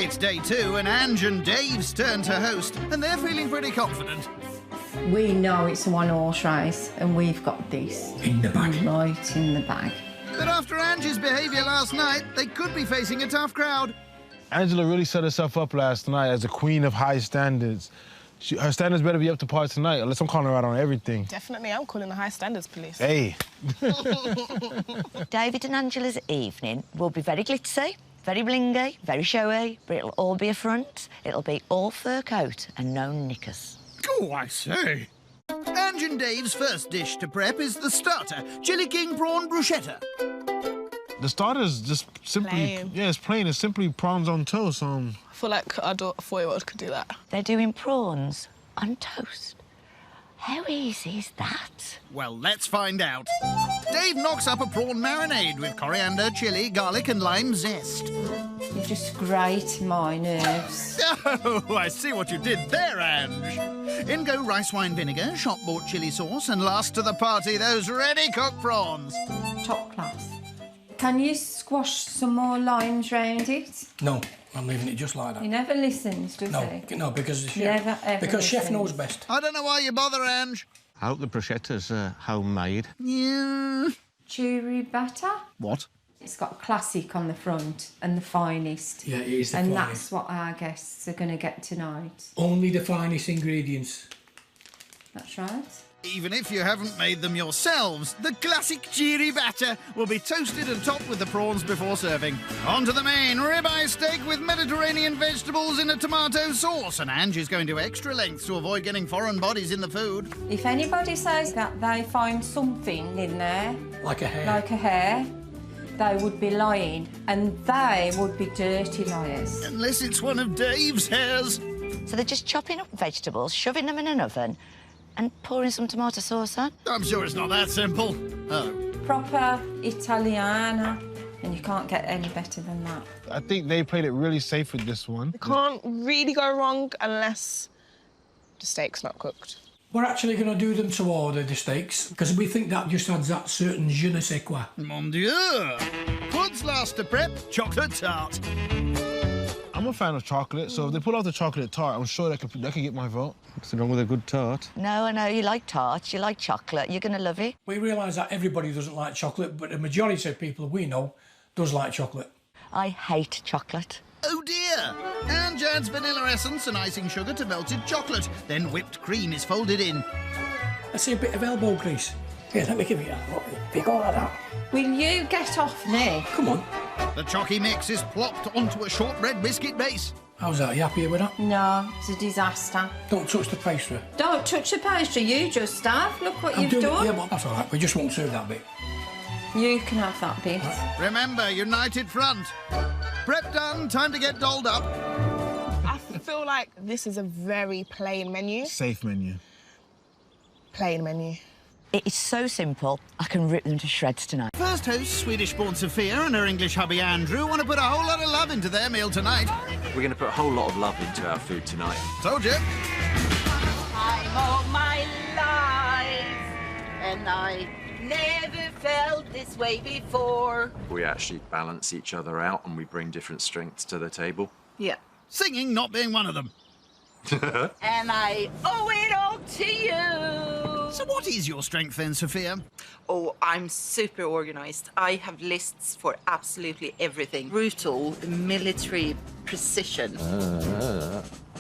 It's day 2 and Ange and Dave's turn to host, and they're feeling pretty confident. We know it's a one-horse race, and we've got this. In the bag. Right in the bag. But after Ange's behaviour last night, they could be facing a tough crowd. Angela really set herself up last night as a queen of high standards. Her standards better be up to par tonight, unless I'm calling her out on everything. Definitely, I'm calling the high standards police. Hey. David and Angela's evening will be very glitzy, very blingy, very showy, but it'll all be a front. It'll be all fur coat and no knickers. Oh, I say. Ange and Dave's first dish to prep is the starter, Chili King Prawn Bruschetta. The starter is just simply... Plain. Yeah, it's plain. It's simply prawns on toast. I feel like a 4-year-old could do that. They're doing prawns on toast. How easy is that? Well, let's find out. Dave knocks up a prawn marinade with coriander, chilli, garlic and lime zest. You just grate my nerves. Oh, I see what you did there, Ange. In go rice wine vinegar, shop-bought chilli sauce, and last to the party, those ready-cooked prawns. Top class. Can you squash some more limes round it? No, I'm leaving it just like that. He never listens, does he? No, because the chef. Never, ever because chef listens. knows best. I don't know why you bother, Ange. I hope the bruschetta's homemade. Yeah. Cheery batter? What? It's got classic on the front and the finest. Yeah, it is the And finest. that's what our guests are going to get tonight. Only the finest ingredients. That's right. Even if you haven't made them yourselves, the classic cheery batter will be toasted and topped with the prawns before serving. On to the main, ribeye steak with Mediterranean vegetables in a tomato sauce, and Ange is going to extra lengths to avoid getting foreign bodies in the food. If anybody says that they find something in there, Like a hair. like a hair, they would be lying, and they would be dirty liars. Unless it's one of Dave's hairs. So they're just chopping up vegetables, shoving them in an oven, and pouring some tomato sauce on. I'm sure it's not that simple. Oh. Proper Italiana, and you can't get any better than that. I think they played it really safe with this one. You can't really go wrong unless the steak's not cooked. We're actually going to do them to order, the steaks, because we think that just adds that certain je ne sais quoi. Mon Dieu. Food's last to prep, chocolate tart. I'm a fan of chocolate, so if they pull out the chocolate tart, I'm sure that could get my vote. What's wrong with a good tart? No, I know, you like tarts, you like chocolate, you're going to love it. We realise that everybody doesn't like chocolate, but the majority of people we know does like chocolate. I hate chocolate. Oh dear! Ange adds vanilla essence and icing sugar to melted chocolate. Then whipped cream is folded in. I see a bit of elbow grease. Here, let me give you that. Big all like that. Will you get off me? Come on. The chalky mix is plopped onto a shortbread biscuit base. How's that? You happy with that? No, it's a disaster. Don't touch the pastry. Don't touch the pastry, you just have. Look what you've doing done. it. Yeah, but that's all right. We just won't serve that bit. You can have that bit. Remember, united front. Prep done, time to get dolled up. I feel like this is a very plain menu. Safe menu. Plain menu. It is so simple, I can rip them to shreds tonight. First host, Swedish-born Sophia and her English hubby Andrew want to put a whole lot of love into their meal tonight. We're going to put a whole lot of love into our food tonight. Told you. I'm all my life, and I never felt this way before. We actually balance each other out and we bring different strengths to the table. Yeah. Singing not being one of them. And I owe it all to you. So what is your strength then, Sophia? Oh, I'm super organized. I have lists for absolutely everything. Brutal military precision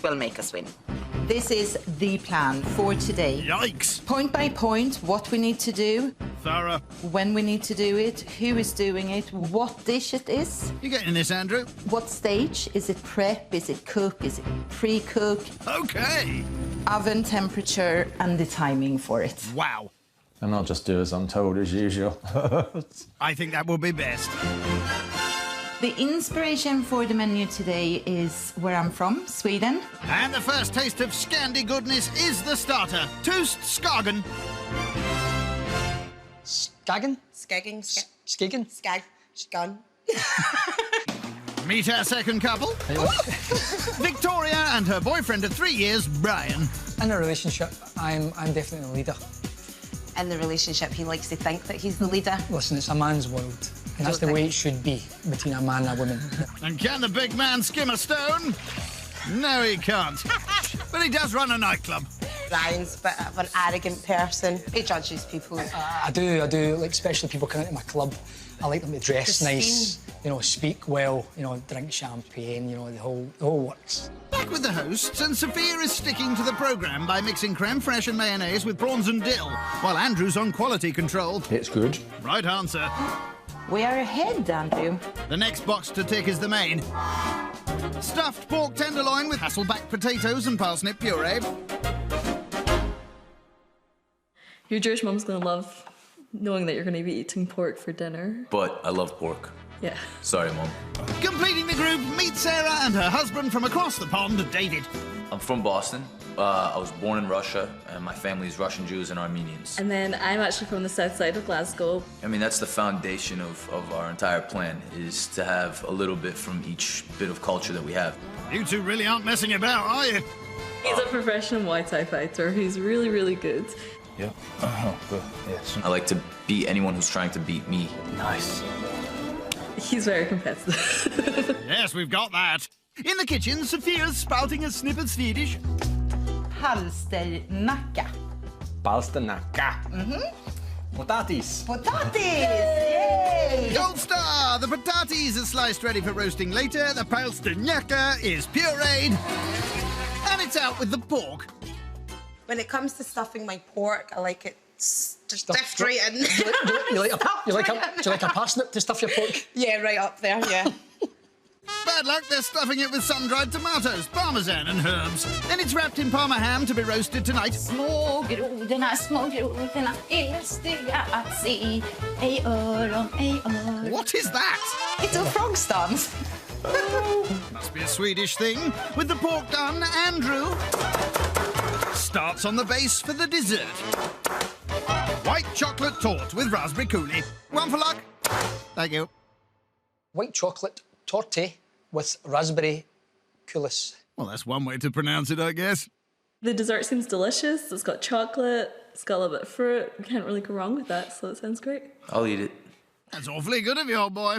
will make us win. This is the plan for today. Yikes. Point by point, what we need to do, Thorough. when we need to do it, who is doing it, what dish it is, You getting this, Andrew? what stage. Is it prep? Is it cook? Is it pre-cook? Okay. Oven temperature and the timing for it. Wow. And I'll just do as I'm told as usual. I think that will be best. The inspiration for the menu today is where I'm from, Sweden. And the first taste of Scandi goodness is the starter. Toast Skagen. Skagen? Skegging. Skigging? Skag. Skun. Meet our second couple. Victoria and her boyfriend of 3 years, Brian. In a relationship, I'm definitely the leader. In the relationship, he likes to think that he's the leader. Listen, it's a man's world. And that's the way it should be between a man and a woman. And can the big man skim a stone? No, he can't. But he does run a nightclub. Ryan's a bit of an arrogant person. He judges people. I do. Like, especially people coming into my club. I like them to dress nice, you know, speak well, you know, drink champagne, you know, the whole works. Back with the hosts, and Sophia is sticking to the programme by mixing creme fraiche and mayonnaise with prawns and dill, while Andrew's on quality control. It's good. Right answer. We are ahead, Andrew. The next box to tick is the main. Stuffed pork tenderloin with Hasselback potatoes and parsnip puree. Your Jewish mum's gonna love knowing that you're gonna be eating pork for dinner. But I love pork. Yeah. Sorry, Mum. Completing the group, meet Sarah and her husband from across the pond, David. I'm from Boston. I was born in Russia, and my family is Russian Jews and Armenians. And then I'm actually from the south side of Glasgow. I mean, that's the foundation of our entire plan, is to have a little bit from each bit of culture that we have. You two really aren't messing about, are you? He's a professional Muay Thai fighter. He's really, really good. Yeah. Oh, good. Yes. I like to beat anyone who's trying to beat me. Nice. He's very competitive. Yes, we've got that. In the kitchen, Sophia's spouting a snip of Swedish. Palsternacka. Palsternacka. Potatis. Potatis! Yay! Gold star! The patates are sliced ready for roasting later. The palsternacka is pureed. And it's out with the pork. When it comes to stuffing my pork, I like it stuffed right in. Do you like a parsnip to stuff your pork? Yeah, right up there, yeah. Bad luck, they're stuffing it with sun-dried tomatoes, parmesan and herbs. Then it's wrapped in Parma ham to be roasted tonight. What is that? It's a frog stance. Must be a Swedish thing. With the pork done, Andrew starts on the base for the dessert. White chocolate torte with raspberry coulis. One for luck. Thank you. White chocolate torte with raspberry coulis. Well, that's one way to pronounce it, I guess. The dessert seems delicious. It's got chocolate, it's got a little bit of fruit. You can't really go wrong with that, so it sounds great. I'll eat it. That's awfully good of you, old boy.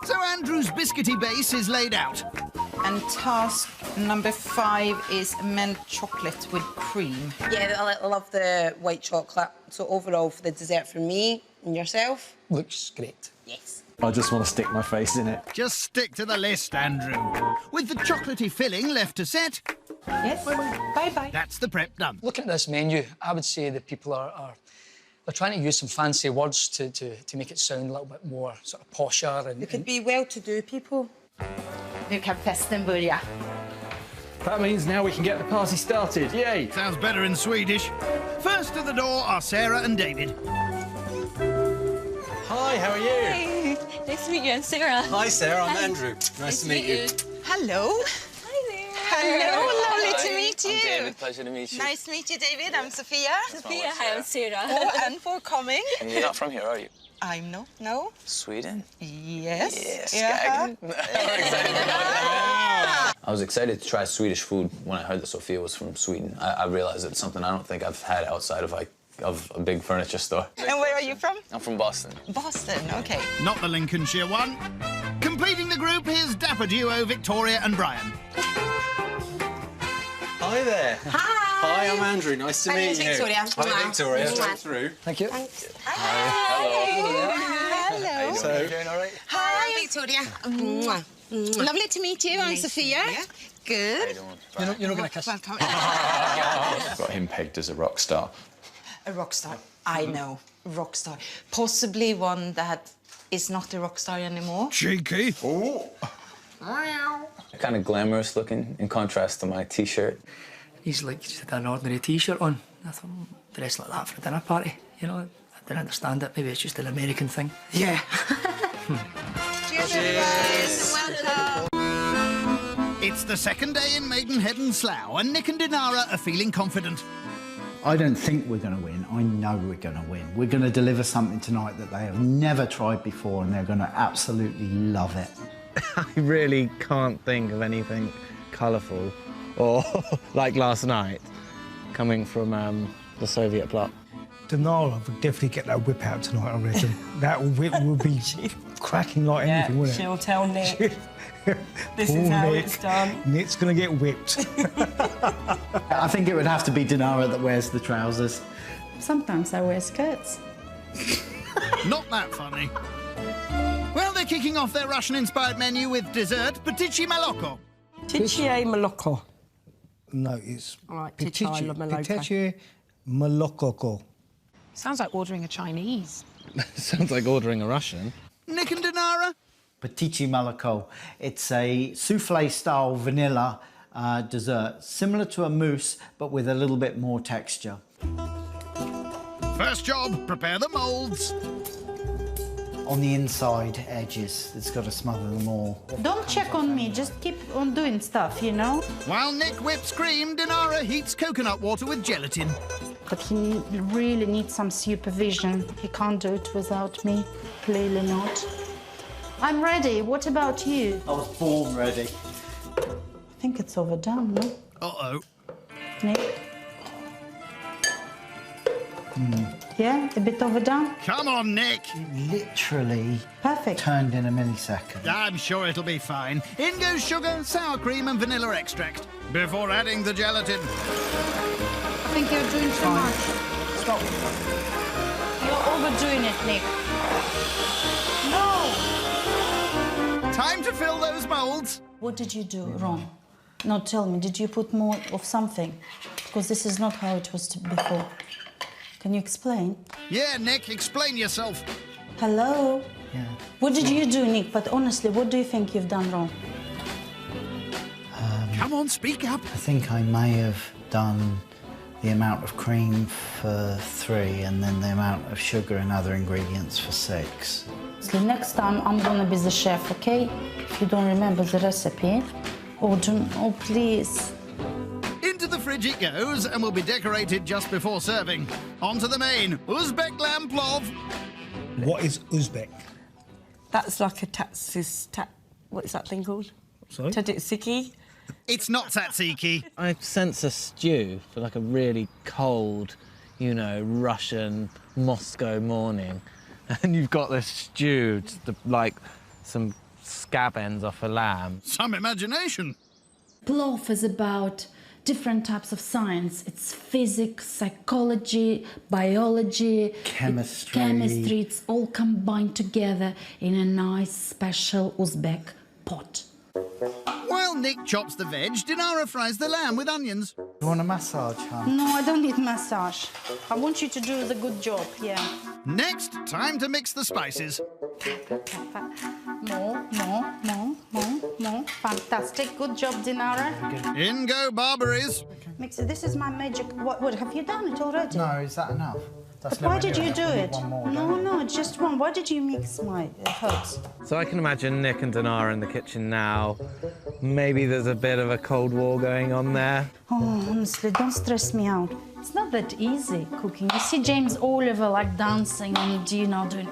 So Andrew's biscuity base is laid out. And task number 5 is melt chocolate with cream. Yeah, I love the white chocolate. So overall, for the dessert for me and yourself... Looks great. Yes. I just want to stick my face in it. Just stick to the list, Andrew. With the chocolatey filling left to set... Yes, bye-bye. That's the prep done. Looking at this menu, I would say that people are they're trying to use some fancy words to make it sound a little bit more sort of posher. And It could be well-to-do people. Nu kan festen börja. That means now we can get the party started. Yay! Sounds better in Swedish. First to the door are Sarah and David. Hi, how are you? Hey, nice to meet you. I'm Sarah. Hi, Sarah. I'm Andrew. Nice to meet you. Hello. Hi there. Hello, lovely to meet you. I'm David. Pleasure to meet you. Nice to meet you, David. I'm Sophia. Sophia, hi, I'm Sarah. Oh, and for coming. And you're not from here, are you? I'm no. Sweden? Yes. Yes, Yeah. I was excited to try Swedish food when I heard that Sophia was from Sweden. I realized it's something I don't think I've had outside of a big furniture store. And where are you from? I'm from Boston. Boston, okay. Not the Lincolnshire one. Completing the group, here's dapper duo Victoria and Brian. Hi there. Hi, I'm Andrew. Nice to meet you. Victoria. Hi, Victoria. Mwah. Come through. Thank you. Hello. So, you doing all right? Hi, Victoria. Mwah. Mwah. Lovely to meet you. I'm Sophia. Good. You're not going to kiss. Welcome. Got him pegged as a rock star. A rock star. I know. Rock star. Possibly one that is not a rock star anymore. Cheeky. Oh. Kind of glamorous looking in contrast to my T-shirt. He's like just had an ordinary T-shirt on. I thought, dressed like that for a dinner party. You know, I didn't understand it. Maybe it's just an American thing. Yeah. Cheers, everybody. Welcome. It's the second day in Maidenhead and Slough, and Nick and Dinara are feeling confident. I don't think we're going to win. I know we're going to win. We're going to deliver something tonight that they have never tried before, and they're going to absolutely love it. I really can't think of anything colourful or like last night coming from the Soviet plot. Dinara would definitely get that whip out tonight, I reckon. That whip would be cracking like anything, wouldn't it? She'll tell Nick. This is how it's done. Nick's going to get whipped. I think it would have to be Dinara that wears the trousers. Sometimes I wear skirts. Not that funny. Well, they're kicking off their Russian-inspired menu with dessert, Petichi Maloko. Petichi Maloko. No, it's Right, Petichi Maloko. Sounds like ordering a Chinese. Sounds like ordering a Russian. Nick and Dinara? Petichi Maloko. It's a souffle-style vanilla dessert, similar to a mousse, but with a little bit more texture. First job, prepare the moulds. On the inside edges, it's got to smother them all. Don't check on me, just keep on doing stuff, you know? While Nick whips cream, Dinara heats coconut water with gelatin. But he really needs some supervision. He can't do it without me. Clearly not. I'm ready. What about you? I was born ready. I think it's overdone, no? Uh-oh. Nick? Yeah, a bit overdone? Come on, Nick. Literally perfect. Turned in a millisecond. I'm sure it'll be fine. In goes sugar, sour cream and vanilla extract. Before adding the gelatin. I think you're doing too much. Stop. You're overdoing it, Nick. No! Time to fill those moulds. What did you do wrong? No, tell me, did you put more of something? Because this is not how it was before. Can you explain? Yeah, Nick, explain yourself. Hello? Yeah. What did you do, Nick? But honestly, what do you think you've done wrong? Come on, speak up. I think I may have done the amount of cream for 3 and then the amount of sugar and other ingredients for 6. So next time, I'm gonna be the chef, okay? If you don't remember the recipe. Oh, please. Into the fridge it goes and will be decorated just before serving. On to the main, Uzbek lamb plov. What is Uzbek? That's like a what is that thing called? Sorry? Tzatziki. It's not tzatziki. I sense a stew for like a really cold, you know, Russian Moscow morning. And you've got this stew, like some scab ends off a lamb. Some imagination. Plov is about different types of science. It's physics, psychology, biology, chemistry. It's all combined together in a nice, special Uzbek pot. While Nick chops the veg, Dinara fries the lamb with onions. You want a massage, hon? No, I don't need massage. I want you to do the good job, yeah. Next, time to mix the spices. More. Fantastic. Good job, Dinara. In go barberries. Mix it. This is my magic. What have you done it already? No, is that enough? But why did you do it? No, just one. Why did you mix my herbs? So I can imagine Nick and Dinara in the kitchen now. Maybe there's a bit of a Cold War going on there. Oh, honestly, don't stress me out. It's not that easy cooking. You see James Oliver like dancing and, you know, doing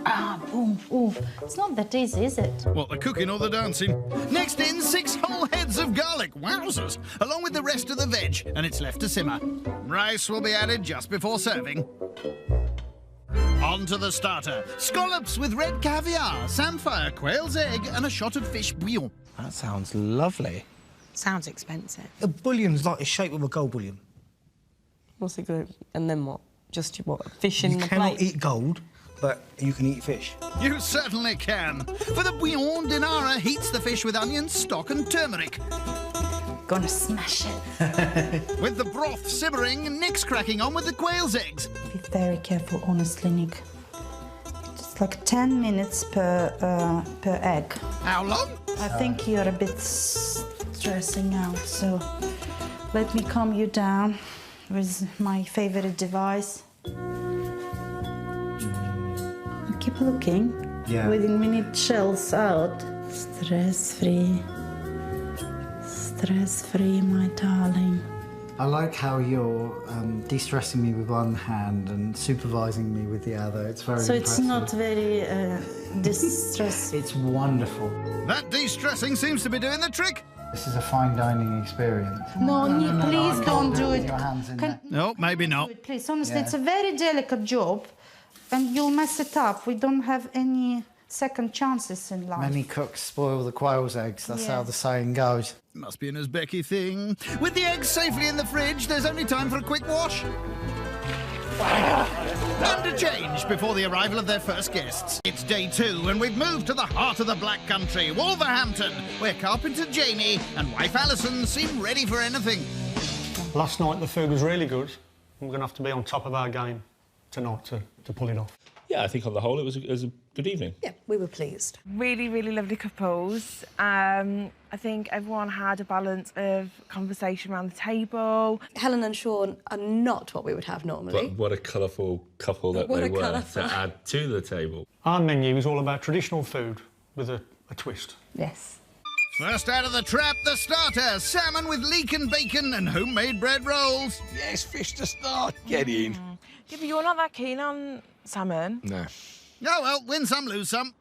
boom, oof. It's not that easy, is it? What, the cooking or the dancing? Next in, 6 whole heads of garlic, wowzers, along with the rest of the veg, and it's left to simmer. Rice will be added just before serving. On to the starter. Scallops with red caviar, samphire, quail's egg, and a shot of fish bouillon. That sounds lovely. Sounds expensive. A bullion's like the shape of a gold bullion. What's it good? And then what? Just what? Fish in the plate? You cannot eat gold, but you can eat fish. You certainly can. For the bouillon, Dinara heats the fish with onions, stock and turmeric. Gonna smash it. With the broth simmering, Nick's cracking on with the quail's eggs. Be very careful, honestly, Nick. It's like 10 minutes per egg. How long? I think you're a bit stressing out, so let me calm you down with my favorite device. Keep looking. Yeah. Within minute shells out. Stress-free. Stress-free, my darling. I like how you're de-stressing me with one hand and supervising me with the other. It's very So impressive. it's not very distressing. It's wonderful. That de-stressing seems to be doing the trick. This is a fine dining experience. No, please I don't can't do with it. your hands in there. No, maybe not. Please, honestly, Yeah. it's a very delicate job, and you'll mess it up. We don't have any second chances in life. Many cooks spoil the quail's eggs. That's how the saying goes. Must be an Uzbeki thing. With the eggs safely in the fridge, there's only time for a quick wash. And a change before the arrival of their first guests. It's day 2 and we've moved to the heart of the Black Country, Wolverhampton, where carpenter Jamie and wife Alison seem ready for anything. Last night the food was really good. We're going to have to be on top of our game tonight to pull it off. Yeah, I think on the whole it was a good evening. Yeah, we were pleased. Really, really lovely couples. I think everyone had a balance of conversation around the table. Helen and Sean are not what we would have normally. But what a colourful couple that What they a were colourful- to add to the table. Our menu is all about traditional food with a twist. Yes. First out of the trap, the starter, salmon with leek and bacon and homemade bread rolls. Yes, fish to start. Get in. Yeah, but you're not that keen on salmon. No. Oh well, win some, lose some.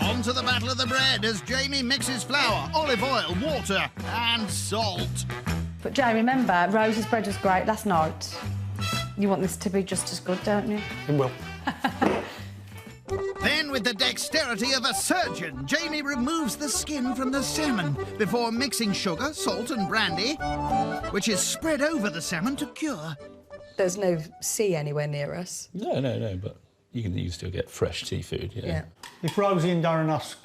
On to the battle of the bread as Jamie mixes flour, olive oil, water and salt. But Jay, remember, Rose's bread was great last night. You want this to be just as good, don't you? It will. Then, with the dexterity of a surgeon, Jamie removes the skin from the salmon before mixing sugar, salt and brandy, which is spread over the salmon to cure. There's no sea anywhere near us. No, but you can still get fresh seafood, Yeah. If Rosie and Darren ask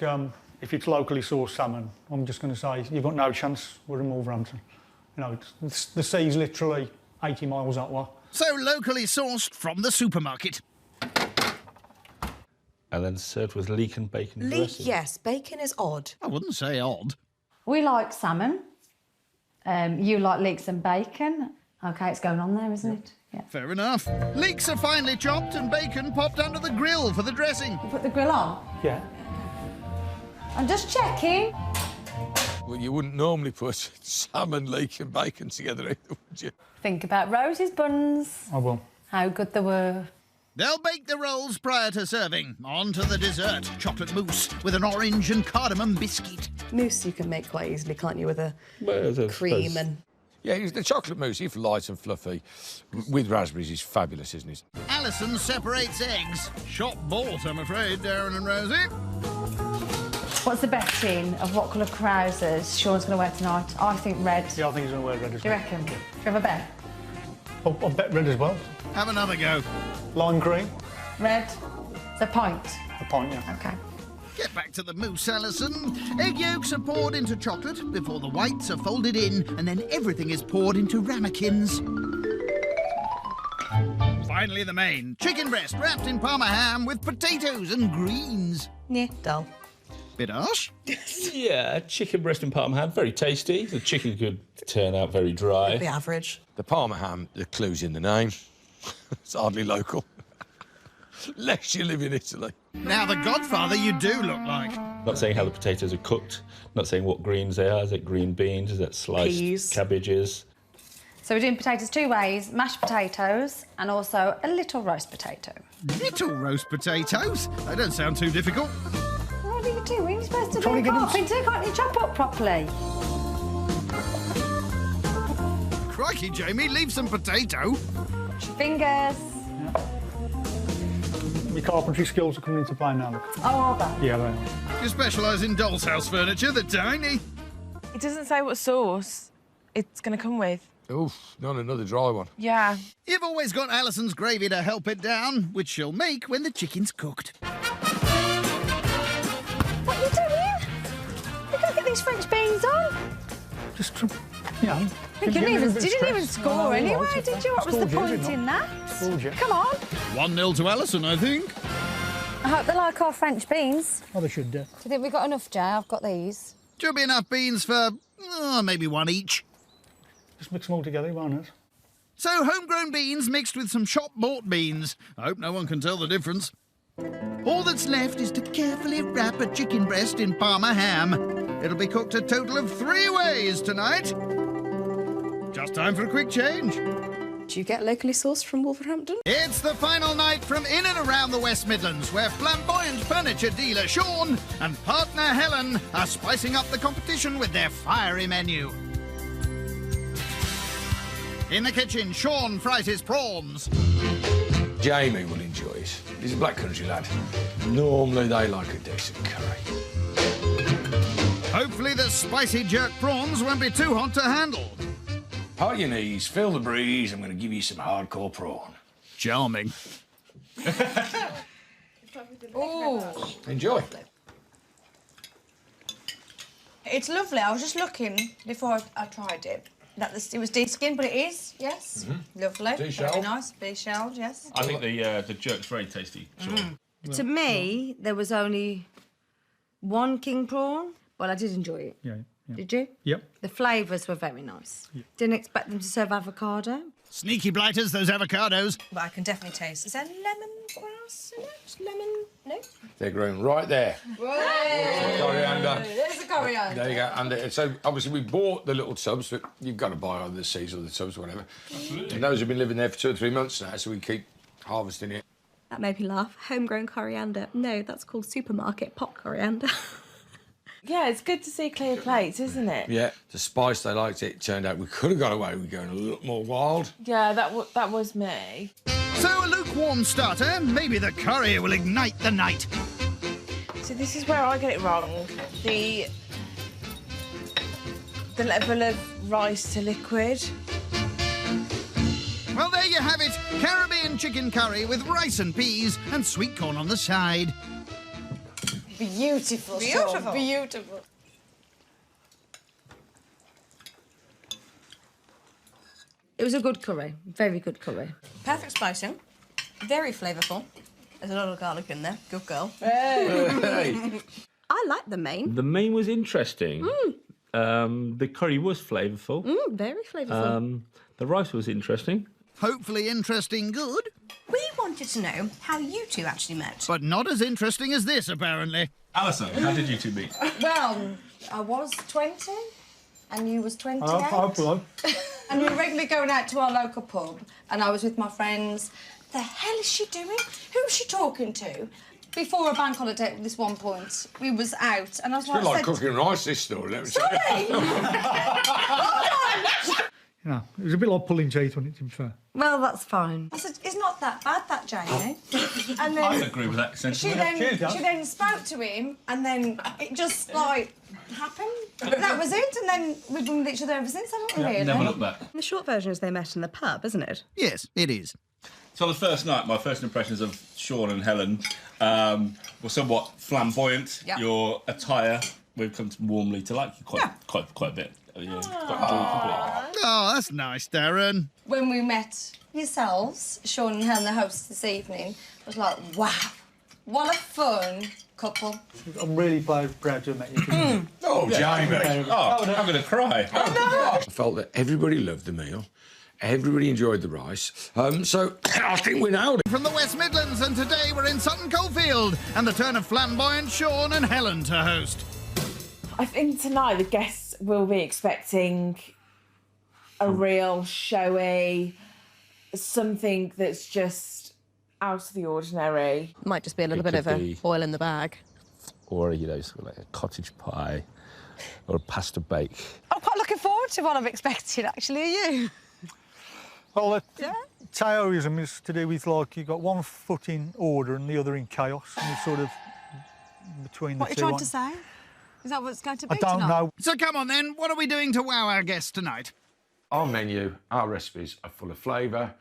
if it's locally sourced salmon, I'm just going to say you've got no chance. We're in Wolverhampton. You know, the sea's literally 80 miles that way. So locally sourced from the supermarket. And then served with leek and bacon dressing. Yes, bacon is odd. I wouldn't say odd. We like salmon. You like leeks and bacon. OK, it's going on there, isn't it? Yeah. Fair enough. Leeks are finely chopped and bacon popped under the grill for the dressing. You put the grill on? Yeah. I'm just checking. Well, you wouldn't normally put salmon, leek and bacon together either, would you? Think about Rose's buns. I will. How good they were. They'll bake the rolls prior to serving. On to the dessert, chocolate mousse with an orange and cardamom biscuit. Mousse you can make quite easily, can't you, with a Well, cream and... Yeah, the chocolate mousse, if light and fluffy, with raspberries, is fabulous, isn't it? Alison separates eggs. Shop bought, I'm afraid, Darren and Rosie. What's the betting of what colour trousers Sean's going to wear tonight? I think red. Yeah, I think he's going to wear red as Do you well. reckon? Do you have a bet? I'll bet red as well. Have another go. Lime green. Red? It's a pint. A pint, yeah. OK. Get back to the mousse, Alison. Egg yolks are poured into chocolate before the whites are folded in, and then everything is poured into ramekins. Finally, the main. Chicken breast wrapped in Parma ham with potatoes and greens. Yeah, dull. Bit harsh? Yeah, chicken breast and Parma ham, very tasty. The chicken could turn out very dry. The average. The Parma ham, the clue's in the name. It's hardly local. Lest you live in Italy. Now, the Godfather you do look like. Not saying how the potatoes are cooked, not saying what greens they are. Is it green beans? Is it sliced Peas. cabbages? So we're doing potatoes 2 ways, mashed potatoes and also a little roast potato. Little roast potatoes? They don't sound too difficult. What are you doing? You're supposed to Trying be to a get them- carpenter, can't you chop up properly? Crikey, Jamie, leave some potato. Fingers. Your carpentry skills are coming into play now. Look. Oh, are they? Yeah, they are. You specialise in doll's house furniture, they're tiny. It doesn't say what sauce it's going to come with. Oof, not another dry one. Yeah. You've always got Alison's gravy to help it down, which she'll make when the chicken's cooked. What are you doing? You gotta get these French beans on. Just, you know... You didn't even score anyway, did you? What was the Scored you, point didn't in I? that? Scored you. Come on. 1-0 to Alison, I think. I hope they like our French beans. Oh, they should do. Do you think we've got enough, Jay? I've got these. Should be enough beans for maybe one each. Just mix them all together, won't it? So, homegrown beans mixed with some shop-bought beans. I hope no one can tell the difference. All that's left is to carefully wrap a chicken breast in Parma ham. It'll be cooked a total of 3 ways tonight. Just time for a quick change. Do you get locally sourced from Wolverhampton? It's the final night from in and around the West Midlands, where flamboyant furniture dealer Sean and partner Helen are spicing up the competition with their fiery menu. In the kitchen, Sean fries his prawns. Jamie will enjoy it. He's a black country lad. Normally they like a decent curry. Hopefully the spicy jerk prawns won't be too hot to handle. Part your knees, feel the breeze. I'm going to give you some hardcore prawn. Charming. Oh, Enjoy. it's lovely. I was just looking before I tried it. That it was de-skinned, but it is, yes. Lovely. De-shelled. Very nice. De-shelled, yes. I think the jerk's very tasty. Sure. To me, there was only one king prawn. Well, I did enjoy it. Yeah. Did you? Yep. The flavours were very nice. Didn't expect them to serve avocado. Sneaky blighters, those avocados. But I can definitely taste. Is there lemongrass in it? Lemon? No? They're growing right there. Coriander. There's the coriander. There you go. And so obviously we bought the little tubs, but you've got to buy either the seeds or the tubs or whatever. And those have been living there for 2 or 3 months now, so we keep harvesting it. That made me laugh. Homegrown coriander. No, that's called supermarket pot coriander. Yeah, it's good to see clear plates, isn't it? Yeah, the spice they liked it. Turned out we could have got away with going a little more wild. Yeah, that was me. So a lukewarm starter, maybe the curry will ignite the night. So this is where I get it wrong. The level of rice to liquid. Well, there you have it. Caribbean chicken curry with rice and peas and sweet corn on the side. Beautiful. Beautiful. Sean. Beautiful. It was a good curry. Very good curry. Perfect spicing. Very flavourful. There's a lot of garlic in there. Good girl. Hey. I like the main. The main was interesting. The curry was flavourful. Very flavourful. The rice was interesting. Hopefully interesting good. We wanted to know how you two actually met. But not as interesting as this, apparently. Alison, how did you two meet? Well, I was 20 and you was 28. And we were regularly going out to our local pub and I was with my friends. The hell is she doing? Who's she talking to? Before a bank holiday at this one point, we was out and I was It's a bit like cooking rice, this story, let me tell you. You know, it was a bit like pulling teeth on it, to be fair. Well, that's fine. I said, it's not that bad, that Jamie. And then I agree with that she sentiment. then spoke to him and then it just, like, happened. That was it, and then we've been with each other ever since, haven't we, really? Never looked back. The short version is they met in the pub, isn't it? Yes, it is. So the first night, my first impressions of Sean and Helen were somewhat flamboyant. Yep. Your attire, we've come warmly to like you quite a bit. Quite enjoyed Oh, that's nice, Darren. When we met yourselves, Sean and Helen, the hosts this evening, I was like, wow, what a fun couple. I'm really proud to have met you. Oh, Jamie. Oh, I'm going to cry. I felt that everybody loved the meal. Everybody enjoyed the rice. So I think we nailed it. From the West Midlands, and today we're in Sutton Coldfield, and the turn of flamboyant Sean and Helen to host. I think tonight the guests will be expecting a real showy, something that's just out of the ordinary. Might just be a little bit of a oil in the bag. Or, you know, sort of like a cottage pie or a pasta bake. I'm quite looking forward to what I'm expecting, actually, are you? Well, Taoism is to do with, like, you've got one foot in order and the other in chaos, and you're sort of between the two. What are you trying to say? Is that what it's going to be I don't tonight? know. So come on then, what are we doing to wow our guests tonight? Our menu, our recipes are full of flavour,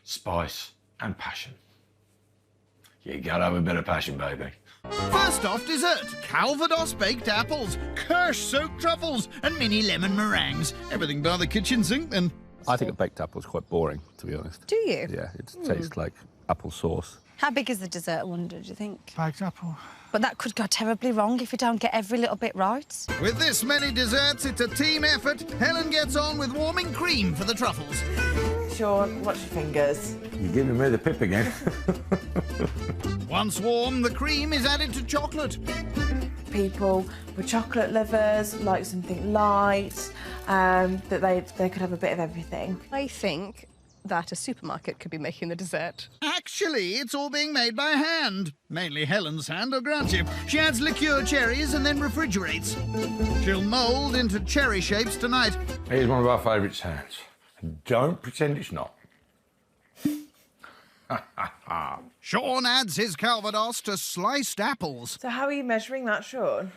spice and passion. You gotta have a bit of passion, baby. First off, dessert. Calvados baked apples, kirsch-soaked truffles, and mini lemon meringues. Everything by the kitchen sink, then. I think a baked apple is quite boring, to be honest. Do you? Yeah, it tastes like apple sauce. How big is the dessert, I wonder, do you think? Baked apple. But that could go terribly wrong if you don't get every little bit right. With this many desserts, it's a team effort. Helen gets on with warming cream for the truffles. Sean, watch your fingers. You're giving me the pip again. Once warm, the cream is added to chocolate. People with chocolate lovers like something light, that they could have a bit of everything. I think that a supermarket could be making the dessert. Actually, it's all being made by hand. Mainly Helen's hand, I'll grant you. She adds liqueur cherries and then refrigerates. She'll mould into cherry shapes tonight. Here's one of our favourite sounds. Don't pretend it's not. Sean adds his calvados to sliced apples. So how are you measuring that, Sean?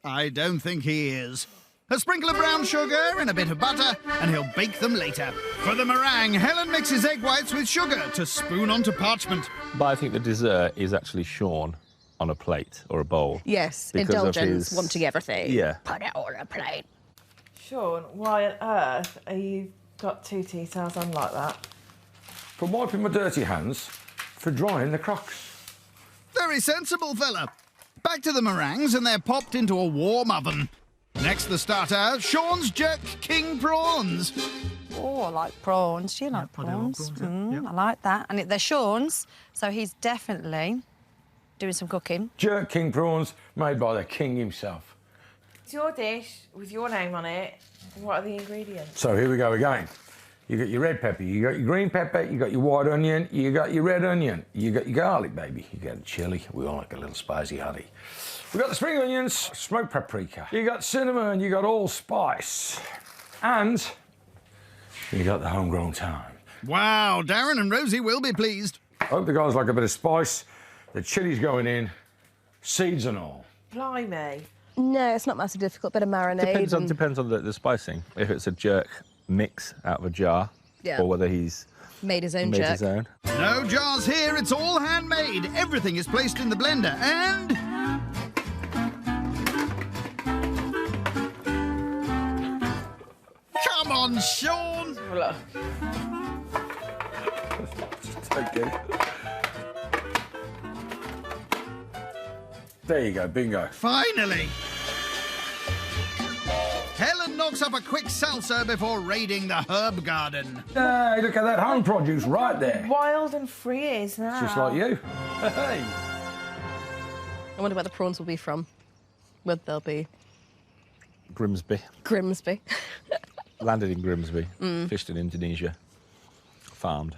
I don't think he is. A sprinkle of brown sugar and a bit of butter, and he'll bake them later. For the meringue, Helen mixes egg whites with sugar to spoon onto parchment. But I think the dessert is actually Sean on a plate or a bowl. Yes, because of indulgence, his- wanting everything. Yeah. Put it on a plate. Sean, why on earth are you got two tea towels on like that? For wiping my dirty hands, for drying the crocs. Very sensible fella. Back to the meringues, and they're popped into a warm oven. Next, the starter, Sean's jerk king prawns. Oh, I like prawns. Do you like prawns? I like that. And they're Sean's, so he's definitely doing some cooking. Jerk king prawns made by the king himself. It's your dish with your name on it. What are the ingredients? So here we go again. You got your red pepper, you got your green pepper, you got your white onion, you got your red onion, you got your garlic, baby. You got the chilli. We all like a little spicy honey. We got the spring onions, smoked paprika. You got cinnamon, you got allspice. And you got the homegrown thyme. Wow, Darren and Rosie will be pleased. Hope the guys like a bit of spice. The chili's going in, seeds and all. Blimey. No, it's not massively difficult. Bit of marinade. Depends on the spicing. If it's a jerk mix out of a jar, Yeah. or whether he's Made his own made jerk. his own. No jars here, it's all handmade. Everything is placed in the blender and... Come on, Sean! Look. Okay. There you go, bingo. Finally! Helen knocks up a quick salsa before raiding the herb garden. Hey, look at that home produce right there. Wild and free is now. Just like you. Hey. I wonder where the prawns will be from. Whether they'll be Grimsby. Grimsby. Landed in Grimsby, Mm. fished in Indonesia, farmed.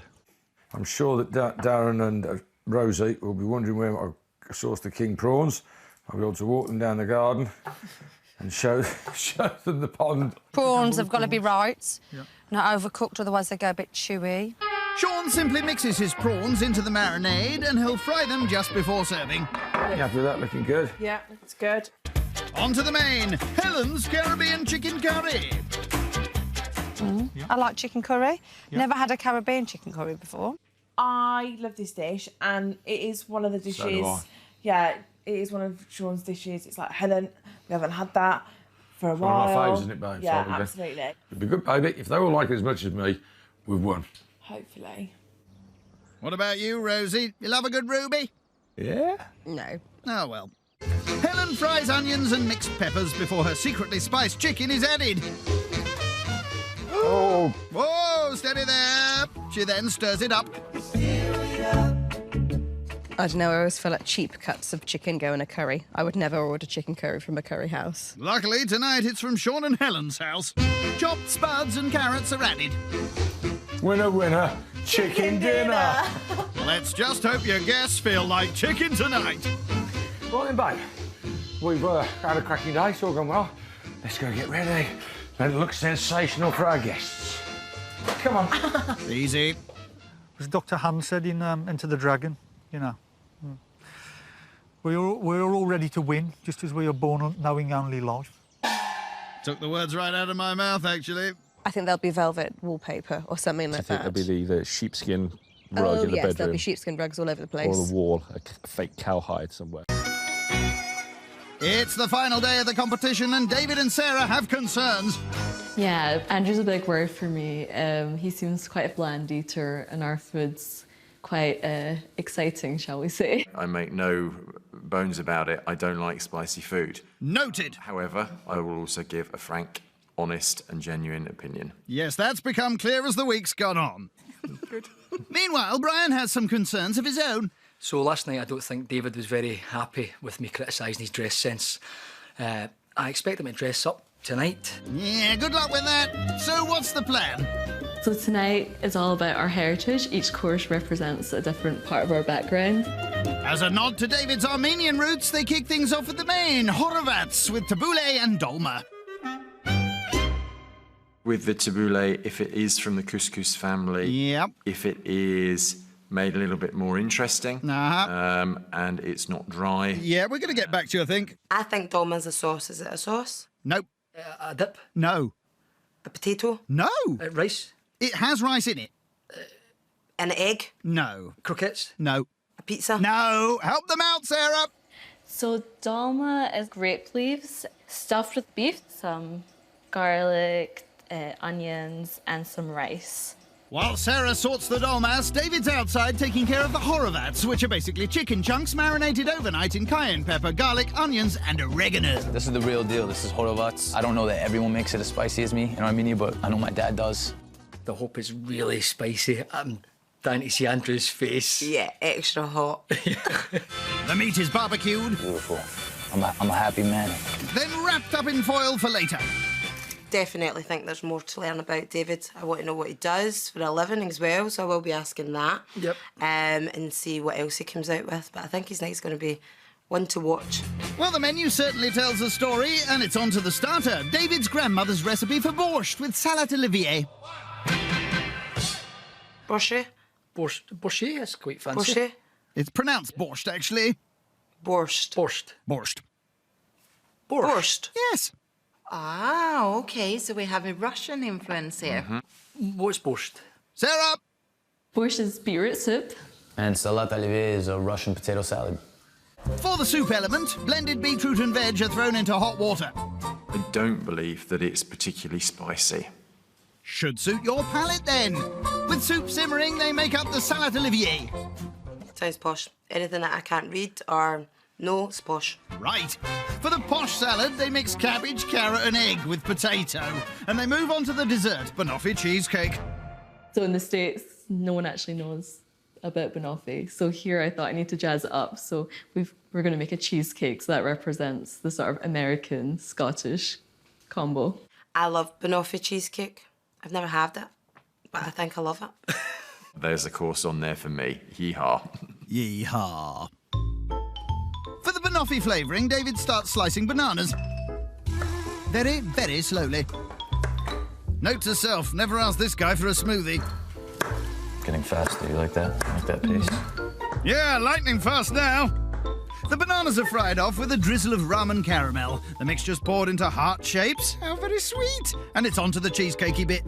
I'm sure that Darren and Rosie will be wondering where I sourced the king prawns. I'll be able to walk them down the garden and show them the pond. Prawns have got to be right, not overcooked, otherwise they go a bit chewy. Sean simply mixes his prawns into the marinade and he'll fry them just before serving. You happy with that? Looking good? Yeah, it's good. On to the main, Helen's Caribbean chicken curry. I like chicken curry. Never had a Caribbean chicken curry before. I love this dish, and it is one of the dishes. So do I. Yeah, it is one of Sean's dishes. It's like, Helen, we haven't had that for a It's one of while. my faves, isn't it, babe? Yeah, So we'll absolutely. It'd be good, baby. If they all like it as much as me, we've won. Hopefully. What about you, Rosie? You love a good ruby? Yeah? No. Oh, well. Helen fries onions and mixed peppers before her secretly spiced chicken is added. Oh! Whoa, steady there. She then stirs it up. I don't know, I always feel like cheap cuts of chicken go in a curry. I would never order chicken curry from a curry house. Luckily, tonight it's from Sean and Helen's house. Chopped spuds and carrots are added. Winner, winner, chicken dinner. Let's just hope your guests feel like chicken tonight. Right then, babe. We've had a cracking day, it's all gone well. Let's go get ready. Let it look sensational for our guests. Come on. Easy. As Dr. Han said in Enter the Dragon, you know, we're all ready to win, just as we are born knowing only life. Took the words right out of my mouth, actually. I think there'll be velvet wallpaper or something like I think that. there'll be the sheepskin rug Oh, in the yes, there'll bedroom. be sheepskin rugs all over the place. Or the wall, a fake cowhide somewhere. It's the final day of the competition and David and Sarah have concerns. Yeah, Andrew's a big word for me. He seems quite a bland eater, and our food's quite exciting, shall we say. I make no bones about it. I don't like spicy food. Noted. However, I will also give a frank, honest and genuine opinion. Yes, that's become clear as the week's gone on. Good. Meanwhile, Brian has some concerns of his own. So last night I don't think David was very happy with me criticising his dress sense. I expect him to dress up tonight. Yeah, good luck with that. So what's the plan? So tonight is all about our heritage. Each course represents a different part of our background. As a nod to David's Armenian roots, they kick things off at the main, Horovats, with tabbouleh and dolma. With the tabbouleh, if it is from the couscous family, yep. If it is made a little bit more interesting, and it's not dry. Yeah, we're going to get back to you, I think. I think dolma's a sauce. Is it a sauce? Nope. A dip? No. A potato? No. Rice? It has rice in it. An egg? No. Croquettes? No. A pizza? No. Help them out, Sarah. So dolma is grape leaves stuffed with beef, some garlic, onions, and some rice. While Sarah sorts the dolmas, David's outside taking care of the horovats, which are basically chicken chunks marinated overnight in cayenne pepper, garlic, onions, and oregano. This is the real deal. This is horovats. I don't know that everyone makes it as spicy as me in Armenia, but I know my dad does. The hope is really spicy. I'm dying to see Andrew's face. Yeah, extra hot. The meat is barbecued. Beautiful. I'm a happy man. Then wrapped up in foil for later. Definitely think there's more to learn about David. I want to know what he does for a living as well, so I will be asking that. Yep. And see what else he comes out with. But I think his night's going to be one to watch. Well, the menu certainly tells a story, and it's on to the starter. David's grandmother's recipe for borscht with salad olivier. Borscht? Borscht, that's quite fancy. Borscht? It's pronounced borscht, actually. Borscht. Borscht. Borscht. Borscht? Yes. Ah, OK, so we have a Russian influence here. What's borscht? Sarah! Borscht is beetroot soup. And salad olivier is a Russian potato salad. For the soup element, blended beetroot and veg are thrown into hot water. I don't believe that it's particularly spicy. Should suit your palate, then. With soup simmering, they make up the salad olivier. Sounds posh. Anything that I can't read or know is posh. Right. For the posh salad, they mix cabbage, carrot and egg with potato. And they move on to the dessert, banoffee cheesecake. So in the States, no one actually knows about banoffee. So here I thought I need to jazz it up. So we're going to make a cheesecake, so that represents the sort of American-Scottish combo. I love banoffee cheesecake. I've never had it, but I think I love it. There's a course on there for me. Yee-haw. Yee-haw. For the banoffee flavouring, David starts slicing bananas. Very, very slowly. Note to self, never ask this guy for a smoothie. Getting faster, you like that? Like that pace? Yeah, lightning fast now. The bananas are fried off with a drizzle of rum and caramel. The mixture's poured into heart shapes. How very sweet. And it's onto the cheesecakey bit.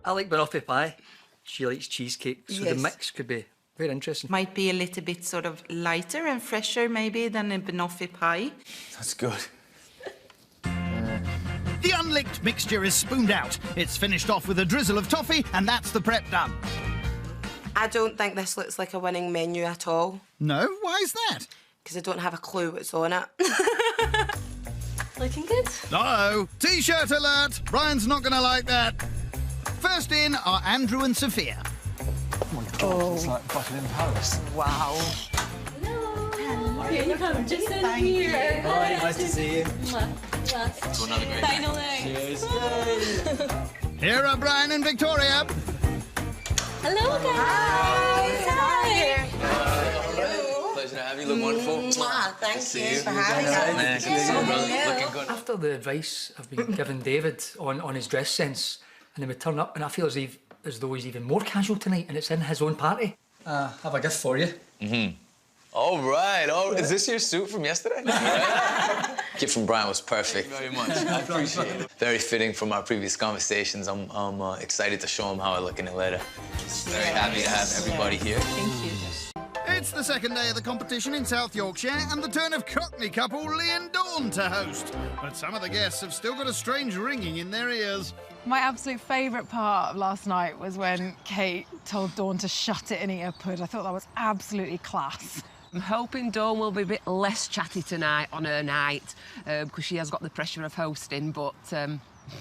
I like banoffee pie. She likes cheesecake, so the mix could be very interesting. Might be a little bit sort of lighter and fresher maybe than a banoffee pie. That's good. The unlicked mixture is spooned out. It's finished off with a drizzle of toffee, and that's the prep done. I don't think this looks like a winning menu at all. No? Why is that? Because I don't have a clue what's on it. Looking good? Uh-oh. T-shirt alert. Brian's not going to like that. First in are Andrew and Sophia. Oh my God, it's like Buckingham Palace. Wow. Here you come, just in here. Hi, nice to see you. To another great finally. Cheers. Here are Brian and Victoria. Hello, guys. Hi. Pleasure to have you. Look wonderful. Thank you for having us. Looking good. After the advice I've been giving David on his dress sense, and then we turn up and I feel as though he's even more casual tonight and it's in his own party. I have a gift for you. All right. Oh, is this your suit from yesterday? Gift from Brian was perfect. Thank you very much. I appreciate it. Very fitting from our previous conversations. I'm excited to show him how I look in it later. Very happy to have everybody here. Thank you. It's the second day of the competition in South Yorkshire and the turn of Cockney couple Lee and Dawn to host. But some of the guests have still got a strange ringing in their ears. My absolute favourite part of last night was when Kate told Dawn to shut it and eat her pud. I thought that was absolutely class. I'm hoping Dawn will be a bit less chatty tonight on her night, because she has got the pressure of hosting, but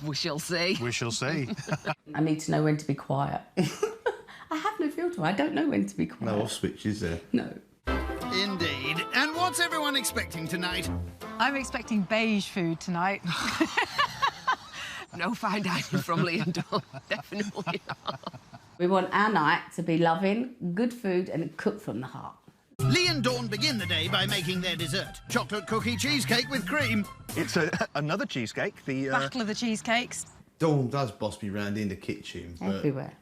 we shall see. We shall see. I need to know when to be quiet. I have no filter. I don't know when to be quiet. No off switch, is there? No. Indeed. And what's everyone expecting tonight? I'm expecting beige food tonight. No fine dining from Lee and Dawn. Definitely not. We want our night to be loving, good food and cooked from the heart. Lee and Dawn begin the day by making their dessert. Chocolate cookie cheesecake with cream. It's another cheesecake, the... Battle of the cheesecakes. Dawn does boss me round in the kitchen. But... Everywhere.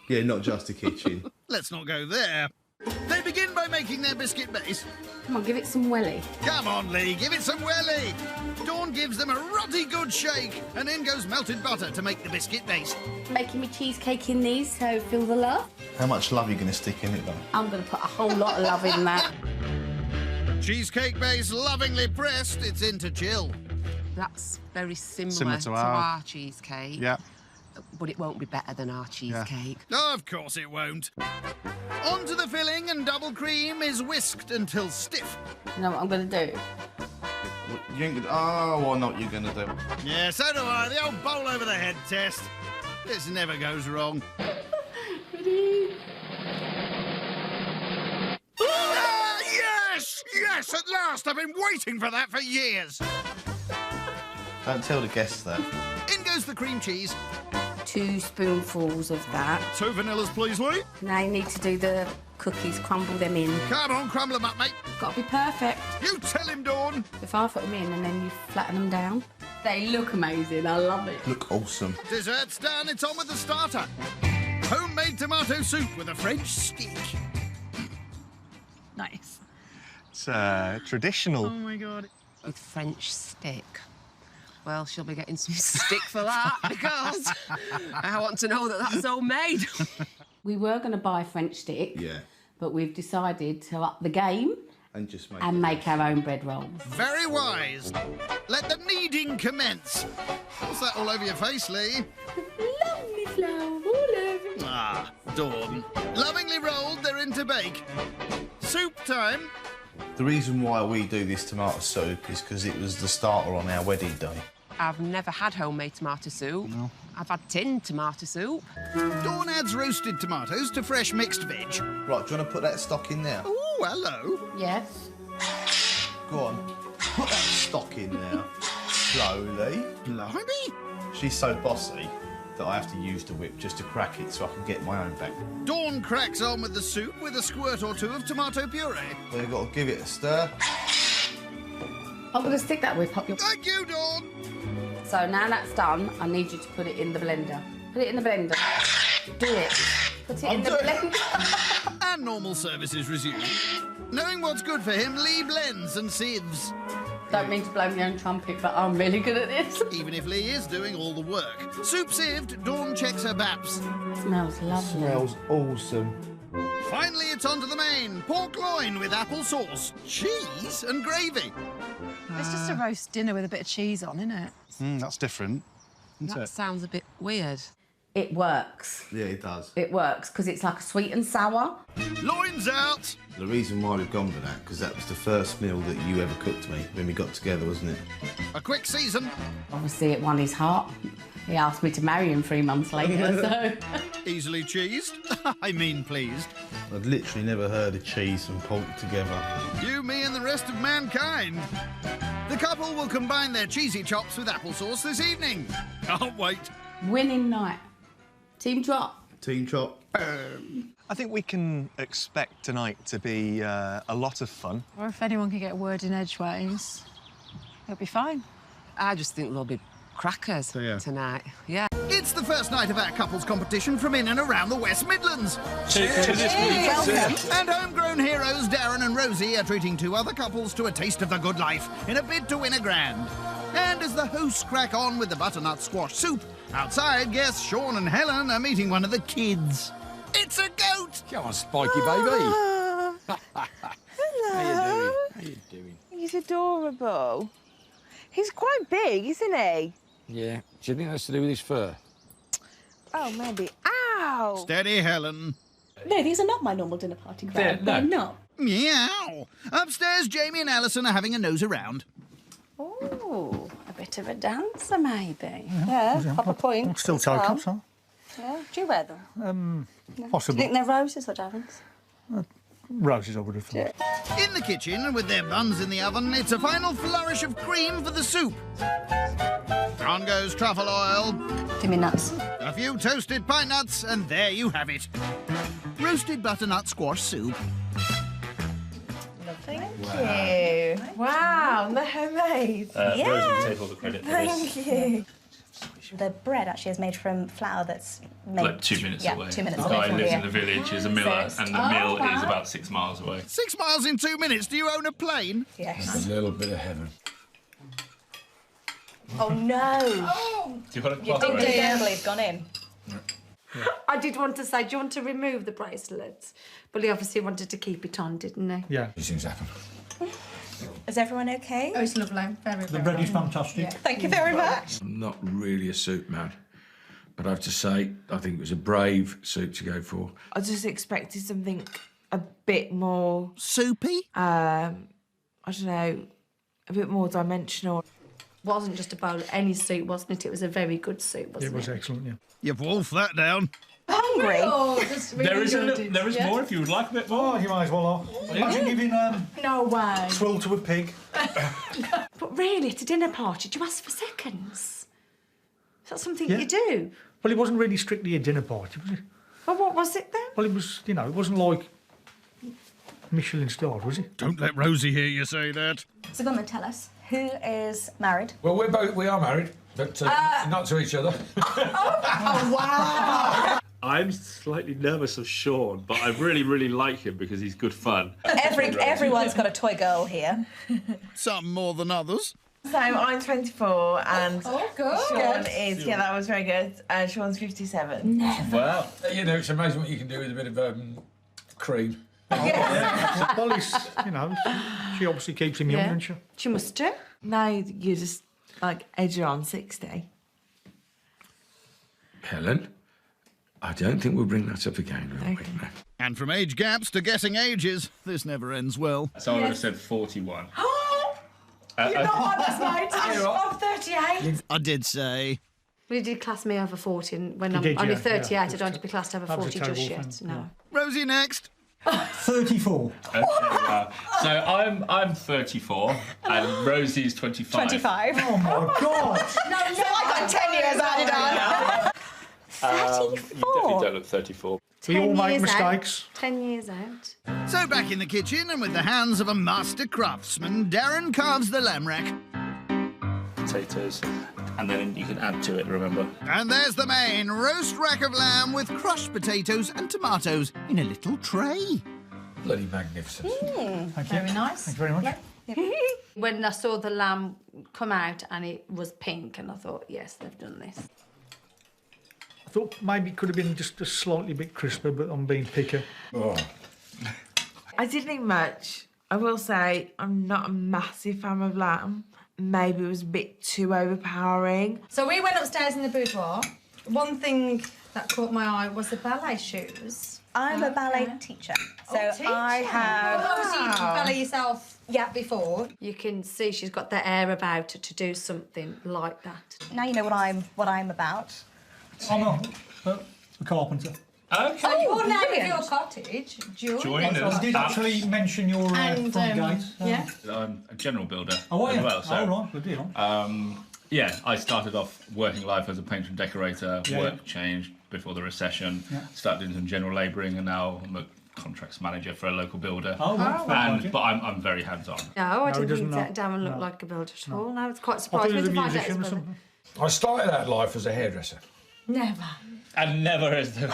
Yeah, not just the kitchen. Let's not go there. They begin by making their biscuit base. Come on, give it some welly. Come on, Lee, give it some welly. Dawn gives them a ruddy good shake, and in goes melted butter to make the biscuit base. Making me cheesecake in these, so feel the love. How much love are you going to stick in it, though? I'm going to put a whole lot of love in that. Cheesecake base lovingly pressed, it's in to chill. That's very similar to our cheesecake. Yeah. But it won't be better than our cheesecake. Oh, of course it won't. Onto the filling, and double cream is whisked until stiff. You know what I'm going to do? You ain't gonna... Oh, what not you're going to do? Yeah, so do I. The old bowl over the head test. This never goes wrong. Ah, yes! Yes, at last! I've been waiting for that for years. Don't tell the guests that. In goes the cream cheese. 2 spoonfuls of that. 2 vanillas, please, Lee. Now you need to do the cookies, crumble them in. Come on, crumble them up, mate. Got to be perfect. You tell him, Dawn. If I put them in and then you flatten them down. They look amazing, I love it. Look awesome. Dessert's done, it's on with the starter. Homemade tomato soup with a French stick. Nice. It's traditional. Oh, my God. With French stick. Well, she'll be getting some stick for that, because I want to know that that's homemade. We were going to buy French stick, Yeah. but we've decided to up the game And just make and make our own bread rolls. Very wise. Let the kneading commence. What's that all over your face, Lee? Lovely flour all over. Ah, Dawn. Lovingly rolled, they're in to bake. Soup time. The reason why we do this tomato soup is because it was the starter on our wedding day. I've never had homemade tomato soup. No. I've had tinned tomato soup. Dawn adds roasted tomatoes to fresh mixed veg. Right, do you want to put that stock in there? Oh, hello. Yes. Go on. Put that stock in there. Slowly. Blimey. She's so bossy that I have to use the whip just to crack it so I can get my own back. Dawn cracks on with the soup with a squirt or 2 of tomato puree. So you've got to give it a stir. I'm going to stick that whip up your... Thank you, Dawn. So now that's done, I need you to put it in the blender. Put it in the blender. Do it. Put it in the blender. And normal services resume. Knowing what's good for him, Lee blends and sieves. Don't mean to blow my own trumpet, but I'm really good at this. Even if Lee is doing all the work. Soup sieved, Dawn checks her baps. Smells lovely. Smells awesome. Finally, it's on to the main. Pork loin with apple sauce, cheese and gravy. It's just a roast dinner with a bit of cheese on, isn't it? That's different, isn't That it? sounds a bit weird. It works. Yeah, it does. It works, because it's like a sweet and sour. Loin's out. The reason why we've gone with that, because that was the first meal that you ever cooked me when we got together, wasn't it? A quick season. Obviously, it won his heart. He asked me to marry him 3 months later, so... Easily cheesed. I mean pleased. I'd literally never heard of cheese and pork together. You, me and the rest of mankind. The couple will combine their cheesy chops with applesauce this evening. Can't wait. Winning night. Team drop. Team chop. I think we can expect tonight to be a lot of fun. Or if anyone can get a word in edgeways, it'll be fine. I just think there'll be crackers tonight. Yeah. It's the first night of our couples competition from in and around the West Midlands. Cheers. Welcome. And homegrown heroes Darren and Rosie are treating 2 other couples to a taste of the good life in a bid to win a grand. And as the hosts crack on with the butternut squash soup, outside guests Sean and Helen are meeting one of the kids. It's a goat! Come on, Spiky baby. Hello. How you doing? He's adorable. He's quite big, isn't he? Yeah. Do you think that's to do with his fur? Oh, maybe. Ow! Steady, Helen. No, these are not my normal dinner party crowd. No. They're not. Meow. Upstairs, Jamie and Alison are having a nose around. Oh, a bit of a dancer, maybe. Yeah, pop a point. Still toe cups, huh? Yeah, do you wear them? Possibly. Do you think they're roses or diamonds? roses, I would have thought. In the kitchen, with their buns in the oven, it's a final flourish of cream for the soup. On goes truffle oil. Give me nuts. A few toasted pine nuts, and there you have it. Roasted butternut squash soup. Thank you. Wow, and they're homemade. Rosie will take all the credit for this. Thank you. The bread actually is made from flour that's made... Like 2 minutes away. 2 minutes the away guy from lives here. in the village, is a miller, and the mill is about 6 miles away. 6 miles in 2 minutes? Do you own a plane? Yes. A little bit of heaven. Oh, no. Do you want to Your ding-ding has gone in. I did want to say, do you want to remove the bracelet? But he obviously wanted to keep it on, didn't he? Yeah. These things happen. Is everyone okay? Oh, it's lovely. Very, The bread is fantastic. Thank you very much. I'm not really a soup man, but I have to say, I think it was a brave soup to go for. I just expected something a bit more... soupy? I don't know, a bit more dimensional. Wasn't just a bowl of any soup, wasn't it? It was a very good soup, It wasn't it? was excellent, yeah. You've wolfed that down. Hungry? Oh, just really There is more if you would like a bit more. Oh, you might as well are. Imagine giving No way. swill to a pig. But really, at a dinner party, do you ask for seconds? Is that something Yeah. you do? Well, it wasn't really strictly a dinner party, was it? Well, what was it then? Well, it was, you know, it wasn't like Michelin starred, was it? Don't let Rosie hear you say that. So, go on then, tell us, who is married? Well, we are married, but not to each other. Oh, wow. I'm slightly nervous of Sean, but I really, really like him because he's good fun. Everyone's got a toy girl here. Some more than others. So I'm 24 and good. Sean is, yeah, that was very good. Sean's 57. Well, you know, it's amazing what you can do with a bit of cream. Well, it's, you know, she obviously keeps him young, doesn't she? She must do. Now you just, like, edge her on 60. Helen, I don't think we'll bring that up again, will we? No. And from age gaps to guessing ages, this never ends well. So I would have said 41. You're not honest, mate. I'm 38. I did say. Well, he did class me over 40, and when I'm did, only yeah, 38, yeah. I don't want to be classed over That was a 40 just terrible yet. thing, No. Rosie next. 34. Okay, wow. So I'm 34 and Rosie's 25. 25. Oh, my God. No, so I got 10 years added on. You definitely don't look 34. We all 10 make years mistakes. Out. 10 years out. So back in the kitchen and with the hands of a master craftsman, Darren carves the lamb rack. Potatoes, and then you can add to it, remember? And there's the main roast rack of lamb with crushed potatoes and tomatoes in a little tray. Bloody magnificent. Thank you. Very nice. Thank you very much. When I saw the lamb come out and it was pink, and I thought, yes, they've done this. I thought maybe it could have been just a slightly bit crisper, but I'm being picky. Oh. I didn't eat much. I will say I'm not a massive fan of lamb. Maybe it was a bit too overpowering. So we went upstairs in the boudoir. One thing that caught my eye was the ballet shoes. I'm a ballet teacher, so I Well, have... obviously you did ballet yourself before. You can see she's got the air about her to do something like that. Now you know what I'm about. I'm a carpenter. Okay. So your name of brilliant. your cottage, Join us. I did actually mention your front gate. yeah. I'm a general builder Oh, as yeah. well. So, right, good deal. yeah, I started off working life as a painter and decorator. Yeah, Work yeah. changed before the recession. Yeah. Started doing some general labouring, and now I'm a contracts manager for a local builder. Oh, right. But I'm very hands-on. No, I No, he didn't think doesn't that know. Darren looked No. like a builder at all. No, I was quite I thought surprised. he was a Went to find out musician or his brother. something. I started out life as a hairdresser. Never. And never has the...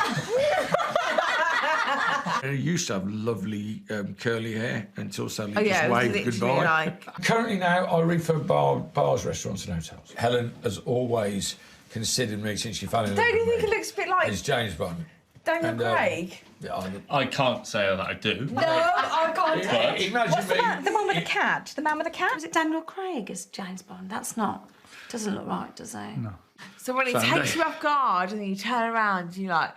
I used to have lovely curly hair until suddenly Oh, yeah, just it was waved literally goodbye. like- Currently now, I refurb bars, restaurants and hotels. Helen has always considered me since she fell in love Don't you with think me it looks a bit like as James Bond. Daniel And, Craig? Yeah, I can't say that I do. No, I can't. But imagine What's the me. man, the one with the cat? The man with the cat? Was it Daniel Craig as James Bond? That's not... Doesn't look right, does it? No. So when it takes you off guard and then you turn around and you're like,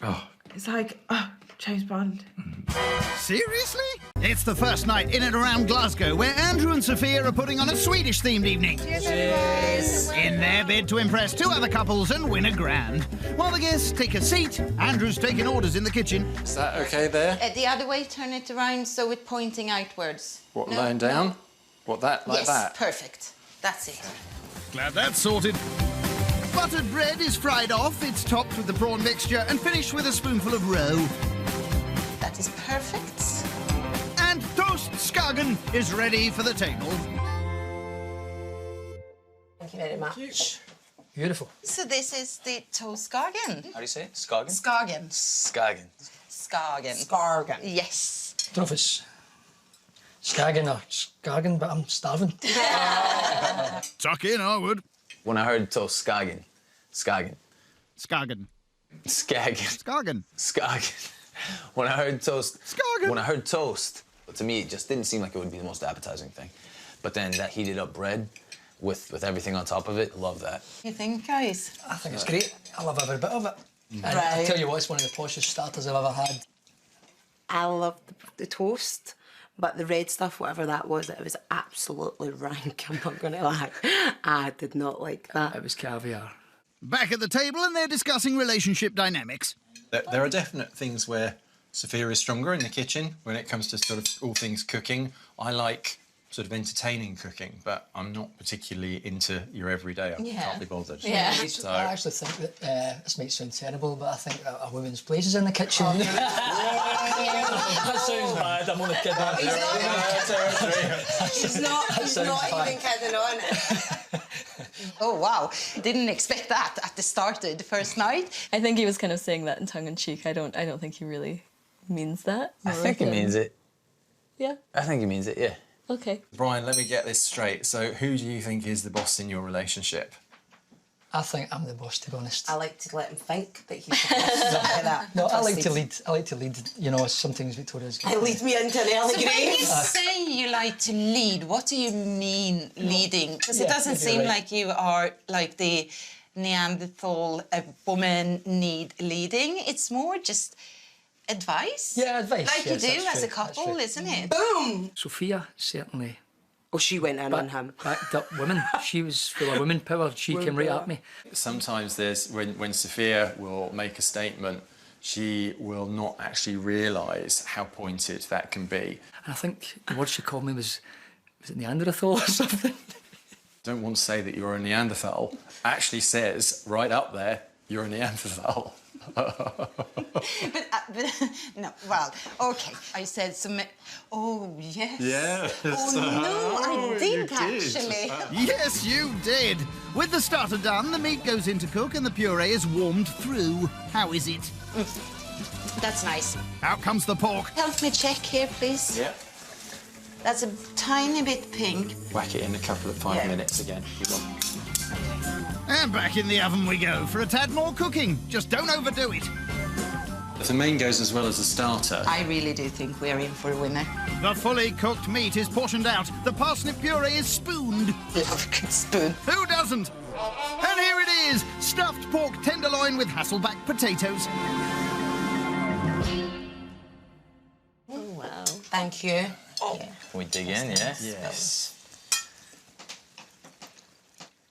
Oh, it's like, oh, James Bond. Seriously? It's the first night in and around Glasgow where Andrew and Sophia are putting on a Swedish-themed evening. Cheers. In their bid to impress 2 other couples and win a grand. While the guests take a seat, Andrew's taking orders in the kitchen. Is that okay there? The other way, turn it around so it's pointing outwards. What, lying down? What, that, like yes, that? Perfect. That's it. Glad that's sorted. Buttered bread is fried off, it's topped with the prawn mixture and finished with a spoonful of roe. That is perfect. And toast Skagen is ready for the table. Thank you very much. Beautiful. So this is the toast Skagen. How do you say it? Skagen? Skagen. Skagen. Skagen. Skagen. Yes. I don't know if it's Skagen or Skagen, but I'm starving. Tuck in, I would. When I heard toast Skagen. Skagen. Skagen. Skagen. Skagen. Skagen. When I heard toast... Skagen. When I heard toast, to me, it just didn't seem like it would be the most appetizing thing. But then that heated up bread with everything on top of it, love that. You think, guys? I think it's great. I love every bit of it. And I Right. tell you what, it's one of the poshest starters I've ever had. I love the toast, but the red stuff, whatever that was, it was absolutely rank. I'm not going to lie. I did not like that. It was caviar. Back at the table and they're discussing relationship dynamics. There are definite things where Sophia is stronger in the kitchen when it comes to sort of all things cooking. I like sort of entertaining cooking, but I'm not particularly into your everyday. I can't be bothered. Yeah. So, I actually think that this might sound terrible, but I think a woman's place is in the kitchen. Oh, That sounds bad. I'm only kidding. He's not even kidding on. Oh, wow. Didn't expect that at the start of the first night. I think he was kind of saying that in tongue-in-cheek. I don't think he really means that. I think he means it. Yeah. I think he means it, yeah. Okay. Brian, let me get this straight. So who do you think is the boss in your relationship? I think I'm the boss, to be honest. I like to let him think that he's the boss. Like that. No, I like to lead. I like to lead. You know, sometimes Victoria's good. It leads me into an early So when you grave. say you like to lead, what do you mean leading? Because it Yeah, doesn't maybe seem right. like you are like the Neanderthal, a woman need leading. It's more just advice. Yeah, advice. Like yes, you do that's as a true, that's couple, true. isn't it? Boom! Sophia certainly Oh, she went in on him. backed up women. She was full of women power. She came right at me. Sometimes there's, when Sophia will make a statement, she will not actually realise how pointed that can be. And I think the word she called me was it Neanderthal or something? Don't want to say that you're a Neanderthal. Actually says right up there, you're a Neanderthal. But no, well, okay. I said some. Oh yes. Yes. Oh no, I did actually. Yes, you did. With the starter done, the meat goes in to cook and the puree is warmed through. How is it? That's nice. Out comes the pork. Help me check here, please. Yeah. That's a tiny bit pink. Whack it in a couple of 5 minutes again. And back in the oven we go for a tad more cooking. Just don't overdo it. If the main goes as well as the starter. I really do think we're in for a winner. The fully cooked meat is portioned out. The parsnip puree is spooned. Love a good spoon. Who doesn't? And here it is, stuffed pork tenderloin with Hasselback potatoes. Oh, wow. Thank you. Can we dig in, yeah? Yes.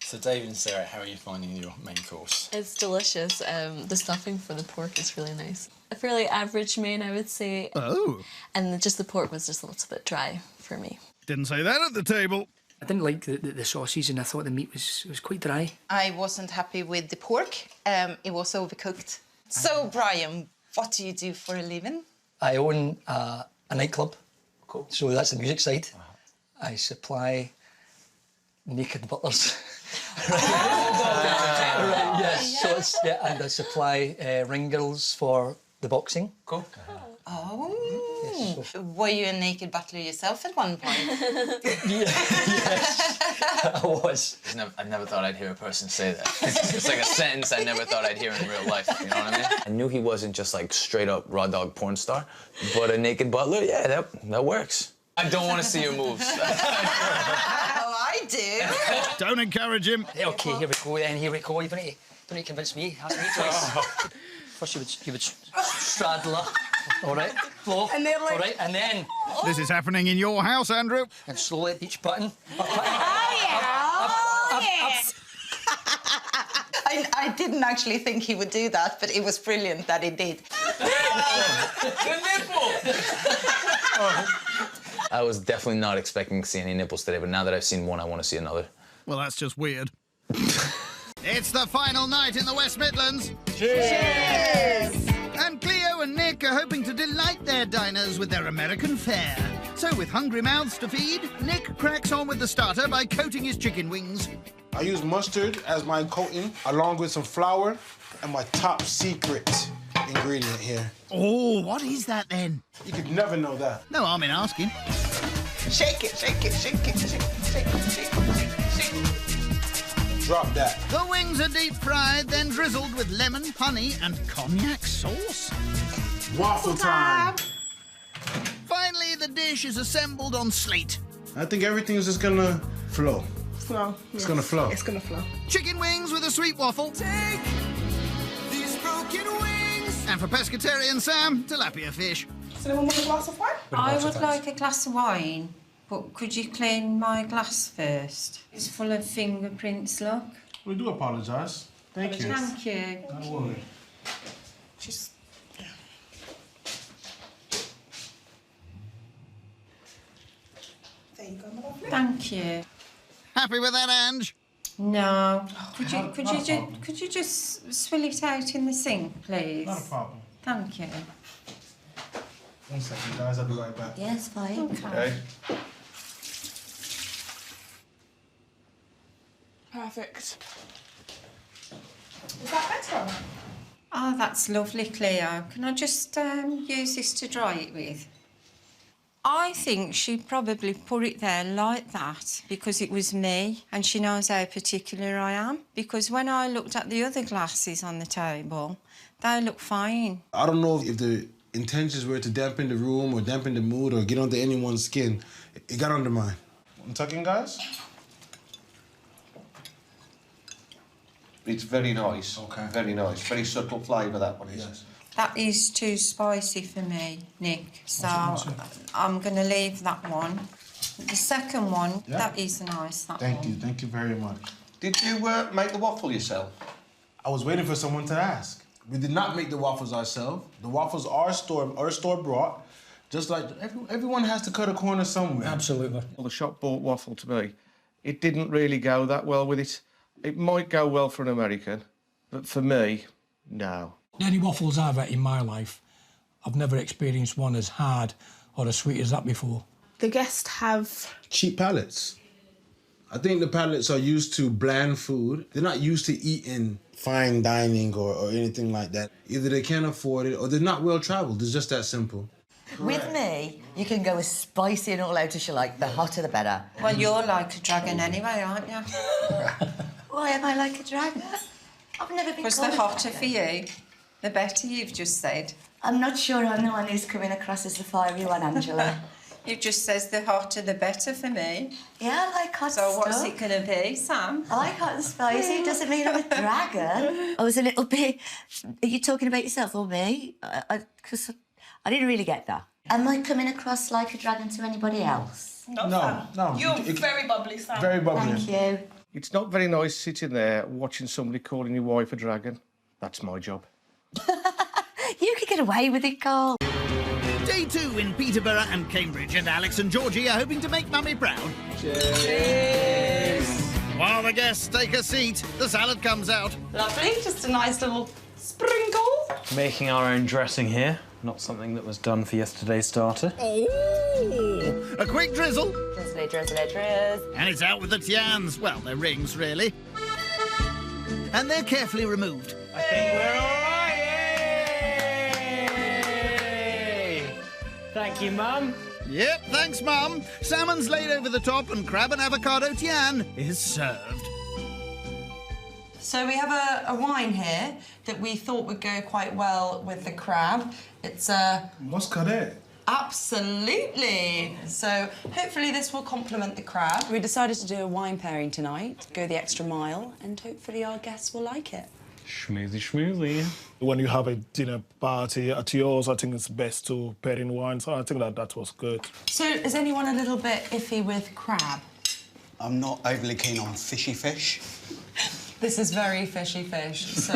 So David and Sarah, how are you finding your main course? It's delicious. The stuffing for the pork is really nice. A fairly average main, I would say. Oh. And just the pork was just a little bit dry for me. Didn't say that at the table. I didn't like the sauces, and I thought the meat was quite dry. I wasn't happy with the pork. It was overcooked. So, Brian, what do you do for a living? I own a nightclub. Cool. So that's the music side. I supply naked butlers. Right, yes. So it's, and I supply ring girls for the boxing. Cool. Oh. Yes, were you a naked butler yourself at one point? Yes, I was. I never thought I'd hear a person say that. It's like a sentence I never thought I'd hear in real life, you know what I mean? I knew he wasn't just like straight up raw dog porn star, but a naked butler, yeah, that works. I don't want to see your moves. Oh, I do. Don't encourage him. Okay, here we go then, here we go. You don't need to convince me. It has to be twice. First you would straddle her, all right? floor. And they're like- All right, and then... This is happening in your house, Andrew. And slowly at each button. I didn't actually think he would do that, but it was brilliant that he did. I was definitely not expecting to see any nipples today, but now that I've seen one, I want to see another. Well, that's just weird. It's the final night in the West Midlands. Cheers! And Cleo and Nick are hoping to delight their diners with their American fare. So with hungry mouths to feed, Nick cracks on with the starter by coating his chicken wings. I use mustard as my coating, along with some flour and my top secret ingredient here. Oh, what is that then? You could never know that. No harm in asking. Shake it, shake it, shake it, shake it, shake it, shake it, shake it. Drop that. The wings are deep fried, then drizzled with lemon, honey, and cognac sauce. Waffle time. Finally, the dish is assembled on slate. I think everything's just gonna flow. Flow. It's gonna flow. It's gonna flow. Chicken wings with a sweet waffle. Take these broken wings. And for pescatarian Sam, tilapia fish. So anyone want a glass of wine? I would like a glass of wine, but could you clean my glass first? It's full of fingerprints, look. We do apologise. Thank you. Thank you. No worry. Just... There you go, my lovely. Thank you. Happy with that, Ange? No. Could you just swill it out in the sink, please? Not a problem. Thank you. 1 second, guys. I'll be right back. Yes, fine. Okay. Perfect. Is that better? Oh, that's lovely, Cleo. Can I just use this to dry it with? I think she probably put it there like that because it was me and she knows how particular I am. Because when I looked at the other glasses on the table, they look fine. I don't know if the intentions were to dampen the room or dampen the mood or get under anyone's skin. It got under mine. I'm tucking, guys? It's very nice. Okay. Very nice. Very subtle flavour, that one is. Yes. That is too spicy for me, Nick, so I'm going to leave that one. The second one, that is nice, that one. Thank you very much. Did you make the waffle yourself? I was waiting for someone to ask. We did not make the waffles ourselves. The waffles are store-bought. Just like everyone has to cut a corner somewhere. Absolutely. Well, the shop bought waffle to me. It didn't really go that well with it. It might go well for an American, but for me, no. Any waffles I've had in my life, I've never experienced one as hard or as sweet as that before. The guests have... cheap palates. I think the palates are used to bland food. They're not used to eating fine dining or anything like that. Either they can't afford it or they're not well-travelled. It's just that simple. With me, you can go as spicy and all out as you like. The hotter, the better. Well, you're like a dragon anyway, aren't you? Why am I like a dragon? I've never been Because called the a hotter dragon. for you, the better, you've just said. I'm not sure I'm the one who's coming across as the fiery one, Angela. You just says the hotter, the better for me. Yeah, I like hot So stuff. what's it going to be, Sam? I like hot and spicy. Doesn't mean I'm a dragon. I was a little bit... Are you talking about yourself or me? Because I didn't really get that. Am I coming across like a dragon to anybody else? No. You're very bubbly, Sam. Very bubbly. Thank you. It's not very nice sitting there watching somebody calling your wife a dragon. That's my job. You could get away with it, Carl. Day 2 in Peterborough and Cambridge, and Alex and Georgie are hoping to make Mummy proud. Cheers! While the guests take a seat, the salad comes out. Lovely, just a nice little sprinkle. Making our own dressing here, not something that was done for yesterday's starter. Oh! A quick drizzle. Drizzly, drizzly, drizz. And it's out with the tians. Well, they're rings, really. And they're carefully removed. I think we're all right. Thank you, Mum. Yep, thanks, Mum. Salmon's laid over the top and crab and avocado tian is served. So we have a wine here that we thought would go quite well with the crab. It's a... Muscadet. Absolutely. So hopefully this will complement the crab. We decided to do a wine pairing tonight, go the extra mile, and hopefully our guests will like it. Schmoozy, schmoozy. When you have a dinner party at yours, I think it's best to pair in wine, so I think that was good. So, is anyone a little bit iffy with crab? I'm not overly keen on fishy fish. This is very fishy fish, so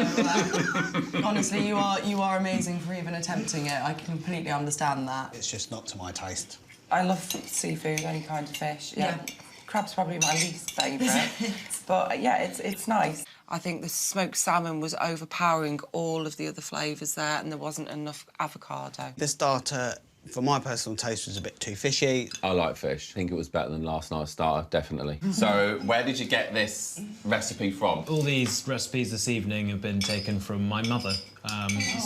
honestly, you are amazing for even attempting it. I completely understand that. It's just not to my taste. I love seafood, any kind of fish. Yeah. Crab's probably my least favourite, but yeah, it's nice. I think the smoked salmon was overpowering all of the other flavours there, and there wasn't enough avocado. The starter, for my personal taste, was a bit too fishy. I like fish. I think it was better than last night's starter, definitely. So, where did you get this recipe from? All these recipes this evening have been taken from my mother.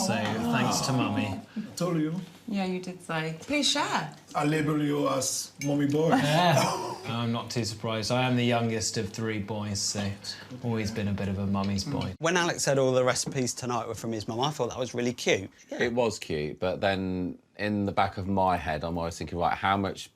So, thanks to Mummy. Told you. Yeah, you did say. Please share. I label you as Mummy Boy. I'm not too surprised. I am the youngest of 3 boys, so always been a bit of a mummy's boy. When Alex said all the recipes tonight were from his mum, I thought that was really cute. It was cute, but then in the back of my head, I'm always thinking, right, how much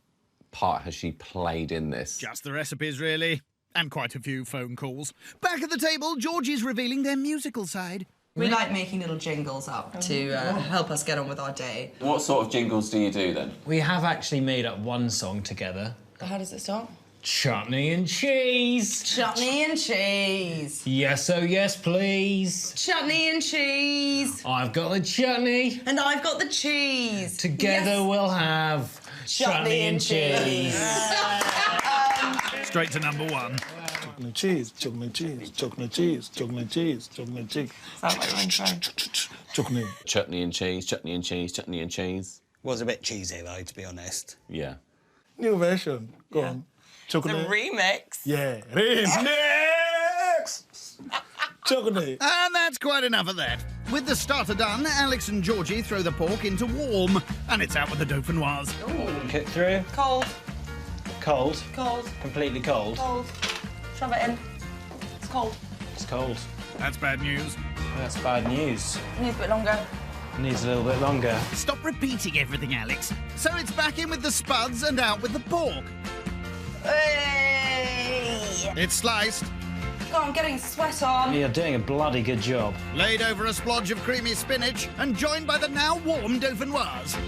part has she played in this? Just the recipes, really. And quite a few phone calls. Back at the table, Georgie's revealing their musical side. We like making little jingles up to help us get on with our day. What sort of jingles do you do, then? We have actually made up one song together. How does it start? Chutney and cheese. Chutney and cheese. Yes, oh yes, please. Chutney and cheese. I've got the chutney. And I've got the cheese. Together we'll have chutney and cheese. Straight to number 1. Chocolate cheese, chocolate cheese, chocolate cheese, chocolate cheese, chocolate cheese. Sounds like your intro. Chocolate. Chutney and cheese, chutney and cheese, chutney and cheese. Was a bit cheesy, though, to be honest. Yeah. New version. Go on. Chocolate. The remix. Yeah. Remix! Chocolate. And that's quite enough of that. With the starter done, Alex and Georgie throw the pork into warm, and it's out with the dauphinoise. Cook through. Cold. Cold. Cold. Completely cold. Cold. Shove it in. It's cold. It's cold. That's bad news. That's bad news. It needs a bit longer. Needs a little bit longer. Stop repeating everything, Alex. So it's back in with the spuds and out with the pork. Hey! It's sliced. God, I'm getting sweat on. You're doing a bloody good job. Laid over a splodge of creamy spinach and joined by the now warm dauphinoise.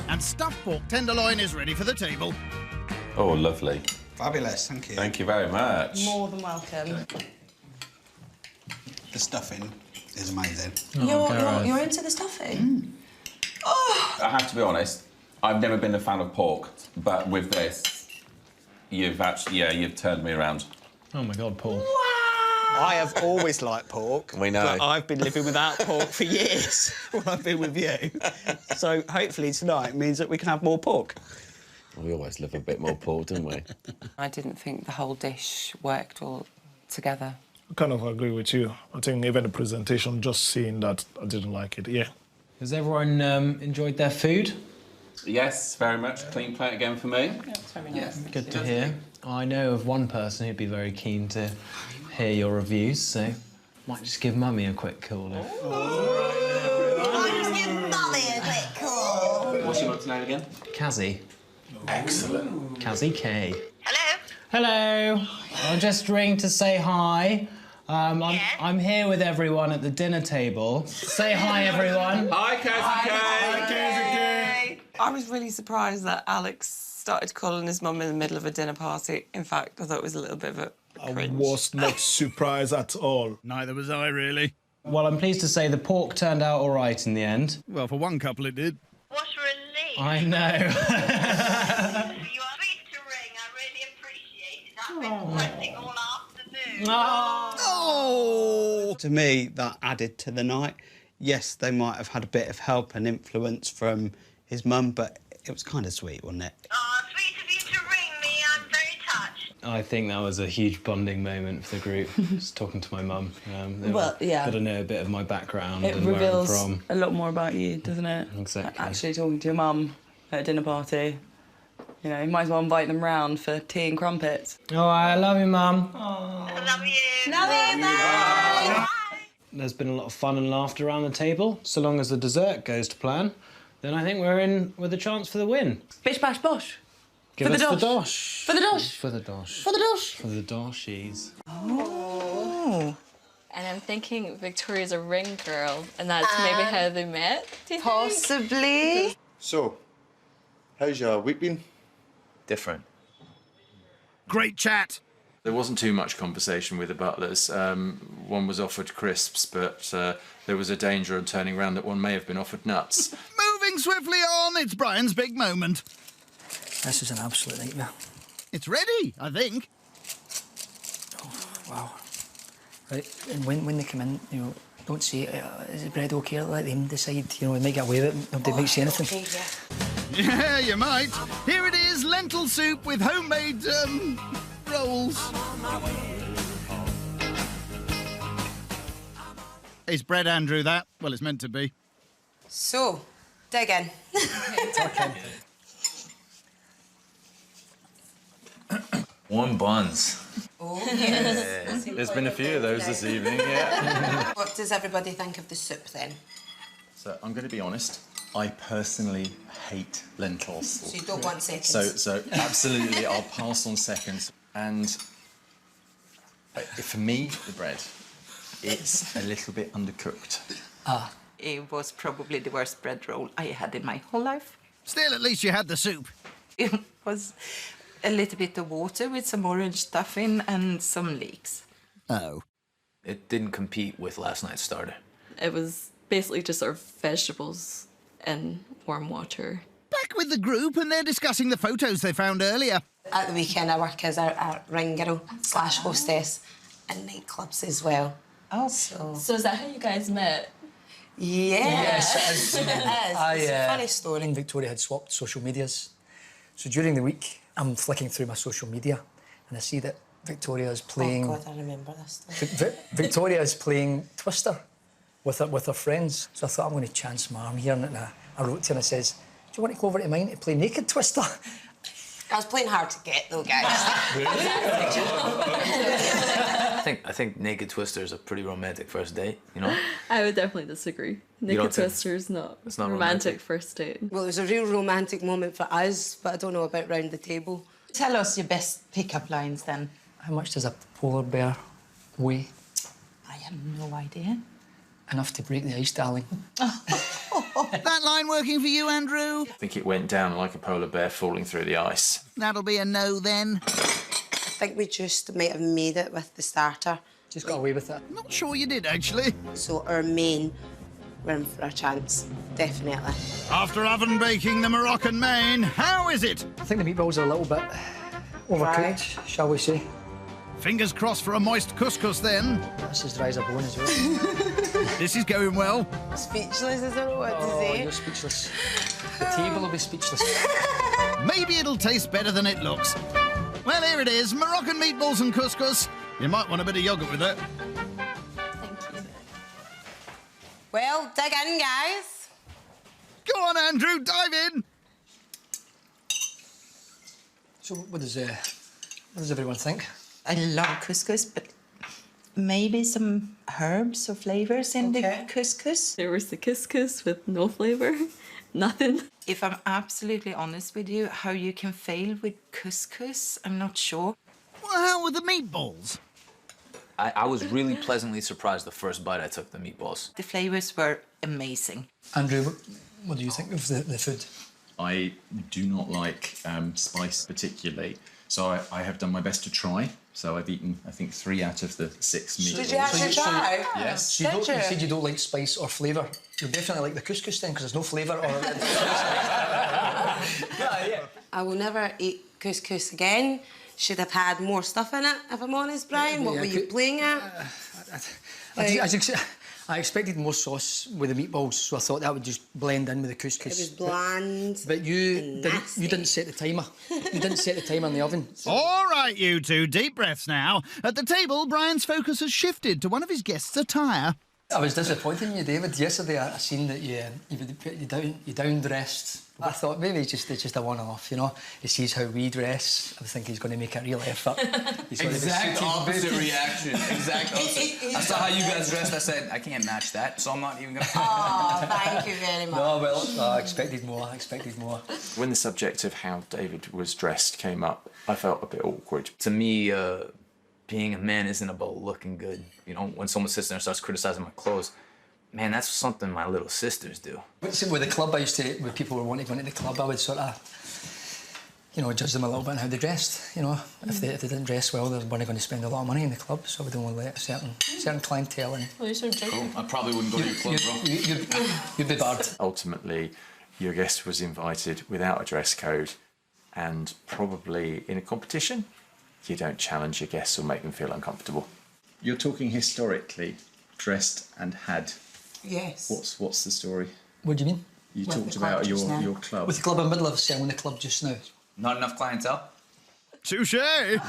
And stuffed pork tenderloin is ready for the table. Oh, lovely. Fabulous, thank you. Thank you very much. More than welcome. The stuffing is amazing. You're into the stuffing? Oh! I have to be honest, I've never been a fan of pork, but with this, you've turned me around. Oh my God, Paul. I have always liked pork. We know. But I've been living without pork for years when I've been with you. So hopefully tonight means that we can have more pork. We always live a bit more pork, don't we? I didn't think the whole dish worked all together. I kind of agree with you. I think even the presentation, just seeing that, I didn't like it, yeah. Has everyone enjoyed their food? Yes, very much. Clean plate again for me. Yes. Good to hear. I know of one person who'd be very keen to hear your reviews, so might just give Mummy a quick call. I'll just give Mummy a quick call. What's your mum's name again? Kazzy. Excellent. Kazzy K. Hello? Hello. I'm just ringing to say hi. I'm here with everyone at the dinner table. Say hi, everyone. Hi, Kazzy K. Hi, Kazzy K. I was really surprised that Alex started calling his mum in the middle of a dinner party. In fact, I thought it was a little bit of a cringe. I was not surprised at all. Neither was I, really. Well, I'm pleased to say the pork turned out all right in the end. Well, for one couple it did. What a relief. I know. You are sweet to ring. I really appreciate it. I've been sweating all afternoon. Oh! To me, that added to the night. Yes, they might have had a bit of help and influence from his mum, but it was kind of sweet, wasn't it? Oh, sweet of you to ring me. I'm very touched. I think that was a huge bonding moment for the group, just talking to my mum. Well, yeah. Got to know a bit of my background It and where I'm reveals from. a lot more about you, doesn't it? Exactly. Actually talking to your mum at a dinner party. You know, you might as well invite them round for tea and crumpets. Oh, I love you, Mum. Love you. Love you, bye. There's been a lot of fun and laughter around the table. So long as the dessert goes to plan, then I think we're in with a chance for the win. Bish, bash, bosh. Give For us the the dosh. dosh. For the dosh. For the dosh. For the dosh. For the doshies. Oh. And I'm thinking Victoria's a ring girl, and that's maybe how they met. Do you Possibly. So, how's your week been? Different. Great chat. There wasn't too much conversation with the butlers. One was offered crisps, but there was a danger of turning around that one may have been offered nuts. Moving swiftly on, it's Brian's big moment. This is an absolute nightmare. It's ready, I think. Wow. Right, and when they come in, you know, don't say, is the bread okay? Let them decide, you know, they might get away with it, nobody might say anything. Okay, Yeah, you might. Here it is, lentil soup with homemade, rolls. It's bread, Andrew, that. Well, it's meant to be. So, dig in. Warm buns. Oh, yes. There's been a few of those this evening, yeah. What does everybody think of the soup then? So I'm going to be honest. I personally hate lentils. So you don't want seconds? So absolutely, I'll pass on seconds. And for me, the bread, it's a little bit undercooked. It was probably the worst bread roll I had in my whole life. Still, at least you had the soup. It was a little bit of water with some orange stuffing and some leeks. Oh. It didn't compete with last night's starter. It was basically just sort of vegetables in warm water. Back with the group, and they're discussing the photos they found earlier. At the weekend, I work as a ring girl / hostess in nightclubs as well. Oh. So is that how you guys met? Yeah. Yes, it is. It's a funny story. And Victoria had swapped social medias. So during the week, I'm flicking through my social media and I see that Victoria is playing... Oh, God, I remember this. Victoria is playing Twister with her friends. So I thought, I'm going to chance my arm here. And I wrote to her and I says, do you want to go over to mine to play Naked Twister? I was playing hard to get, though, guys. I think Naked Twister is a pretty romantic first date, you know? I would definitely disagree. Naked Twister's not it's not romantic first date. Well, it was a real romantic moment for us, but I don't know about round the table. Tell us your best pickup lines then. How much does a polar bear weigh? I have no idea. Enough to break the ice, darling. That line working for you, Andrew? I think it went down like a polar bear falling through the ice. That'll be a no, then. I think we just might have made it with the starter. Just got away with it. Not sure you did, actually. So our main, we're in for a chance, definitely. After oven baking the Moroccan main, how is it? I think the meatballs are a little bit overcooked, shall we say. Fingers crossed for a moist couscous, then. That's as dry as a bone as well. This is going well. Speechless, I don't know what to say. You're speechless. The table will be speechless. Maybe it'll taste better than it looks. Well, here it is, Moroccan meatballs and couscous. You might want a bit of yoghurt with it. Thank you. Well, dig in, guys. Go on, Andrew, dive in. So what does everyone think? I love couscous, but maybe some herbs or flavours in the couscous. There was the couscous with no flavour, nothing. If I'm absolutely honest with you, how you can fail with couscous, I'm not sure. Well, how were the meatballs? I was really pleasantly surprised the first bite I took the meatballs. The flavours were amazing. Andrew, what do you think of the food? I do not like spice particularly, so I have done my best to try. So I've eaten, I think, 3 out of the 6 meatballs. Did you actually try? Yes. So you said you don't like spice or flavour. You definitely like the couscous then, because there's no flavour or... Yeah. I will never eat couscous again. Should have had more stuff in it, if I'm honest, Brian. What were you playing at? I expected more sauce with the meatballs, so I thought that would just blend in with the couscous. It was bland. But you didn't set the timer. You didn't set the timer in the oven. All right, you two, deep breaths now. At the table, Brian's focus has shifted to one of his guests' attire. I was disappointed in you, David. Yesterday I seen that you down-dressed. I thought maybe it's just a one-off, you know. He sees how we dress. I think he's going to make a real effort. Exact opposite reaction. Exact opposite. I saw how you guys dressed. I said, I can't match that, so I'm not even going to... Oh, thank you very much. No, well, I expected more. When the subject of how David was dressed came up, I felt a bit awkward. To me, being a man isn't about looking good. You know, when someone sits there and starts criticizing my clothes, man, that's something my little sisters do. With the club, I used to, when people were wanting to go into the club, I would sort of, you know, judge them a little bit on how they dressed. You know, if they didn't dress well, they weren't going to spend a lot of money in the club, so we don't want to let a certain clientele in. Cool. I probably wouldn't go to your club, bro. You'd be barred. Ultimately, your guest was invited without a dress code, and probably in a competition, you don't challenge your guests or make them feel uncomfortable. You're talking historically, dressed and had. Yes. What's the story? What do you mean? You talked about your club. With the club, I'm in the middle of selling the club just now. Not enough clientele? Touché!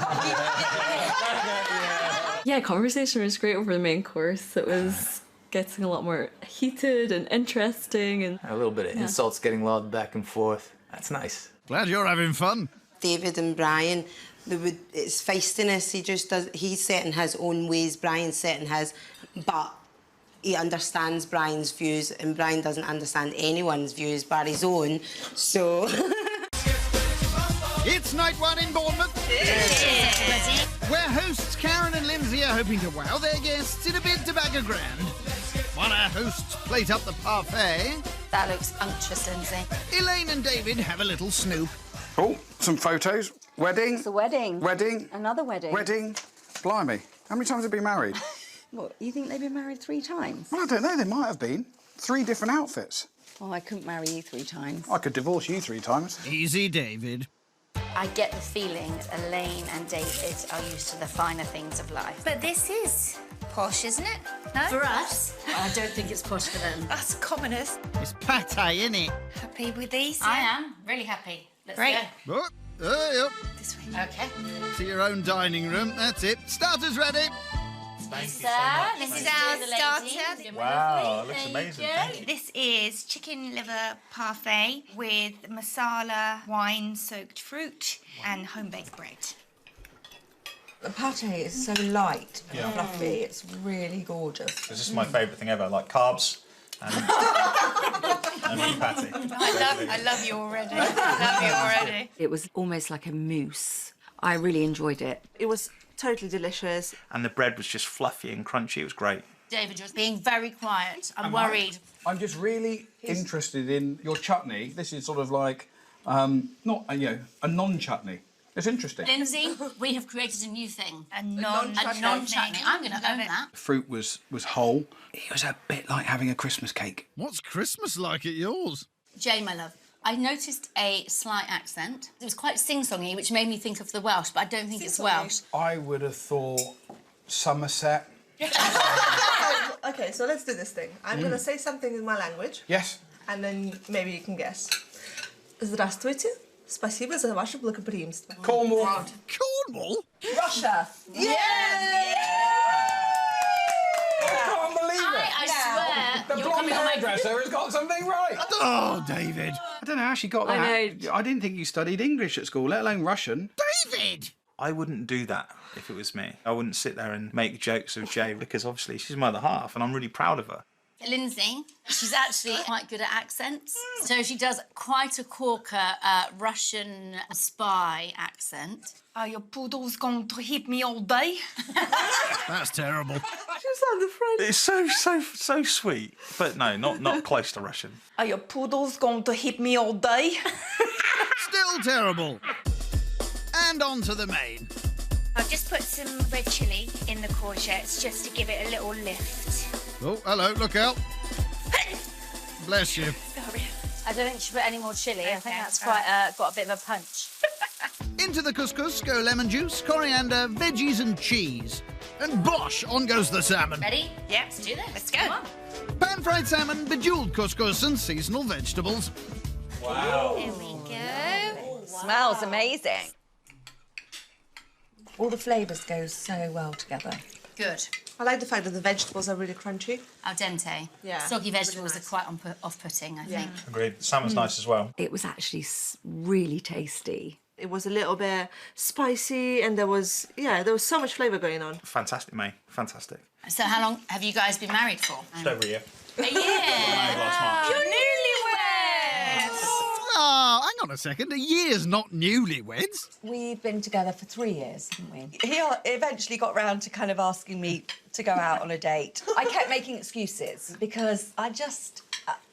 Yeah, conversation was great over the main course. It was getting a lot more heated and interesting, and A little bit of insults getting lobbed back and forth. That's nice. Glad you're having fun. David and Brian, it's feistiness. He just does. He's set in his own ways. Brian's set in his, but he understands Brian's views, and Brian doesn't understand anyone's views but his own. So. It's night one in Bournemouth. Where hosts Karen and Lindsay are hoping to wow their guests in a bid to bag a grand. While our hosts plate up the parfait, That looks unctuous, Lindsay. Elaine and David have a little snoop. Oh, some photos. Wedding. It's a wedding. Wedding. Another wedding. Wedding. Blimey. How many times have you been married? What, you think they've been married 3 times? Well, I don't know. They might have been. 3 different outfits. Oh, I couldn't marry you 3 times. I could divorce you 3 times. Easy, David. I get the feeling Elaine and David are used to the finer things of life. But this is posh, isn't it? No? For us, I don't think it's posh for them. Us commoners. It's pate, innit? Happy with these? I am really happy. Let's Great. go. Yep. This way. Okay. To your own dining room. That's it. Starters ready. This This is our starter. Wow, looks There amazing. you go. This is chicken liver parfait with masala, wine-soaked fruit, and home-baked bread. The pate is so light and Yeah. fluffy. It's really gorgeous. This is my favourite thing ever. Like carbs and meat patty. I love you already. Love you already. It was almost like a mousse. I really enjoyed it. It was totally delicious. And the bread was just fluffy and crunchy. It was great. David, you're being very quiet. I'm Am I? worried. I'm just really interested in your chutney. This is sort of like, not a non-chutney. It's interesting. Lindsay, we have created a new thing. A non-chutney. I'm going to own that. The fruit was whole. It was a bit like having a Christmas cake. What's Christmas like at yours? Jay, my love, I noticed a slight accent. It was quite sing-songy, which made me think of the Welsh, but I don't think it's Welsh. I would have thought Somerset. Okay, so let's do this thing. I'm going to say something in my language. Yes. And then maybe you can guess. Здравствуйте. Спасибо за ваше благоприимство. Cornwall. Cornwall? Russia. Yeah! I can't believe it. I swear, The you're blonde coming on my... hairdresser has got something right. Oh, David. I don't know how she got that. I didn't think you studied English at school, let alone Russian. David! I wouldn't do that if it was me. I wouldn't sit there and make jokes of Jay because obviously she's my other half and I'm really proud of her. Lindsay, she's actually quite good at accents. So she does quite a corker Russian spy accent. Are your poodles going to hit me all day? That's terrible. She sounded French. It's so sweet. But no, not close to Russian. Are your poodles going to hit me all day? Still terrible. And on to the main. I've just put some red chilli in the courgettes just to give it a little lift. Oh, hello, look out. Bless you. Sorry. I don't think you should put any more chilli. I think that's quite got a bit of a punch. Into the couscous go lemon juice, coriander, veggies and cheese. And bosh, on goes the salmon. Ready? Yeah. Let's do this. Let's go. Pan-fried salmon, bejeweled couscous and seasonal vegetables. Wow. There we go. Smells amazing. All the flavours go so well together. Good. I like the fact that the vegetables are really crunchy. Al dente. Yeah. Soggy vegetables are quite off-putting, I think. Agreed. Salmon's nice as well. It was actually really tasty. It was a little bit spicy and there was so much flavour going on. Fantastic, mate. Fantastic. So how long have you guys been married for? Just over a year. A year. Last March. You're newlyweds. Oh, hang on a second, a year's not newlyweds. We've been together for 3 years, haven't we? He eventually got round to kind of asking me to go out on a date. I kept making excuses because I just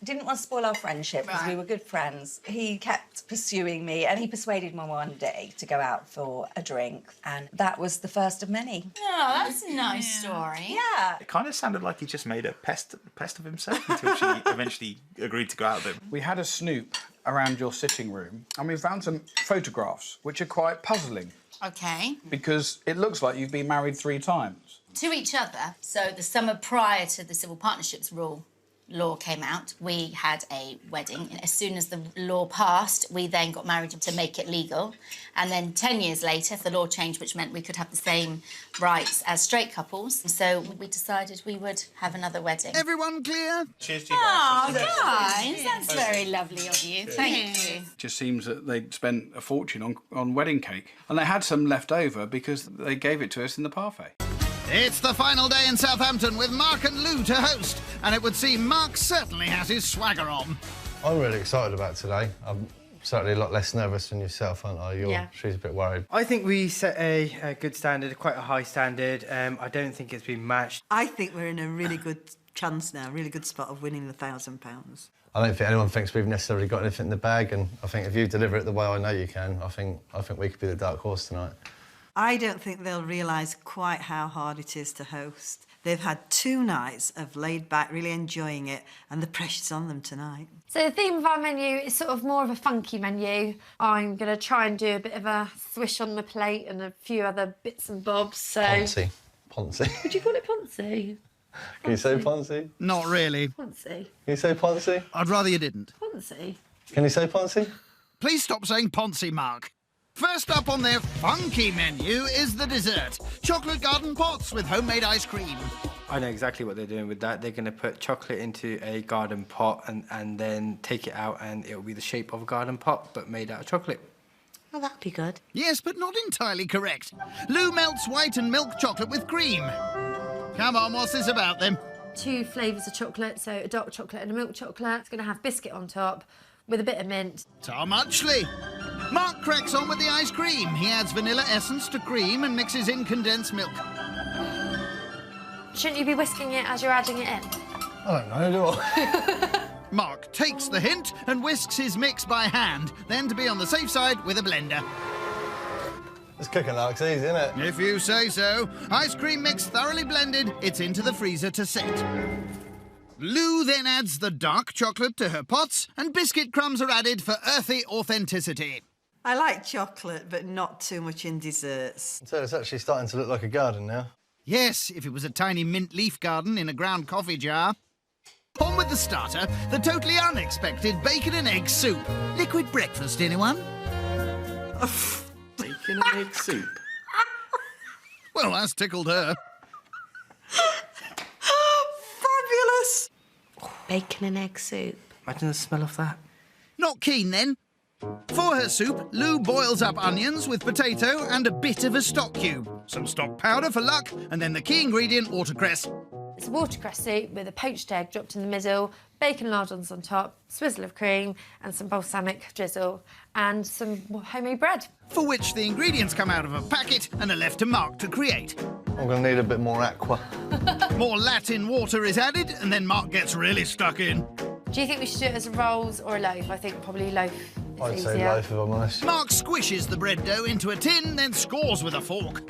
didn't want to spoil our friendship because we were good friends. He kept pursuing me and he persuaded me one day to go out for a drink, and that was the first of many. Oh, that's a nice story. Yeah. It kind of sounded like he just made a pest of himself until she eventually agreed to go out with him. We had a snoop around your sitting room and we found some photographs which are quite puzzling OK. because it looks like you've been married 3 times. To each other. So the summer prior to the Civil Partnerships law came out, we had a wedding. And as soon as the law passed, we then got married to make it legal. And then 10 years later, the law changed, which meant we could have the same rights as straight couples. So we decided we would have another wedding. Everyone clear? Cheers to you Oh, guys. guys, that's very lovely of you. Thank you. It just seems that they'd spent a fortune on wedding cake. And they had some left over because they gave it to us in the parfait. It's the final day in Southampton with Mark and Lou to host, and it would seem Mark certainly has his swagger on. I'm really excited about today. I'm certainly a lot less nervous than yourself, aren't I? Yeah. She's a bit worried. I think we set a good standard, quite a high standard. I don't think it's been matched. I think we're in a really good chance now, really good spot of winning the £1,000. I don't think anyone thinks we've necessarily got anything in the bag, and I think if you deliver it the way I know you can, I think we could be the dark horse tonight. I don't think they'll realise quite how hard it is to host. They've had 2 nights of laid back, really enjoying it, and the pressure's on them tonight. So the theme of our menu is sort of more of a funky menu. I'm going to try and do a bit of a swish on the plate and a few other bits and bobs, so... Poncy. Would you call it Poncy? Can you say Poncy? Not really. Poncy. Can you say Poncy? I'd rather you didn't. Poncy. Can you say Poncy? Please stop saying Poncy, Mark. First up on their funky menu is the dessert. Chocolate garden pots with homemade ice cream. I know exactly what they're doing with that. They're going to put chocolate into a garden pot and then take it out and it'll be the shape of a garden pot, but made out of chocolate. Oh, that'd be good. Yes, but not entirely correct. Lou melts white and milk chocolate with cream. Come on, what's this about then? 2 flavours of chocolate, so a dark chocolate and a milk chocolate. It's going to have biscuit on top with a bit of mint. Tom Muchley. Mark cracks on with the ice cream. He adds vanilla essence to cream and mixes in condensed milk. Shouldn't you be whisking it as you're adding it in? I don't know, do I? Mark takes the hint and whisks his mix by hand, then to be on the safe side with a blender. It's cooking like easy, isn't it? If you say so. Ice cream mix thoroughly blended, it's into the freezer to set. Lou then adds the dark chocolate to her pots, and biscuit crumbs are added for earthy authenticity. I like chocolate, but not too much in desserts. So it's actually starting to look like a garden now. Yes, if it was a tiny mint leaf garden in a ground coffee jar. On with the starter, the totally unexpected bacon and egg soup. Liquid breakfast, anyone? Bacon and egg soup? Well, that's tickled her. Fabulous! Bacon and egg soup. Imagine the smell of that. Not keen, then? For her soup, Lou boils up onions with potato and a bit of a stock cube. Some stock powder for luck, and then the key ingredient, watercress. It's a watercress soup with a poached egg dropped in the middle, bacon lardons on top, swizzle of cream and some balsamic drizzle and some homemade bread. For which the ingredients come out of a packet and are left to Mark to create. I'm going to need a bit more aqua. More Latin water is added and then Mark gets really stuck in. Do you think we should do it as a rolls or a loaf? I think probably loaf. I'd say loaf, if I'm honest. Mark squishes the bread dough into a tin, then scores with a fork.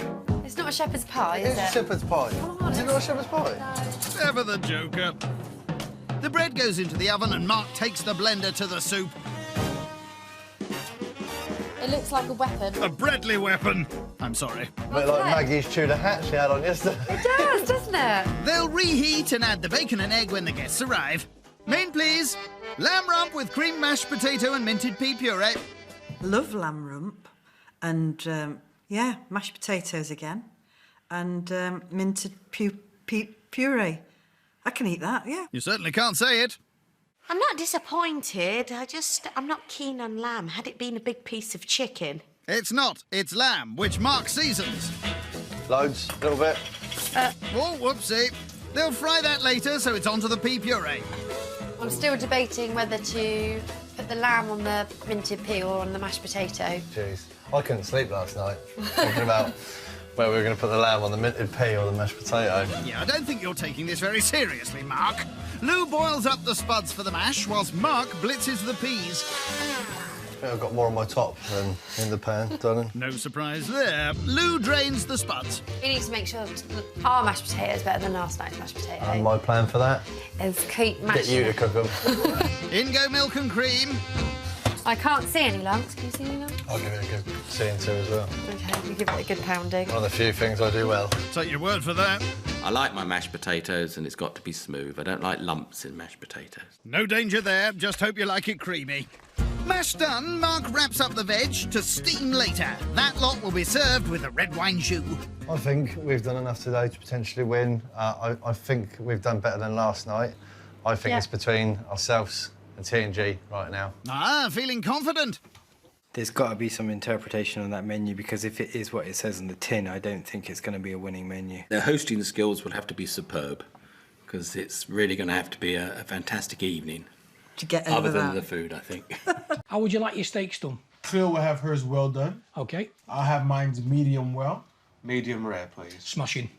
It's not a shepherd's pie, is it? It's a shepherd's pie. Is it not a shepherd's pie? Ever the joker. The bread goes into the oven and Mark takes the blender to the soup. It looks like a weapon. A breadly weapon. I'm sorry. A bit like Maggie's Tudor hat she had on yesterday. It does, doesn't it? They'll reheat and add the bacon and egg when the guests arrive. Main, please. Lamb rump with cream mashed potato and minted pea puree. Love lamb rump. And, yeah, mashed potatoes again. And minted puree. I can eat that, yeah. You certainly can't say it. I'm not disappointed. I'm not keen on lamb. Had it been a big piece of chicken. It's not. It's lamb, which Mark seasons. Loads, a little bit. Oh, whoopsie. They'll fry that later, so it's onto the pea puree. I'm still debating whether to put put the lamb on the minted pea or on the mashed potato? Jeez, I couldn't sleep last night thinking about where we were going to put the lamb on the minted pea or the mashed potato. Yeah, I don't think you're taking this very seriously, Mark. Lou boils up the spuds for the mash, whilst Mark blitzes the peas. I think I've got more on my top than in the pan, darling. No surprise there. Lou drains the spuds. We need to make sure our mashed potato is better than last night's mashed potato. And my plan for that? Is keep mashing. Get you to cook them. In go milk and cream. I can't see any lumps. Can you see any lumps? I'll give it a good seeing to as well. OK, you give it a good pounding. One of the few things I do well. Take your word for that. I like my mashed potatoes and it's got to be smooth. I don't like lumps in mashed potatoes. No danger there, just hope you like it creamy. Mash done, Mark wraps up the veg to steam later. That lot will be served with a red wine jus. I think we've done enough today to potentially win. I think we've done better than last night. I think it's between ourselves and T&G right now. Ah, feeling confident. There's got to be some interpretation on that menu, because if it is what it says on the tin, I don't think it's going to be a winning menu. Their hosting skills will have to be superb, because it's really going to have to be a fantastic evening. To get over Other than that. the food, I think. How would you like your steaks done? Phil will have hers well done. OK. I'll have mine's medium well. Medium rare, please. Smashing.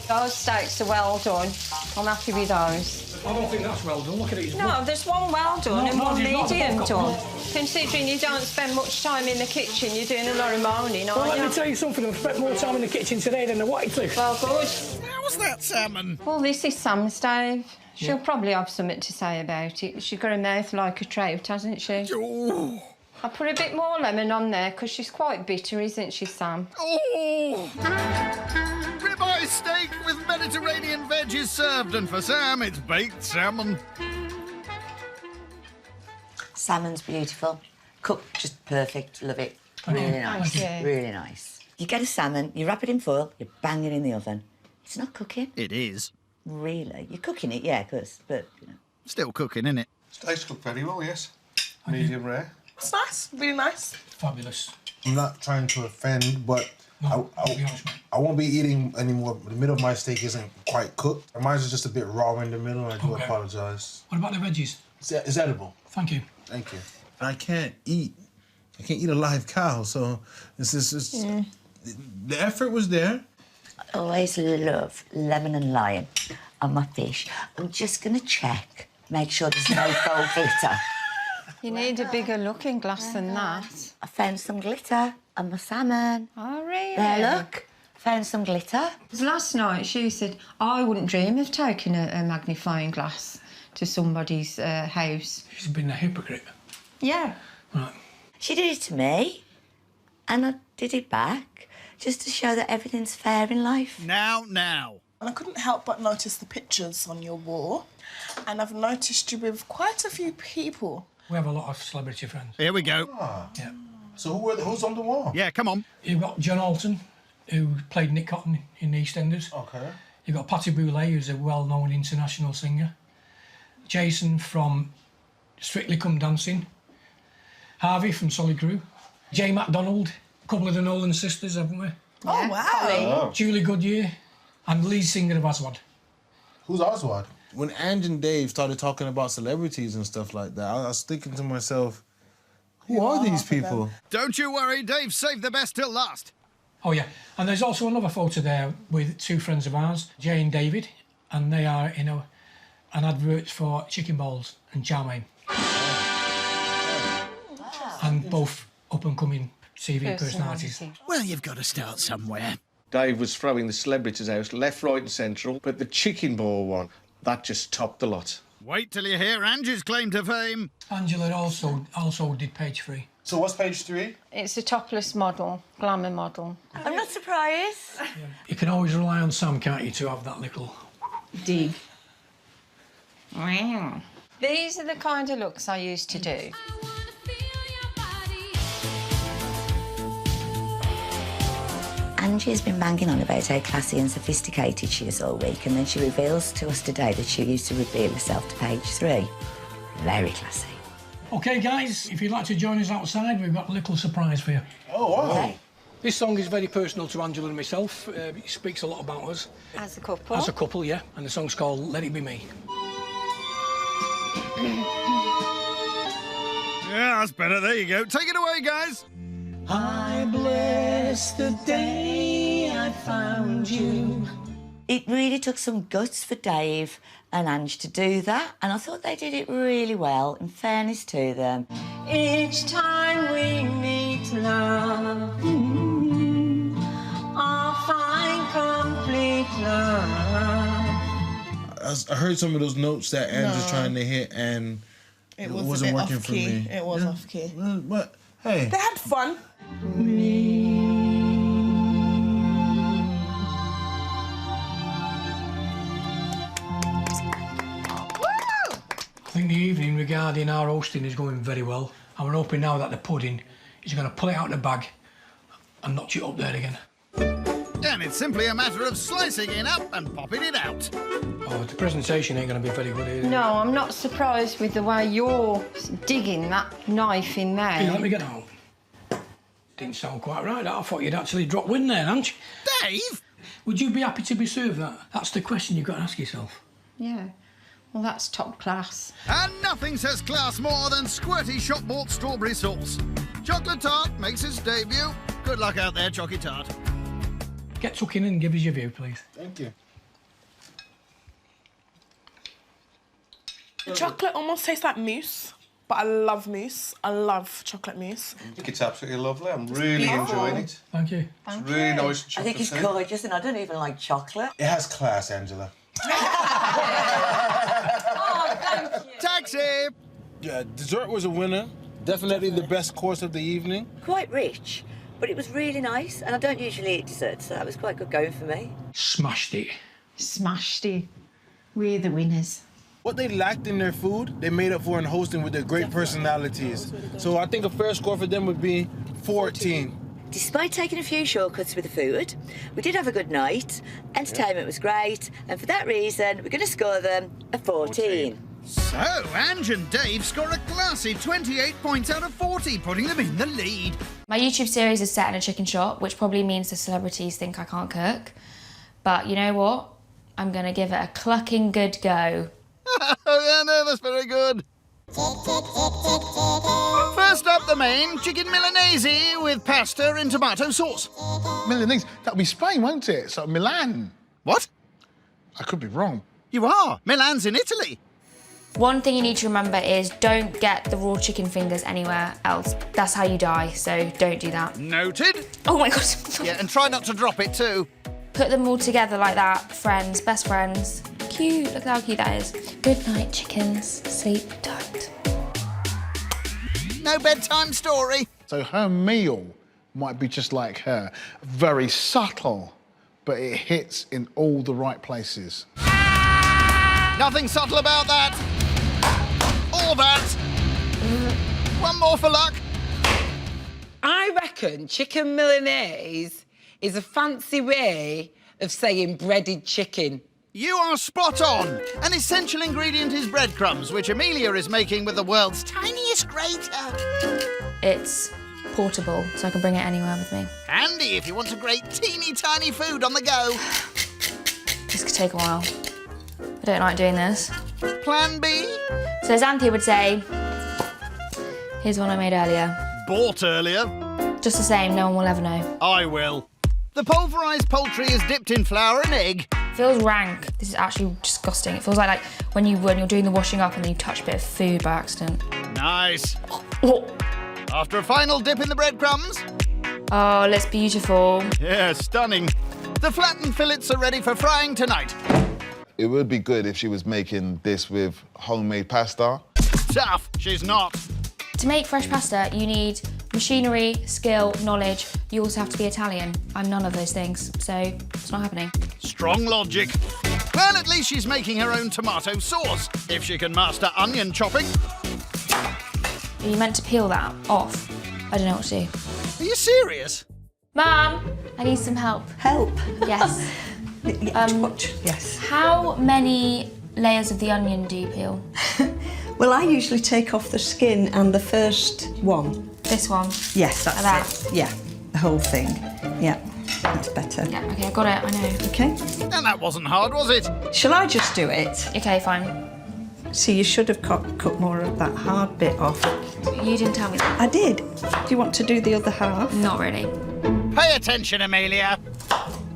Those steaks are well done. I'm happy with those. I don't think that's well done. Look at it. No, there's one well done and one there's not. medium I've got done. one. Considering you don't spend much time in the kitchen, you're doing a lot of moaning, Well, aren't let you? me tell you something. I've spent more time in the kitchen today than I wanted to. Well, good. How's that salmon? Well, this is Sam's, Dave. She'll Yeah. probably have something to say about it. She's got a mouth like a trout, hasn't she? Oh. I put a bit more lemon on there because she's quite bitter, isn't she, Sam? Oh! Ribeye steak with Mediterranean veg is served, and for Sam, it's baked salmon. Salmon's beautiful. Cooked just perfect. Love it. Thank Really you. nice. Thank you. Really nice. You get a salmon, you wrap it in foil, you bang it in the oven. It's not cooking. It is. Really? You're cooking it, yeah, of course, but... You know. Still cooking, innit? Steaks cooked very well, yes. Medium rare. It's nice, really nice. Fabulous. I'm not trying to offend, but No, I'll be honest, mate. I won't be eating anymore. The middle of my steak isn't quite cooked. Mine is just a bit raw in the middle, and I do Okay. apologise. What about the veggies? It's edible. Thank you. Thank you. I can't eat a live cow, so this is the effort was there. I always love lemon and lime on my fish. I'm just going to check, make sure there's no gold glitter. You need a bigger looking glass than that. I found some glitter on my salmon. Oh, really? There, look. Found some glitter. Last night she said, I wouldn't dream of taking a magnifying glass to somebody's house. She's been a hypocrite. Yeah. Right. She did it to me, and I did it back, just to show that everything's fair in life. Now. And I couldn't help but notice the pictures on your wall. And I've noticed you with quite a few people. We have a lot of celebrity friends. Here we go. Yeah. So who's on the wall? Yeah, come on. You've got John Alton, who played Nick Cotton in EastEnders. Okay. You've got Patti Boulay, who's a well-known international singer. Jason from Strictly Come Dancing. Harvey from Solid Crew. Jay MacDonald, a couple of the Nolan sisters, haven't we? Oh, wow. Julie Goodyear, and lead singer of Aswad. Who's Oswald? When Ange and Dave started talking about celebrities and stuff like that, I was thinking to myself, who are these people? Don't you worry, Dave saved the best till last. Oh, yeah. And there's also another photo there with two friends of ours, Jay and David, and they are in an advert for chicken balls and chow mein. And both up-and-coming TV personalities. Well, you've got to start somewhere. Dave was throwing the celebrities out, left, right and central, but the chicken ball one, that just topped the lot. Wait till you hear Angie's claim to fame. Angela also did page 3. So what's page 3? It's a topless model, glamour model. I'm not surprised. You can always rely on Sam, can't you, to have that little dig. Wow. These are the kind of looks I used to do. Angie has been banging on about how classy and sophisticated she is all week, and then she reveals to us today that she used to reveal herself to page 3. Very classy. OK, guys, if you'd like to join us outside, we've got a little surprise for you. Oh, wow. Okay. This song is very personal to Angela and myself. It speaks a lot about us. As a couple? As a couple, yeah. And the song's called Let It Be Me. Yeah, that's better. There you go. Take it away, guys. I bless the day I found you. It really took some guts for Dave and Ange to do that, and I thought they did it really well, in fairness to them. Each time we meet, love, I'll find complete love. I heard some of those notes that Ange was trying to hit, and It was wasn't a bit working off for key. me. It was off key. But hey, They had fun. I think the evening regarding our hosting is going very well. And we're hoping now that the pudding is going to pull it out of the bag and notch it up there again. And it's simply a matter of slicing it up and popping it out. Oh, the presentation ain't going to be very good, is it? No, I'm not surprised with the way you're digging that knife in there. Hey, let me get out. Didn't sound quite right, that. I thought you'd actually drop in there, Ange. Dave! Would you be happy to be served that? That's the question you've got to ask yourself. Yeah. Well, that's top class. And nothing says class more than squirty shop-bought strawberry sauce. Chocolate tart makes its debut. Good luck out there, Chocky Tart. Get tuck in and give us your view, please. Thank you. The chocolate almost tastes like mousse, but I love mousse. I love chocolate mousse. I think it's absolutely lovely. I'm really enjoying it. Thank you. It's really nice. I think it's gorgeous, and I don't even like chocolate. It has class, Angela. Taxi! Yeah, dessert was a winner. Definitely the best course of the evening. Quite rich, but it was really nice, and I don't usually eat dessert, so that was quite good going for me. Smashed it. Smashed it. We're the winners. What they lacked in their food, they made up for in hosting with their great personalities. So I think a fair score for them would be 14. Despite taking a few shortcuts with the food, we did have a good night. Entertainment was great, and for that reason, we're going to score them a 14. So, Ange and Dave score a classy 28 points out of 40, putting them in the lead. My YouTube series is set in a chicken shop, which probably means the celebrities think I can't cook. But you know what? I'm going to give it a clucking good go. Oh, yeah, no, that's very good. First up, the main, chicken Milanese with pasta and tomato sauce. Milanese, that'll be Spain, won't it? So Milan. What? I could be wrong. You are. Milan's in Italy. One thing you need to remember is don't get the raw chicken fingers anywhere else. That's how you die, so don't do that. Noted. Oh my God. Yeah, and try not to drop it too. Put them all together like that, friends, best friends. Cute, look how cute that is. Good night, chickens. Sleep tight. No bedtime story. So her meal might be just like her. Very subtle, but it hits in all the right places. Nothing subtle about that. Or that. One more for luck. I reckon chicken Milanese is a fancy way of saying breaded chicken. You are spot on. An essential ingredient is breadcrumbs, which Amelia is making with the world's tiniest grater. It's portable, so I can bring it anywhere with me. Handy if you want to grate teeny tiny food on the go. This could take a while. I don't like doing this. Plan B? So as Anthea would say, here's one I made earlier. Bought earlier? Just the same, no one will ever know. I will. The pulverised poultry is dipped in flour and egg. Feels rank. This is actually disgusting. It feels like when you're doing the washing up and then you touch a bit of food by accident. Nice. After a final dip in the breadcrumbs. Oh, looks beautiful. Yeah, stunning. The flattened fillets are ready for frying tonight. It would be good if she was making this with homemade pasta. Tough, she's not. To make fresh pasta, you need machinery, skill, knowledge. You also have to be Italian. I'm none of those things, so it's not happening. Strong logic. Well, at least she's making her own tomato sauce. If she can master onion chopping. Are you meant to peel that off? I don't know what to do. Are you serious? Mum, I need some help. Help? Yes. Yes. How many layers of the onion do you peel? Well, I usually take off the skin and the first one. This one? Yes, that's it. Yeah, the whole thing. Yeah, that's better. Yeah, okay, I got it, I know. Okay. And that wasn't hard, was it? Shall I just do it? Okay, fine. So you should have cut more of that hard bit off. You didn't tell me that. I did. Do you want to do the other half? Not really. Pay attention, Amelia.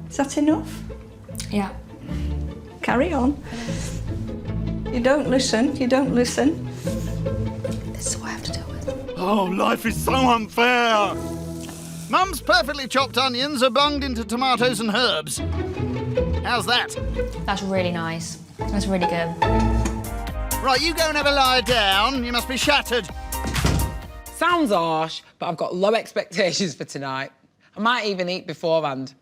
Is that enough? Yeah. Carry on. You don't listen. You don't listen. This is what I have to deal with. Oh, life is so unfair. Mum's perfectly chopped onions are bunged into tomatoes and herbs. How's that? That's really nice. That's really good. Right, you go and have a lie down. You must be shattered. Sounds harsh, but I've got low expectations for tonight. I might even eat beforehand.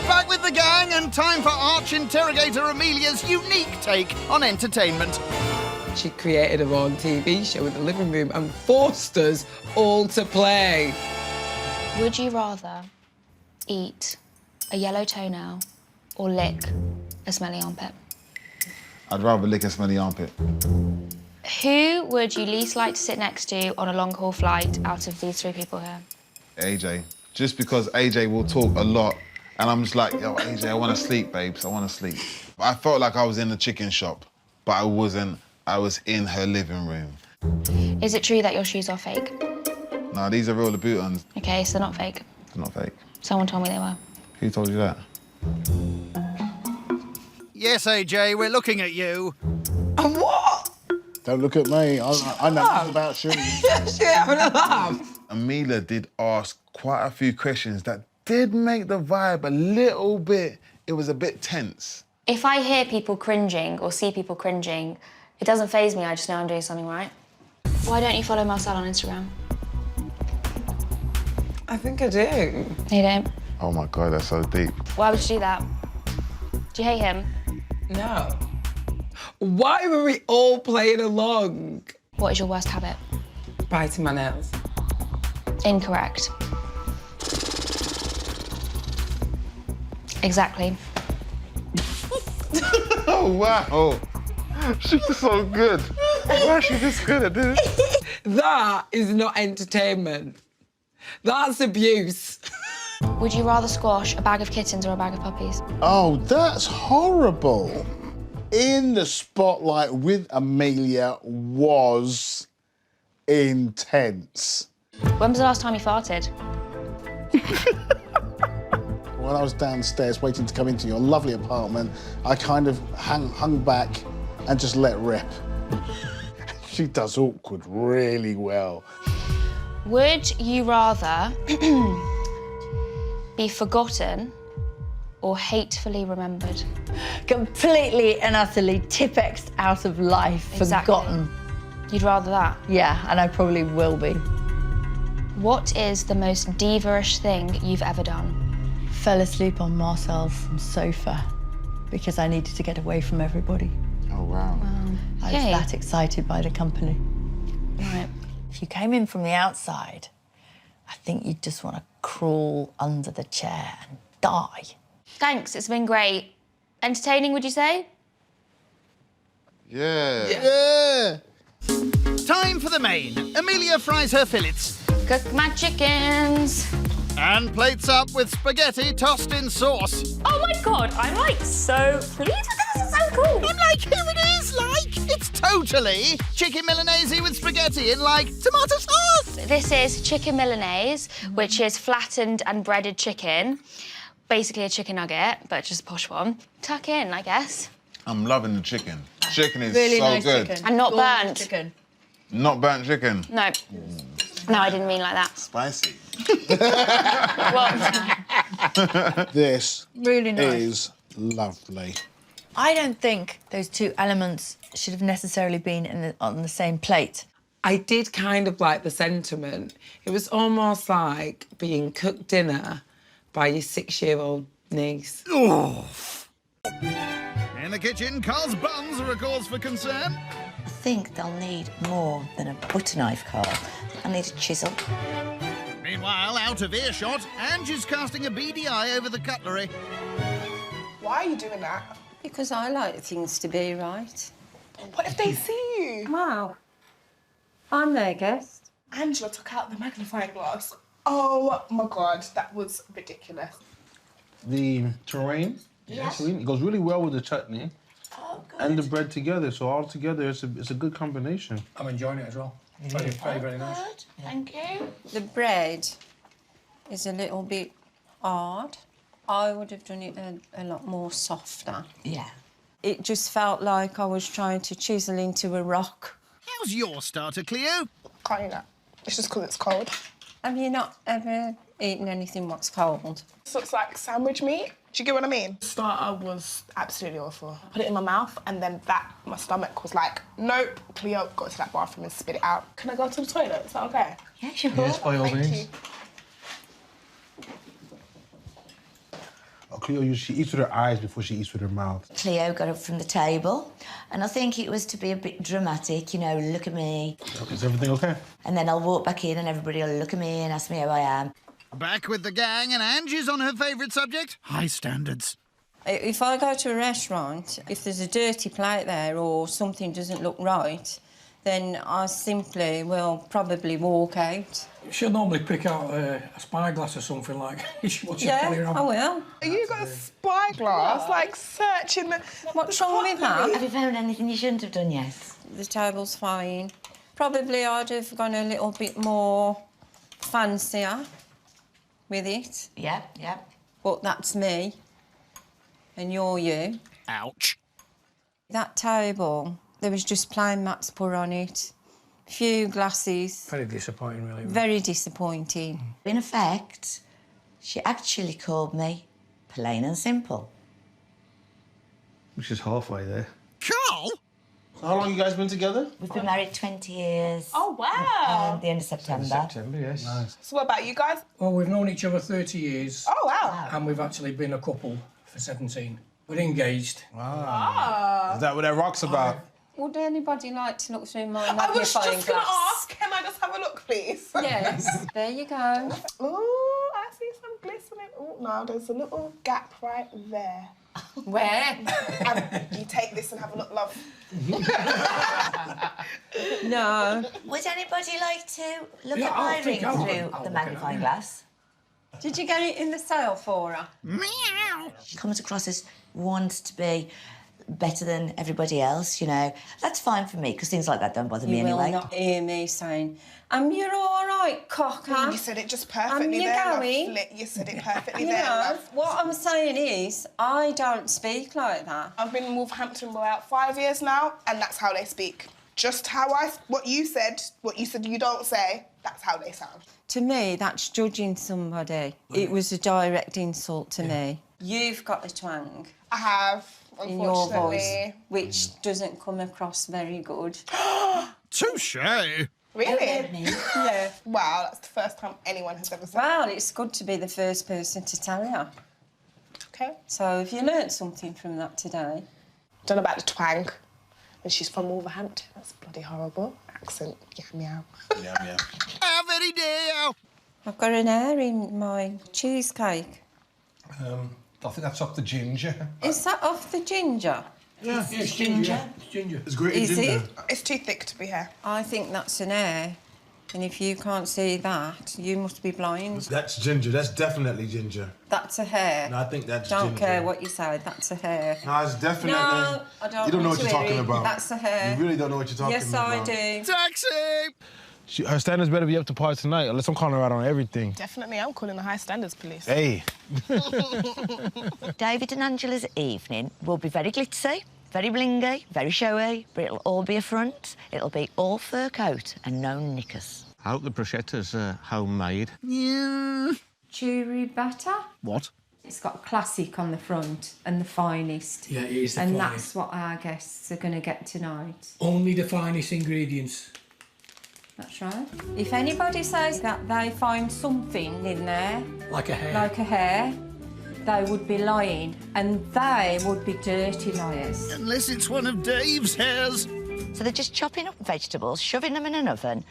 Back with the gang and time for arch interrogator Amelia's unique take on entertainment. She created her own TV show in the living room and forced us all to play. Would you rather eat a yellow toenail or lick a smelly armpit? I'd rather lick a smelly armpit. Who would you least like to sit next to on a long-haul flight out of these three people here? AJ. Just because AJ will talk a lot, and I'm just like, yo, AJ, I want to sleep, babes. I want to sleep. I felt like I was in the chicken shop, but I wasn't. I was in her living room. Is it true that your shoes are fake? No, these are real Louboutins. Okay, so they're not fake. They're not fake. Someone told me they were. Who told you that? Yes, AJ, we're looking at you. And what? Don't look at me. I know nothing about shoes. She having a laugh. Amelia did ask quite a few questions that did make the vibe a little bit, it was a bit tense. If I hear people cringing or see people cringing, it doesn't faze me, I just know I'm doing something right. Why don't you follow Marcel on Instagram? I think I do. No, you don't. Oh my God, that's so deep. Why would you do that? Do you hate him? No. Why were we all playing along? What is your worst habit? Biting my nails. Incorrect. Exactly. Oh, wow. She's so good. Why is she this good at this? That is not entertainment. That's abuse. Would you rather squash a bag of kittens or a bag of puppies? Oh, that's horrible. In the spotlight with Amelia was intense. When was the last time you farted? When I was downstairs waiting to come into your lovely apartment, I kind of hung back and just let rip. She does awkward really well. Would you rather be forgotten or hatefully remembered? Completely and utterly Tipp-Ex'd out of life, Exactly. forgotten. You'd rather that? Yeah, and I probably will be. What is the most diva-ish thing you've ever done? Fell asleep on Marcel's sofa because I needed to get away from everybody. Oh, wow. I was Okay. that excited by the company. Right. If you came in from the outside, I think you'd just want to crawl under the chair and die. Thanks, it's been great. Entertaining, would you say? Yeah. Time for the main. Amelia fries her fillets. Cook my chickens. And plates up with spaghetti tossed in sauce. Oh my God, I'm like so pleased with this. This is so cool. I'm like, here it is, like. It's totally chicken Milanese with spaghetti in, like, tomato sauce. This is chicken Milanese, which is flattened and breaded chicken. Basically a chicken nugget, but just a posh one. Tuck in, I guess. I'm loving the chicken. Chicken is Really so nice good. chicken. And not Gorgeous burnt. Chicken. Not burnt chicken. No. No, I didn't mean like that. Spicy. This Really nice. is lovely. I don't think those two elements should have necessarily been on the same plate. I did kind of like the sentiment. It was almost like being cooked dinner by your 6-year-old niece. Oh. In the kitchen, Carl's buns are a cause for concern. I think they'll need more than a butter knife, Carl. I'll need a chisel. Meanwhile, out of earshot, Ange is casting a beady eye over the cutlery. Why are you doing that? Because I like things to be right. What if they see you? Wow. I'm their guest. Angela took out the magnifying glass. Oh my God, that was ridiculous. The terrain Yes. It goes really well with the chutney and the bread together. So all together, it's a good combination. I'm enjoying it as well. Very, very, very nice. Thank you. The bread is a little bit hard. I would have done it a lot more softer. Yeah. It just felt like I was trying to chisel into a rock. How's your starter, Cleo? Can't eat that. It's just because it's cold. Have you not ever eaten anything what's cold? This looks like sandwich meat. Do you get what I mean? Starter was absolutely awful. I put it in my mouth and then my stomach was like, nope. Cleo got to that bathroom and spit it out. Can I go to the toilet? Is that okay? Yeah, sure. Yes, by all Thank means. you. Oh, Cleo, she eats with her eyes before she eats with her mouth. Cleo got up from the table, and I think it was to be a bit dramatic, you know, look at me. Is everything okay? And then I'll walk back in and everybody will look at me and ask me how I am. Back with the gang, and Angie's on her favourite subject, high standards. If I go to a restaurant, if there's a dirty plate there or something doesn't look right, then I simply will probably walk out. She'll normally pick out a spyglass or something like she wants Yeah, to I will. You got a spyglass, like searching the... What's wrong with that? Have you found anything you shouldn't have done yet? The table's fine. Probably I'd have gone a little bit more fancier with it. Yeah. But that's me. And you're you. Ouch. That table, there was just plain mats put on it. Few glasses. Very disappointing, really. Very disappointing. In effect, she actually called me plain and simple. Which is halfway there. Carl? So how long you guys been together? We've been married 20 years. Oh, wow. The end of September. September, yes. Nice. So what about you guys? Well, we've known each other 30 years. Oh, wow. And we've actually been a couple for 17. We're engaged. Ah. Is that what that rock's about? Would anybody like to look through my I was magnifying just going to glass? ask, can I just have a look, please? Yes. There you go. Ooh, I see some glistening. Oh, no, there's a little gap right there. Where? You take this and have a look, love. No. Would anybody like to look Yeah, at I'll my ring think I'll- through I'll the look at magnifying it. glass? Did you get it in the sale for her? Meow. She comes across as wants to be better than everybody else, you know. That's fine for me, because things like that don't bother me You will anyway. not hear me saying, you're all right, cocker. You said it just perfectly you there, going? love. You said it perfectly You there, know, love. what I'm saying is, I don't speak like that. I've been in Wolverhampton for about 5 years now, and that's how they speak. Just how what you said you don't say, that's how they sound. To me, that's judging somebody. It was a direct insult to me. You've got a twang I have, in your voice, unfortunately. which doesn't come across very good. Touche. Really? Yeah. Wow, that's the first time anyone has ever said Well, it's good to be the first person to tell you. Okay. So have you learnt something from that today? Don't know about the twang. And she's from Wolverhampton. That's bloody horrible. Accent. Yeah, meow. Yeah. How very dare. I've got an hair in my cheesecake. I think that's off the ginger. Is that off the ginger? Yeah, it's ginger. It's ginger. It's great Is ginger. it? It's too thick to be hair. I think that's an hair. And if you can't see that, you must be blind. That's ginger. That's definitely ginger. That's a hair. No, I think that's Don't ginger. care what you say, that's a hair. No, it's definitely... No, I don't You don't know want what you're to hear talking it. about. That's a hair. You really don't know what you're talking Yes, about. I do. Taxi! Her standards better be up to par tonight, unless I'm calling her out on everything. Definitely, I'm calling the high standards police. Hey. David and Angela's evening will be very glitzy, very blingy, very showy, but it'll all be a front. It'll be all fur coat and no knickers. I hope the bruschetta's homemade. Yeah. Jewellery better? What? It's got classic on the front and the finest. Yeah, it is the And finest. that's what our guests are going to get tonight. Only the finest ingredients. That's right. If anybody says that they find something in there, Like a hair. like a hair, they would be lying, and they would be dirty liars. Unless it's one of Dave's hairs. So they're just chopping up vegetables, shoving them in an oven,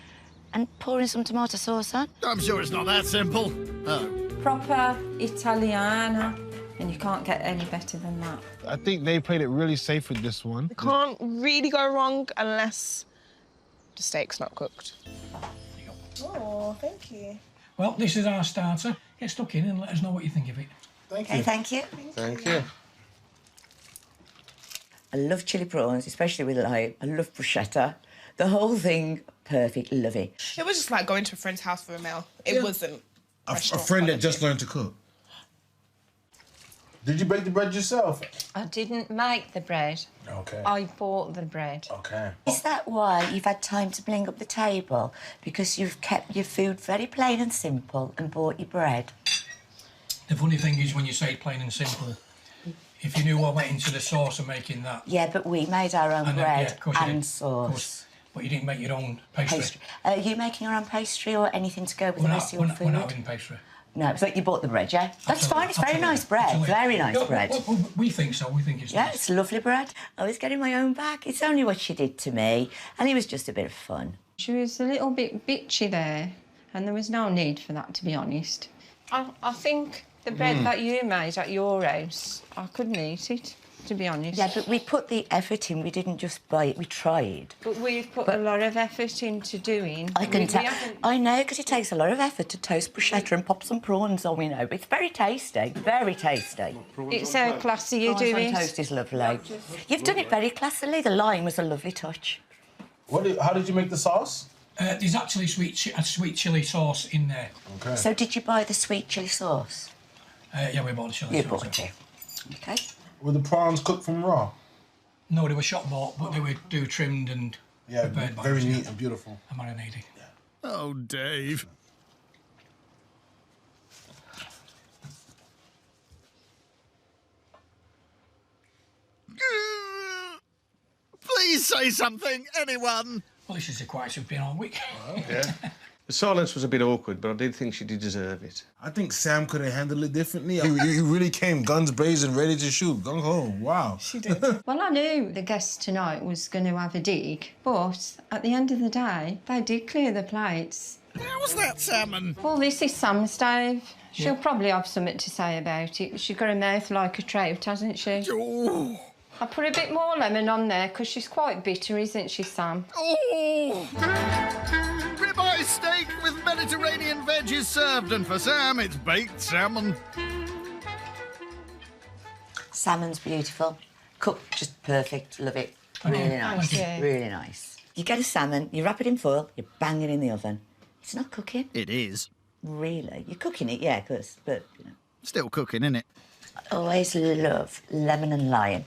and pouring some tomato sauce on. I'm sure it's not that simple. Oh. Proper Italiana, and you can't get any better than that. I think they played it really safe with this one. You can't really go wrong unless the steak's not cooked. Oh, thank you. Well, this is our starter. Get stuck in and let us know what you think of it. Thank Okay, thank you. Thank you. I love chili prawns, especially with lime. I love bruschetta. The whole thing, perfect, love it. It was just like going to a friend's house for a meal. It wasn't A restaurant friend that quality. just learned to cook. Did you bake the bread yourself? I didn't make the bread. Okay. I bought the bread. Okay. Is that why you've had time to bring up the table? Because you've kept your food very plain and simple and bought your bread? The funny thing is when you say plain and simple, if you knew what went into the sauce of making that. Yeah, but we made our own And then, bread yeah, of course you and did. Of sauce. course. But you didn't make your own pastry. Are you making your own pastry or anything to go with the rest of your food? We're not having pastry. No, so you bought the bread, yeah? That's Absolutely, fine, it's very absolutely, nice bread, absolutely. very nice No, bread. we think so, we think it's Yeah, nice. it's lovely bread. I was getting my own back. It's only what she did to me, and it was just a bit of fun. She was a little bit bitchy there, and there was no need for that, to be honest. I think the bread that you made at your house, I couldn't eat it, to be honest. Yeah, but we put the effort in. We didn't just buy it, we tried. But we've put a lot of effort into doing. I can We tell. haven't- I know, because it takes a lot of effort to toast bruschetta and pop some prawns on, we know. But it's very tasty, very tasty. It's how classy you do Prawns on it. toast is lovely. You've done it very classily. The lime was a lovely touch. How did you make the sauce? There's actually a sweet chilli sauce in there. Okay. So did you buy the sweet chilli sauce? Yeah, we bought the chilli You sauce. bought it. Okay. Were the prawns cooked from raw? No, they were shop bought, but they were trimmed and prepared by very us, neat and beautiful. and marinated. Oh, Dave. Please say something, anyone. Well, this is a quiet we've been all week. Yeah. The silence was a bit awkward, but I did think she did deserve it. I think Sam could have handled it differently. He really came guns blazing, ready to shoot. Gung ho, wow. She did. Well, I knew the guest tonight was going to have a dig, but at the end of the day, they did clear the plates. How's that salmon? Well, this is Sam's, Dave. She'll Yeah. probably have something to say about it. She's got a mouth like a trout, hasn't she? Oh. I put a bit more lemon on there because she's quite bitter, isn't she, Sam? Oh! Ribeye steak with Mediterranean veg is served, and for Sam, it's baked salmon. Salmon's beautiful. Cooked just perfect. Love it. Thank you. Really nice. Thank you. Really nice. You get a salmon, you wrap it in foil, you bang it in the oven. It's not cooking. It is. Really? You're cooking it, yeah, of course, but, you know. Still cooking, innit? I always love lemon and lime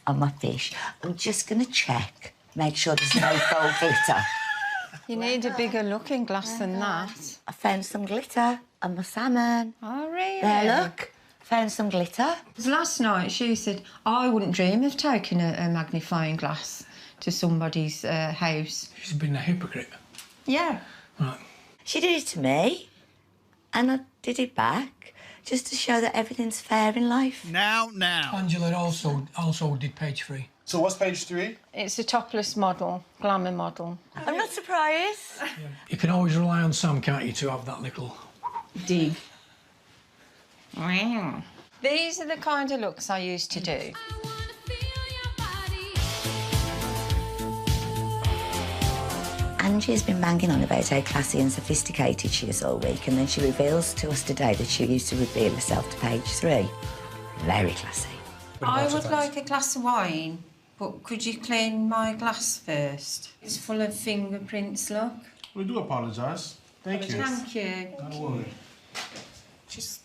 on my fish. I'm just going to check, make sure there's no gold glitter. You need a bigger looking glass than that. I found some glitter on my salmon. Oh, really? There, look. Found some glitter. 'Cause last night she said, I wouldn't dream of taking a magnifying glass to somebody's house. She's been a hypocrite. Yeah. Right. She did it to me, and I did it back, just to show that everything's fair in life. Now. Angela also did page 3. So what's page 3? It's a topless model, glamour model. I'm not surprised. You can always rely on Sam, can't you, to have that little dig. These are the kind of looks I used to do. Angie's been banging on about how classy and sophisticated she is all week, and then she reveals to us today that she used to reveal herself to page 3. Very classy. I would like a glass of wine, but could you clean my glass first? It's full of fingerprints, look. We do apologise. Thank you. Thank you. Don't worry. Just...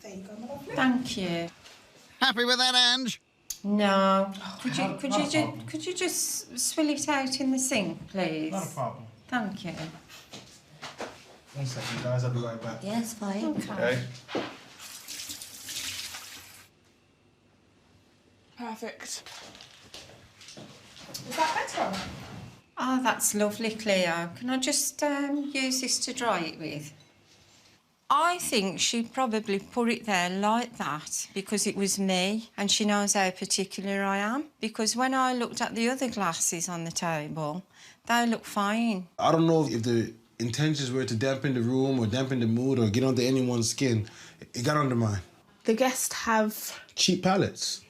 There you go, my lovely. Thank you. Happy with that, Ange? No. Could you just swill it out in the sink, please? Not a problem. Thank you. 1 second, guys. I'll be right back. Yes, fine. Okay. Perfect. Is that better? Oh, that's lovely, Cleo. Can I just use this to dry it with? I think she probably put it there like that because it was me and she knows how particular I am. Because when I looked at the other glasses on the table, they look fine. I don't know if the intentions were to dampen the room or dampen the mood or get under anyone's skin. It got under mine. The guests have... Cheap palates.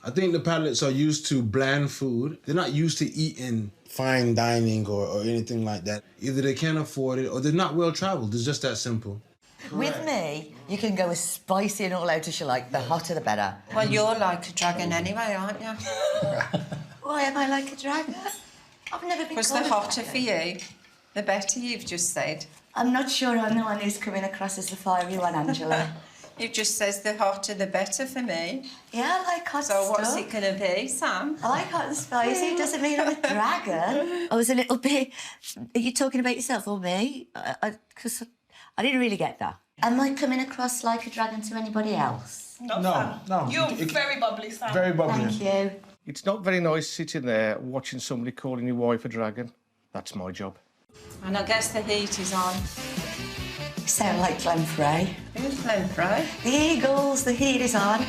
I think the palates are used to bland food. They're not used to eating fine dining or anything like that. Either they can't afford it or they're not well-travelled. It's just that simple. With me, you can go as spicy and all out as you like. The hotter, the better. Well, you're like a dragon anyway, aren't you? Why am I like a dragon? I've never been Because called the a hotter dragon. for you, the better, you've just said. I'm not sure I'm the one who's coming across as the fiery one, Angela. You've just said the hotter, the better for me. Yeah, I like hot So what's stuff. it going to be, Sam? I like hot and spicy. Doesn't mean I'm a dragon. I was a little bit... Are you talking about yourself or me? Because I didn't really get that. Am I coming across like a dragon to anybody else? No, No, no. You're very bubbly, Sam. Very bubbly. Thank you. It's not very nice sitting there watching somebody calling your wife a dragon. That's my job. And I guess the heat is on. You sound like Glenn Frey. Who's Glenn Frey? The Eagles, the heat is on.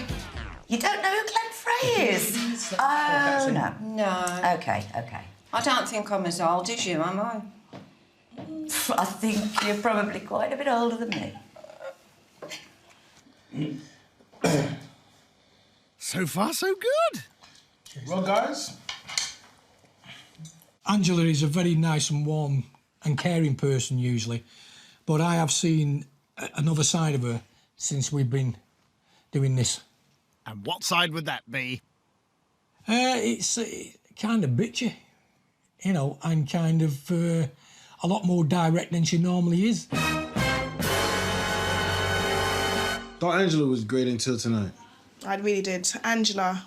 You don't know who Glenn Frey is? Oh, no. No. OK, OK. I don't think I'm as old as you, am I? I think you're probably quite a bit older than me. So far, so good. Well, guys, Angela is a very nice and warm and caring person usually, but I have seen another side of her since we've been doing this. And what side would that be? It's kind of bitchy, you know, and kind of a lot more direct than she normally is. Thought Angela was great until tonight. I really did. Angela,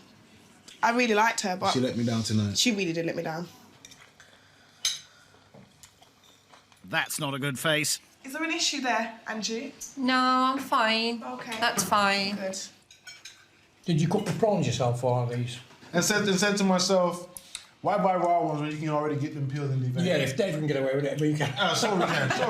I really liked her, but... She let me down tonight. She really did let me down. That's not a good face. Is there an issue there, Angie? No, I'm fine. OK. That's fine. Good. Did you cook the prawns yourself for all these? and said to myself, why buy raw ones when you can already get them peeled and leave? Yeah, if Dave can get away with it, we can. So we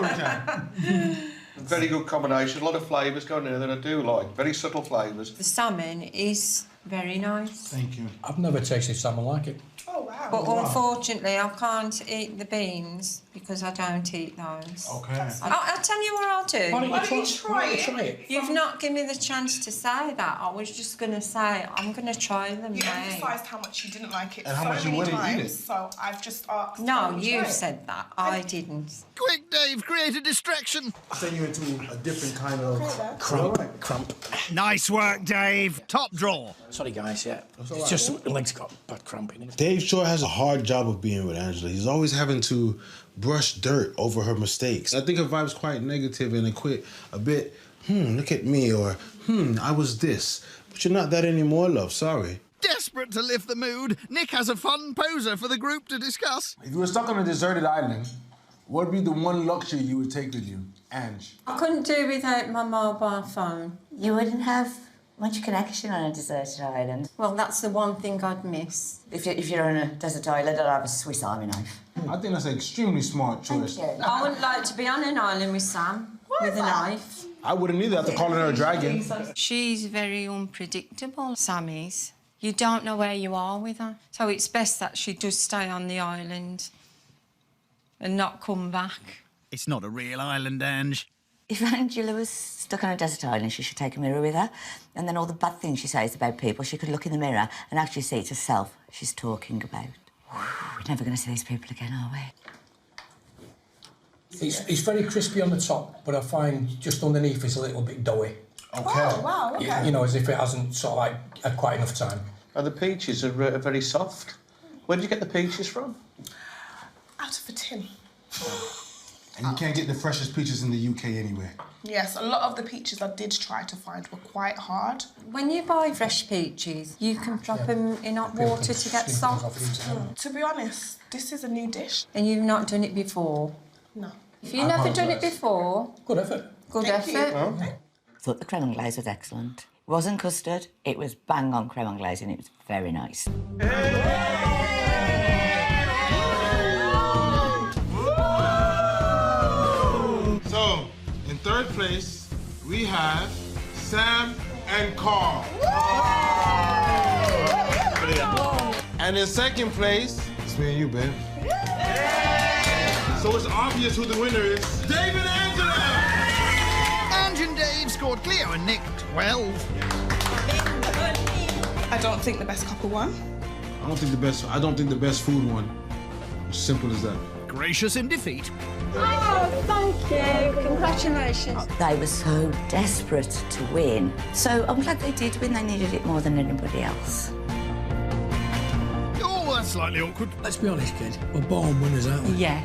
can. Very good combination. A lot of flavours going in there that I do like. Very subtle flavours. The salmon is very nice. Thank you. I've never tasted salmon like it. Oh, wow. But unfortunately, I can't eat the beans because I don't eat those. Okay. I'll tell you what I'll do. Why don't you try it? You've not given me the chance to say that. I was just going to say, I'm going to try them You now. emphasised how much you didn't like it And how so much you many wouldn't eat times, it. so I've just asked... No, you you've try it. said that. I didn't. Quick, Dave, create a distraction. Send you into a different kind of Crump. Nice work, Dave. Top drawer. Sorry, guys, yeah. It's just the legs got bad cramp in it. Dave sure has a hard job of being with Angela. He's always having to brush dirt over her mistakes. I think her vibe's quite negative and a bit, look at me, or, I was this. But you're not that anymore, love, sorry. Desperate to lift the mood, Nick has a fun poser for the group to discuss. If you were stuck on a deserted island, what would be the one luxury you would take with you, Ange? I couldn't do without my mobile phone. You wouldn't have much connection on a deserted island. Well, that's the one thing I'd miss. If you're on a desert island, I'd have a Swiss Army knife. I think that's an extremely smart choice. I wouldn't like to be on an island with Sam with a knife. I wouldn't either after calling her a dragon. She's very unpredictable, Sam is. You don't know where you are with her. So it's best that she does stay on the island and not come back. It's not a real island, Ange. If Angela was stuck on a desert island, she should take a mirror with her. And then all the bad things she says about people, she could look in the mirror and actually see it's herself she's talking about. We're never going to see these people again, are we? It's very crispy on the top, but I find just underneath it's a little bit doughy. Okay. Oh, wow, okay. You know, as if it hasn't sort of like had quite enough time. And the peaches are very soft. Where did you get the peaches from? Out of a tin. And you can't get the freshest peaches in the UK anyway. Yes, a lot of the peaches I did try to find were quite hard. When you buy fresh peaches, you can drop them in hot water to get soft. To be honest, this is a new dish. And you've not done it before? No. If you've never done it before... Good effort. Good Thank you. effort. Thought the creme anglaise was excellent. It wasn't custard, it was bang on creme anglaise and it was very nice. So, in third place, we have Sam and Carl. And in second place, it's me and you, babe. So it's obvious who the winner is. David and Angela! Ange and Dave scored Cleo and Nick 12. I don't think the best couple won. I don't think the best food won. As simple as that. Gracious in defeat. Oh, thank you. Congratulations. They were so desperate to win. So I'm glad they did win. They needed it more than anybody else. Oh, that's slightly awkward. Let's be honest, kid. We're born winners, aren't we? Yeah.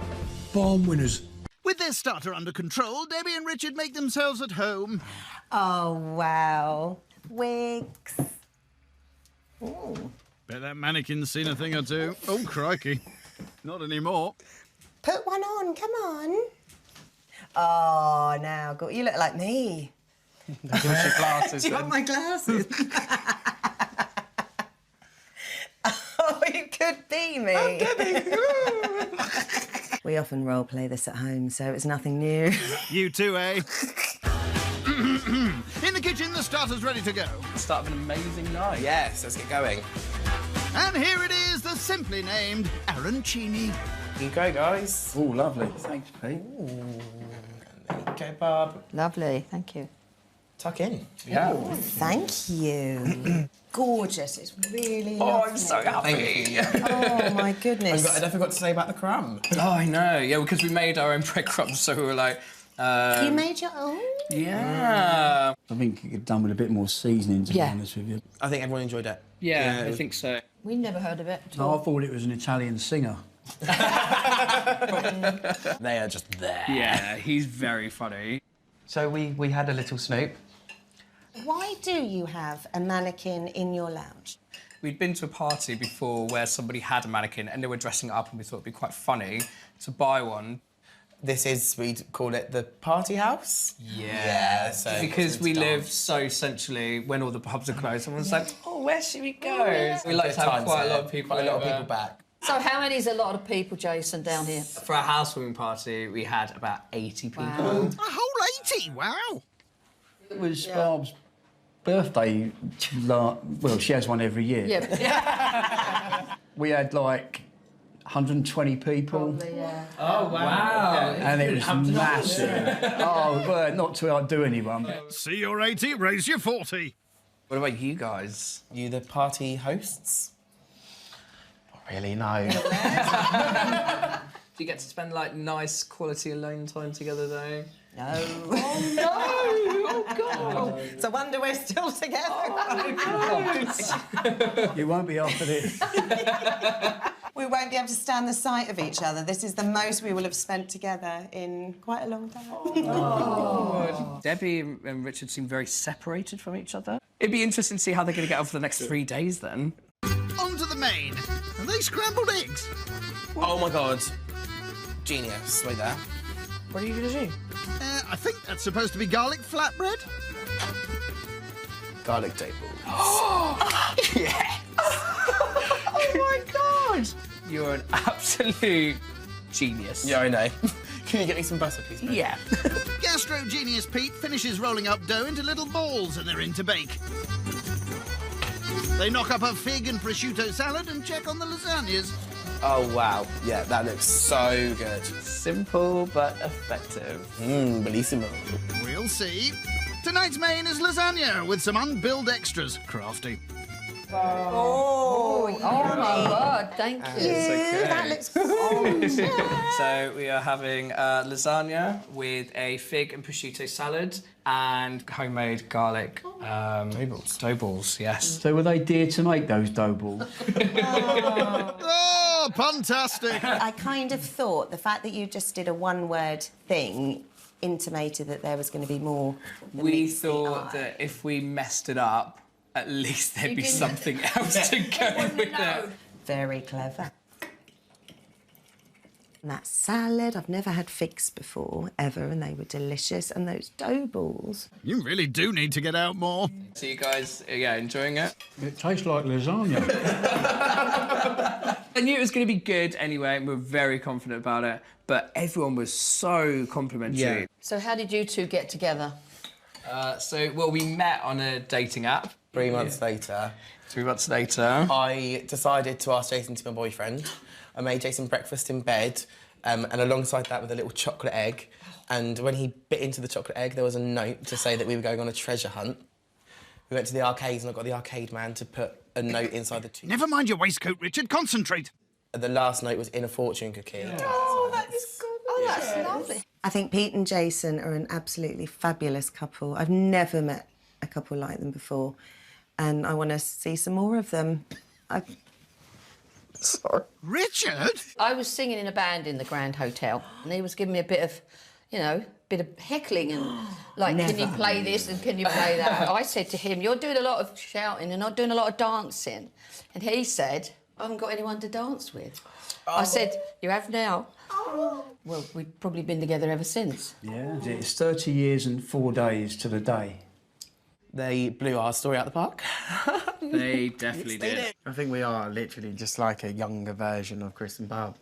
Born winners. With their starter under control, Debbie and Richard make themselves at home. Oh, wow. Wigs. Ooh. Bet that mannequin's seen a thing or two. Oh, crikey. Not anymore. Put one on, come on. Oh, now, you look like me. What's your glasses? Do you want my glasses? Oh, you could be me. I'm Debbie. We often role play this at home, so it's nothing new. You too, eh? In the kitchen, the starter's ready to go. Start of an amazing night. Yes, let's get going. And here it is, the simply named arancini. Here you go, guys. Oh, lovely. Thanks, Pete. There you go, Bob. Lovely, thank you. Tuck in. Yeah. Oh, thank you. Gorgeous, it's really lovely. I'm so happy. Oh, my goodness. I forgot to say about the crumb. Oh, I know. Yeah, because we made our own breadcrumbs, so we were like... You made your own? Yeah. I think you could have done with a bit more seasoning, to be honest with you. I think everyone enjoyed it. Yeah, I think so. We never heard of it. No, I thought it was an Italian singer. They are just there. Yeah, he's very funny. So we had a little snoop. Why do you have a mannequin in your lounge? We'd been to a party before where somebody had a mannequin and they were dressing it up, and we thought it'd be quite funny to buy one. This is, we'd call it the party house. Yeah, so because we it's live dance. so centrally, when all the pubs are closed, someone's like, oh, where should we go? We Like like to have quite a lot of people Quite a lot of over. people back. So how many is a lot of people, Jason, down here? For our housewarming party, we had about 80 people. A whole 80, wow. It was Barb's birthday. Well, she has one every year. Yeah. We had like 120 people. Probably, yeah. Oh, wow. And it was massive. Oh, well, not to outdo anyone. See your 80, raise your 40. What about you guys? You the party hosts? Not really, no. Do you get to spend like nice quality alone time together though? No. Oh no! Oh god! It's a wonder we're still together. You won't be after this. We won't be able to stand the sight of each other. This is the most we will have spent together in quite a long time. Debbie and Richard seem very separated from each other. It'd be interesting to see how they're going to get on for the next 3 days then. On to the main. Are they scrambled eggs? Oh my god. Genius, right there. What are you going to do? I think that's supposed to be garlic flatbread. Garlic table. Yes! Oh my god! You're an absolute genius. Yeah, I know. Can you get me some butter, please? Mate? Yeah. Gastro genius Pete finishes rolling up dough into little balls and they're in to bake. They knock up a fig and prosciutto salad and check on the lasagnas. Oh, wow. Yeah, that looks so good. Simple but effective. Bellissimo. We'll see. Tonight's main is lasagna with some unbilled extras. Crafty. Oh my God, thank you. okay. That looks fun. So we are having lasagna with a fig and prosciutto salad and homemade garlic dough balls, yes. So were they dear to make, those dough balls? Oh, fantastic. I kind of thought the fact that you just did a one-word thing intimated that there was going to be more. We thought that if we messed it up, at least there'd be something else to go with it. Very clever. And that salad, I've never had figs before, ever, and they were delicious. And those dough balls. You really do need to get out more. So you guys, enjoying it? It tastes like lasagna. I knew it was going to be good anyway, and we were very confident about it, but everyone was so complimentary. So how did you two get together? We met on a dating app. 3 months later. 3 months later. I decided to ask Jason to be my boyfriend. I made Jason breakfast in bed, and alongside that with a little chocolate egg. And when he bit into the chocolate egg, there was a note to say that we were going on a treasure hunt. We went to the arcades and I got the arcade man to put a note inside the tube. Never mind your waistcoat, Richard. Concentrate. The last note was in a fortune cookie. Oh, that is good. Oh, that's lovely. I think Pete and Jason are an absolutely fabulous couple. I've never met a couple like them before, and I want to see some more of them. Sorry. Richard? I was singing in a band in the Grand Hotel, and he was giving me a bit of, you know, bit of heckling and like, can you play this and can you play that? I said to him, you're doing a lot of shouting and not doing a lot of dancing. And he said, I haven't got anyone to dance with. I said, you have now. Well, we've probably been together ever since. Yeah, it's 30 years and 4 days to the day. They blew our story out the park. They definitely did. I think we are literally just like a younger version of Chris and Barb.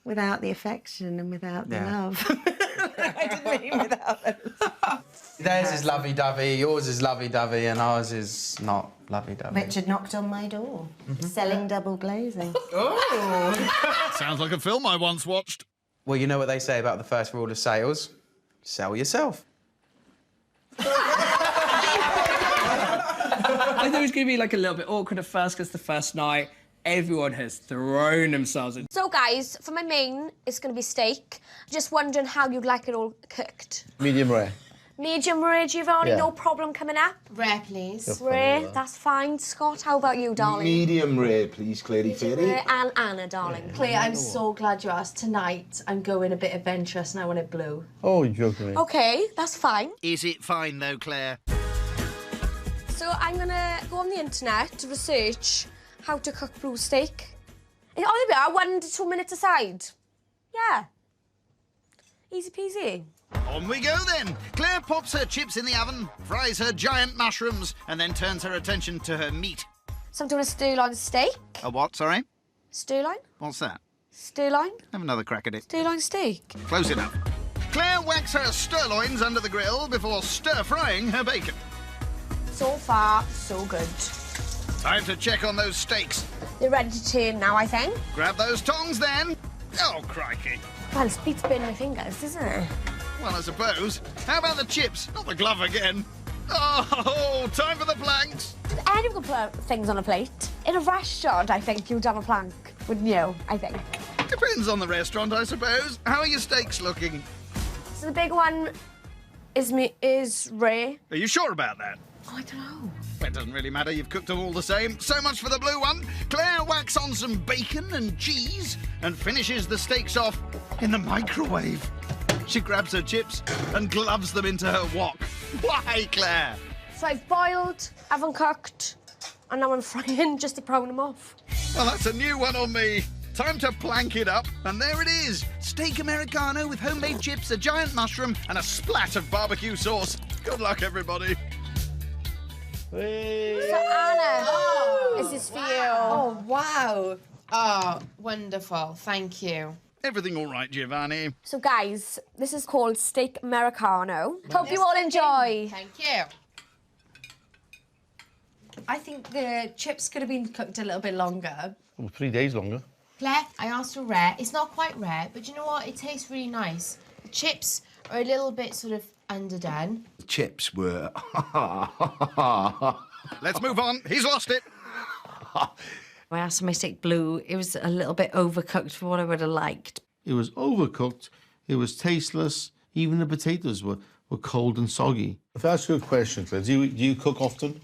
Without the affection and without the Yeah. love. I didn't mean without the Theirs is lovey-dovey, yours is lovey-dovey, and ours is not lovey-dovey. Richard knocked on my door, selling double glazing. Oh! Sounds like a film I once watched. Well, you know what they say about the first rule of sales? Sell yourself. I thought it was going to be like a little bit awkward at first because the first night, everyone has thrown themselves in. So, guys, for my main, it's going to be steak. Just wondering how you'd like it all cooked. Medium rare. Medium rare, Giovanni, Yeah. no problem coming up. Rare, please. Rare, that's fine. Scott, how about you, darling? Medium rare, please, Clary Fairy. Rare and Anna, darling. Claire, I'm so glad you asked. Tonight, I'm going a bit adventurous and I want it blue. Oh, you're joking me. OK, that's fine. Is it fine, though, Claire? So I'm going to go on the internet to research how to cook blue steak. Oh, there we are, 1 to 2 minutes aside. Yeah. Easy peasy. On we go, then. Claire pops her chips in the oven, fries her giant mushrooms, and then turns her attention to her meat. So I'm doing a sirloin steak. A what, sorry? Sirloin? What's that? Sirloin? Have another crack at it. Sirloin steak. Close enough. Claire whacks her sirloins under the grill before stir-frying her bacon. So far, so good. Time to check on those steaks. They're ready to turn now, I think. Grab those tongs, then. Oh, crikey. Well, it's beats burning my fingers, isn't it? Well, I suppose. How about the chips? Not the glove again. Oh, time for the planks. Anyone can put things on a plate. In a restaurant, I think you'd have a plank, wouldn't you? I think. Depends on the restaurant, I suppose. How are your steaks looking? So the big one is rare. Are you sure about that? Oh, I don't know. It doesn't really matter, you've cooked them all the same. So much for the blue one. Claire whacks on some bacon and cheese and finishes the steaks off in the microwave. She grabs her chips and gloves them into her wok. Why, Claire? So I've boiled, haven't cooked, and now I'm frying just to brown them off. Well, that's a new one on me. Time to plank it up, and there it is. Steak Americano with homemade chips, a giant mushroom, and a splat of barbecue sauce. Good luck, everybody. So Anna, this is for you. Oh, wow. Oh, wonderful. Thank you. Everything all right, Giovanni? So guys, this is called steak Americano. Hope you all enjoy. Thank you. I think the chips could have been cooked a little bit longer. Oh, 3 days longer. Claire, I asked for rare. It's not quite rare, but you know what? It tastes really nice. The chips are a little bit sort of underdone. The chips were... Let's move on. He's lost it. I asked for my steak blue. It was a little bit overcooked for what I would have liked. It was overcooked. It was tasteless. Even the potatoes were cold and soggy. If I ask you a question, Claire, do you cook often?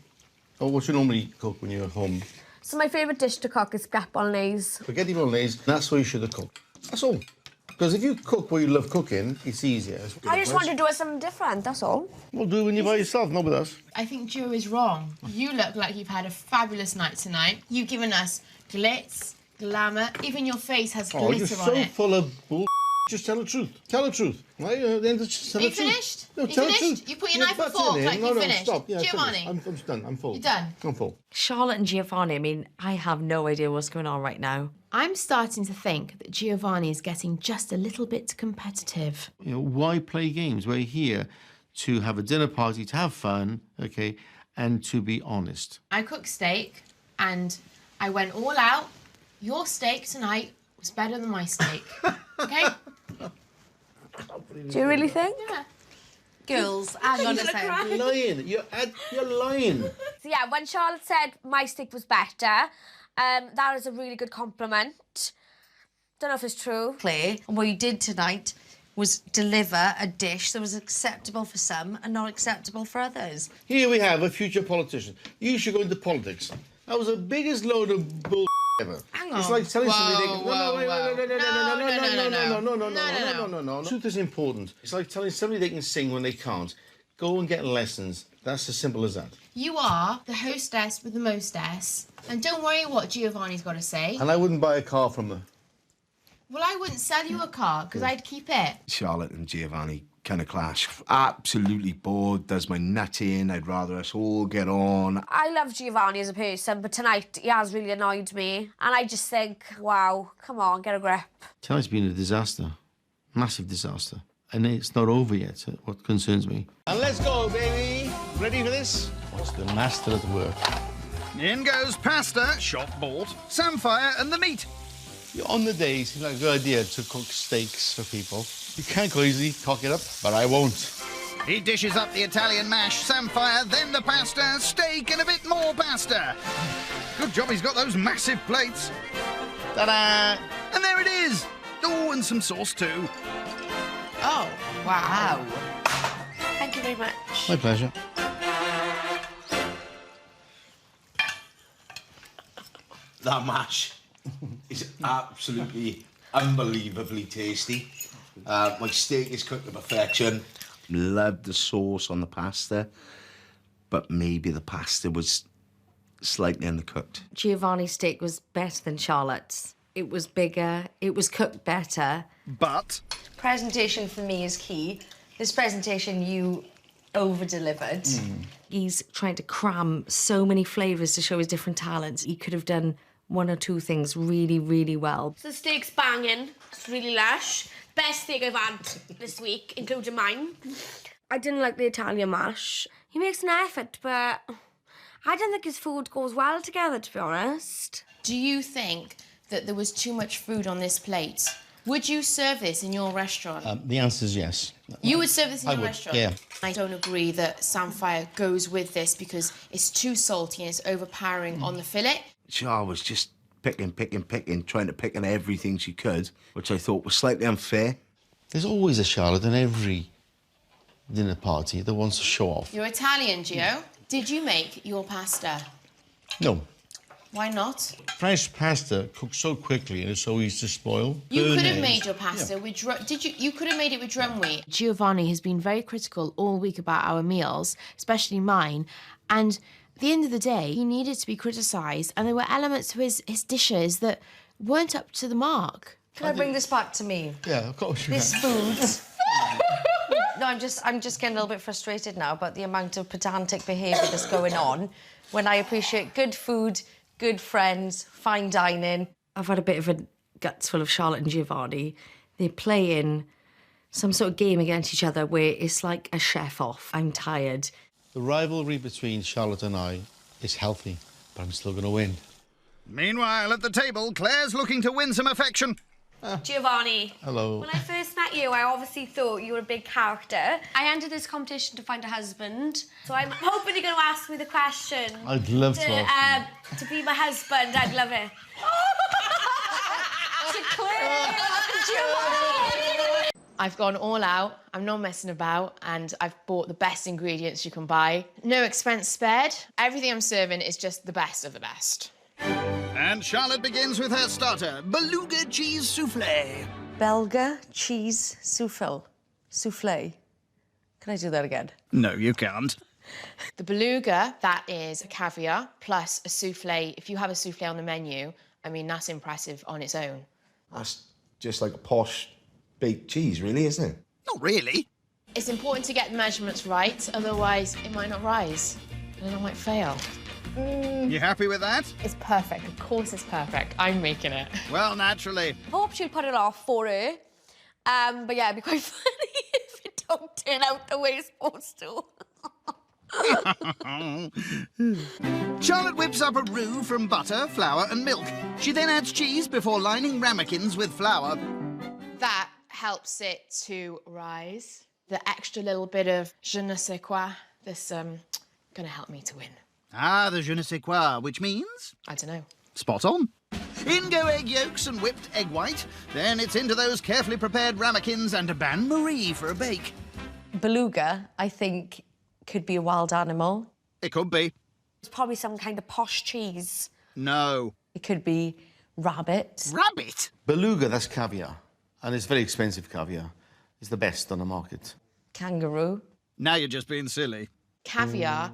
Or what do you normally cook when you're at home? So my favourite dish to cook is spaghetti bolognese. Spaghetti bolognese, that's what you should have cooked. That's all. Because if you cook what you love cooking, it's easier. I just want to do something different, that's all. Well, do it when you're by yourself, not with us. I think Joe is wrong. You look like you've had a fabulous night tonight. You've given us glitz, glamour, even your face has glitter Oh, you're on so it. full of bull. Just tell the truth. Tell the truth. Right? Then just tell Are you the truth. finished? No, You tell the finished? truth. You put your knife and that's fork it, like no, you no, finished. Stop. Yeah, Giovanni? I'm done. I'm full. You're done? I'm full. Charlotte and Giovanni, I mean, I have no idea what's going on right now. I'm starting to think that Giovanni is getting just a little bit competitive. You know, why play games? We're here to have a dinner party, to have fun, okay, and to be honest. I cooked steak and I went all out. Your steak tonight was better than my steak. Okay? Do you really think? Yeah. Girls, hang on a second. You're lying. You're lying. So yeah, when Charlotte said my steak was better, that is a really good compliment. Don't know if it's true. Claire, and what you did tonight was deliver a dish that was acceptable for some and not acceptable for others. Here we have a future politician. You should go into politics. That was the biggest load of bull ever. Hang It's on. like telling somebody No. Truth is important. It's like telling somebody they can sing when they can't. Go and get lessons. That's as simple as that. You are the hostess with the mostess. And don't worry what Giovanni's got to say. And I wouldn't buy a car from her. Well, I wouldn't sell you a car because I'd keep it. Charlotte and Giovanni kind of clash. Absolutely bored, does my nut in. I'd rather us all get on. I love Giovanni as a person, but tonight he has really annoyed me. And I just think, wow, come on, get a grip. Tonight's been a disaster. Massive disaster. And it's not over yet, what concerns me. And let's go, baby. Ready for this? What's the master at work? In goes pasta, shop bought, samphire and the meat. On the days, it's like a good idea to cook steaks for people. You can go easily, cock it up, but I won't. He dishes up the Italian mash, samphire, then the pasta, steak and a bit more pasta. Good job he's got those massive plates. Ta-da! And there it is. Oh, and some sauce too. Oh, wow. Thank you very much. My pleasure. That mash is absolutely unbelievably tasty. My steak is cooked to perfection. Love the sauce on the pasta, but maybe the pasta was slightly undercooked. Giovanni's steak was better than Charlotte's. It was bigger, it was cooked better. But presentation for me is key. This presentation you over-delivered. He's trying to cram so many flavours to show his different talents. He could have done one or two things really, really well. So the steak's banging. It's really lush. Best steak I've had this week, including mine. I didn't like the Italian mash. He makes an effort, but I don't think his food goes well together, to be honest. Do you think that there was too much food on this plate? Would you serve this in your restaurant? The answer is yes. You would serve this in I your would, restaurant? yeah. I don't agree that samphire goes with this because it's too salty and it's overpowering on the fillet. Char was just picking, trying to pick on everything she could, which I thought was slightly unfair. There's always a Charlotte in every dinner party that wants to show off. You're Italian, Gio. Did you make your pasta? No. Why not? Fresh pasta cooks so quickly and it's so easy to spoil. You Burn could have eggs. made your pasta with you could have made it with drum wheat. Giovanni has been very critical all week about our meals, especially mine, and at the end of the day, he needed to be criticised, and there were elements to his dishes that weren't up to the mark. Can I bring this back to me? Yeah, of course you This can. food. No, I'm just getting a little bit frustrated now about the amount of pedantic behaviour that's going on when I appreciate good food, good friends, fine dining. I've had a bit of a guts full of Charlotte and Giovanni. They're playing some sort of game against each other where it's like a chef off. I'm tired. The rivalry between Charlotte and I is healthy, but I'm still going to win. Meanwhile, at the table, Claire's looking to win some affection. Giovanni. Hello. When I first met you, I obviously thought you were a big character. I entered this competition to find a husband, so I'm hoping you're going to ask me the question. I'd love to ask to be my husband, I'd love it. To Claire! Giovanni! I've gone all out, I'm not messing about, and I've bought the best ingredients you can buy. No expense spared. Everything I'm serving is just the best of the best. And Charlotte begins with her starter, beluga cheese soufflé. Belga cheese soufflé. Can I do that again? No, you can't. The beluga, that is a caviar plus a soufflé. If you have a soufflé on the menu, I mean, that's impressive on its own. That's just like a posh baked cheese, really, isn't it? Not really. It's important to get the measurements right, otherwise it might not rise, and then I might fail. You happy with that? It's perfect. Of course it's perfect. I'm making it. Well, naturally. Hope she'll put it off for her. But yeah, it'd be quite funny if it don't turn out the way it's supposed to. Charlotte whips up a roux from butter, flour and milk. She then adds cheese before lining ramekins with flour. That helps it to rise. The extra little bit of je ne sais quoi, this gonna help me to win. Ah, the je ne sais quoi, which means? I don't know. Spot on. In go egg yolks and whipped egg white. Then it's into those carefully prepared ramekins and a bain-marie for a bake. Beluga, I think, could be a wild animal. It could be. It's probably some kind of posh cheese. No. It could be rabbit. Rabbit? Beluga, that's caviar. And it's very expensive caviar. It's the best on the market. Kangaroo. Now you're just being silly. Caviar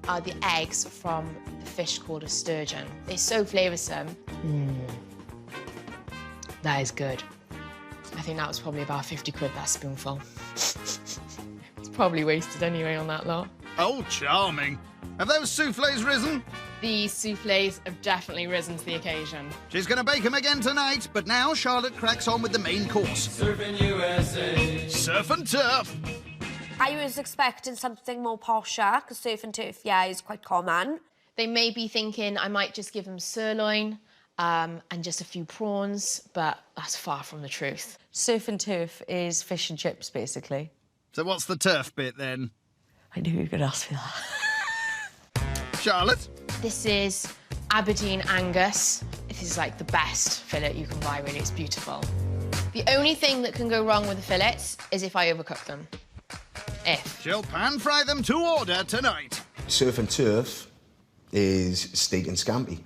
are the eggs from the fish called a sturgeon. They're so flavoursome. That is good. I think that was probably about 50 quid, that spoonful. It's probably wasted anyway on that lot. Oh, charming. Have those soufflés risen? These soufflés have definitely risen to the occasion. She's going to bake them again tonight, but now Charlotte cracks on with the main course. Surfing USA. Surf and turf. I was expecting something more posher, because surf and turf, yeah, is quite common. They may be thinking I might just give them sirloin and just a few prawns, but that's far from the truth. Surf and turf is fish and chips, basically. So what's the turf bit, then? I knew you were going to ask me that. Charlotte? This is Aberdeen Angus. This is like the best fillet you can buy, really. It's beautiful. The only thing that can go wrong with the fillets is if I overcook them. If. She'll pan-fry them to order tonight. Surf and turf is steak and scampi.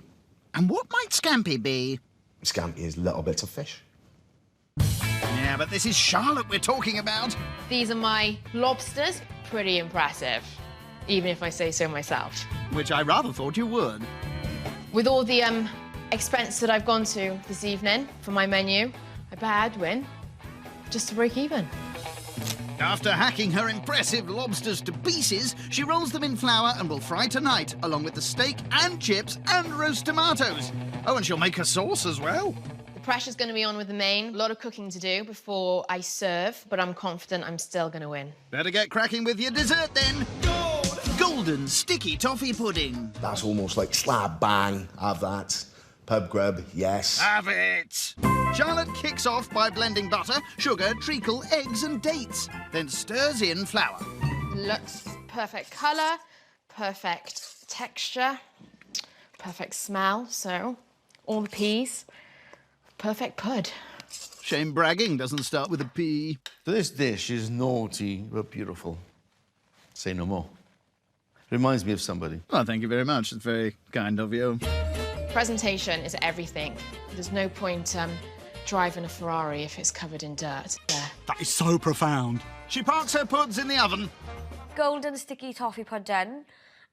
And what might scampi be? Scampi is little bits of fish. Yeah, but this is Charlotte we're talking about. These are my lobsters. Pretty impressive, even if I say so myself. Which I rather thought you would. With all the expense that I've gone to this evening for my menu, I bet I'd win, just to break even. After hacking her impressive lobsters to pieces, she rolls them in flour and will fry tonight, along with the steak and chips and roast tomatoes. Oh, and she'll make a sauce as well. The pressure's going to be on with the main. A lot of cooking to do before I serve, but I'm confident I'm still going to win. Better get cracking with your dessert then. Golden sticky toffee pudding. That's almost like slab bang. Have that. Pub grub, yes. Have it! Charlotte kicks off by blending butter, sugar, treacle, eggs and dates, then stirs in flour. Looks perfect colour, perfect texture, perfect smell, so all the peas, perfect pud. Shame bragging doesn't start with a P. This dish is naughty but beautiful. Say no more. Reminds me of somebody. Oh, thank you very much. It's very kind of you. Presentation is everything. There's no point driving a Ferrari if it's covered in dirt. There. That is so profound. She parks her puds in the oven. Golden sticky toffee pudding.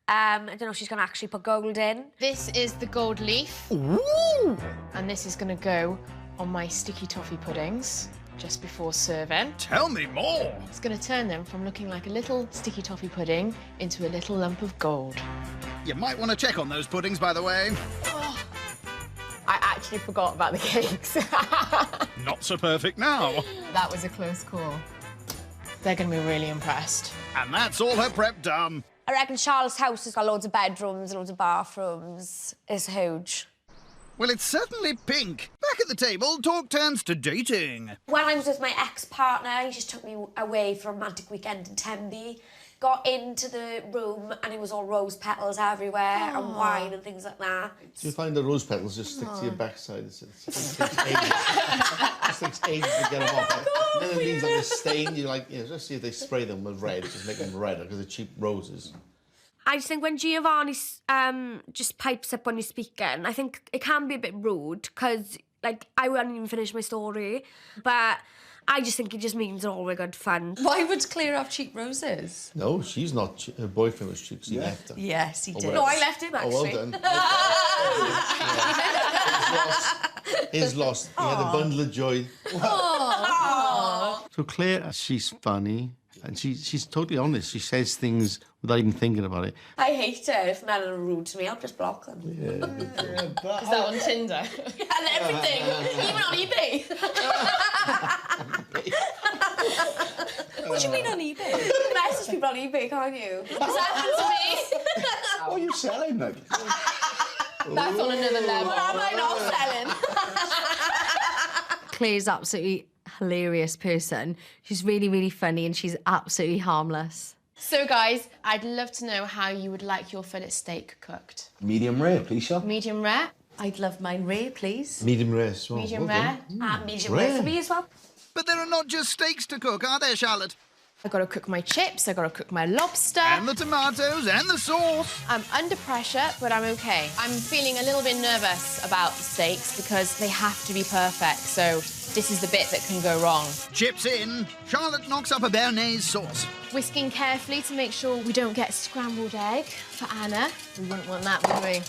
I don't know if she's going to actually put gold in. This is the gold leaf. Ooh! And this is going to go on my sticky toffee puddings just before serving. Tell me more. It's going to turn them from looking like a little sticky toffee pudding into a little lump of gold. You might want to check on those puddings, by the way. Oh, I actually forgot about the cakes. Not so perfect now. That was a close call. They're going to be really impressed. And that's all her prep done. I reckon Charlotte's house has got loads of bedrooms, loads of bathrooms. It's huge. Well, it's certainly pink. Back at the table, talk turns to dating. When I was with my ex-partner, he just took me away for a romantic weekend in Tenby. Got into the room and it was all rose petals everywhere and wine and things like that. Do you find the rose petals just stick to your backside? It takes ages. It takes ages to get them off. And then it leaves like a stain. You're like, yeah, just see if they spray them with red, just make them redder because they're cheap roses. I just think when Giovanni just pipes up when he's speaking, I think it can be a bit rude because, like, I wouldn't even finish my story, but I just think it just means all we're good fun. Why would Claire have cheap roses? No, she's not. Her boyfriend was cheap, because he left her. Yes, he did. No, I left him, actually. Oh, well done. His loss. He had a bundle of joy. So Claire, she's funny. And she's totally honest. She says things without even thinking about it. I hate it. If men are rude to me, I'll just block them. Yeah. Is that on Tinder? And everything, even on eBay. What do you mean on eBay? You can message people on eBay, can't you? Does that happen to me? What are you selling, then? That's on another level. What am I not selling? Claire's absolutely hilarious person. She's really, really funny and she's absolutely harmless. So, guys, I'd love to know how you would like your fillet steak cooked. Medium rare, please, sir. Medium rare? I'd love mine rare, please. Medium rare as well. Medium Well rare. done. Medium rare for me as well. But there are not just steaks to cook, are there, Charlotte? I've got to cook my chips, I've got to cook my lobster. And the tomatoes and the sauce. I'm under pressure, but I'm okay. I'm feeling a little bit nervous about the steaks because they have to be perfect, so this is the bit that can go wrong. Chips in, Charlotte knocks up a béarnaise sauce. Whisking carefully to make sure we don't get scrambled egg for Anna. We wouldn't want that, would we?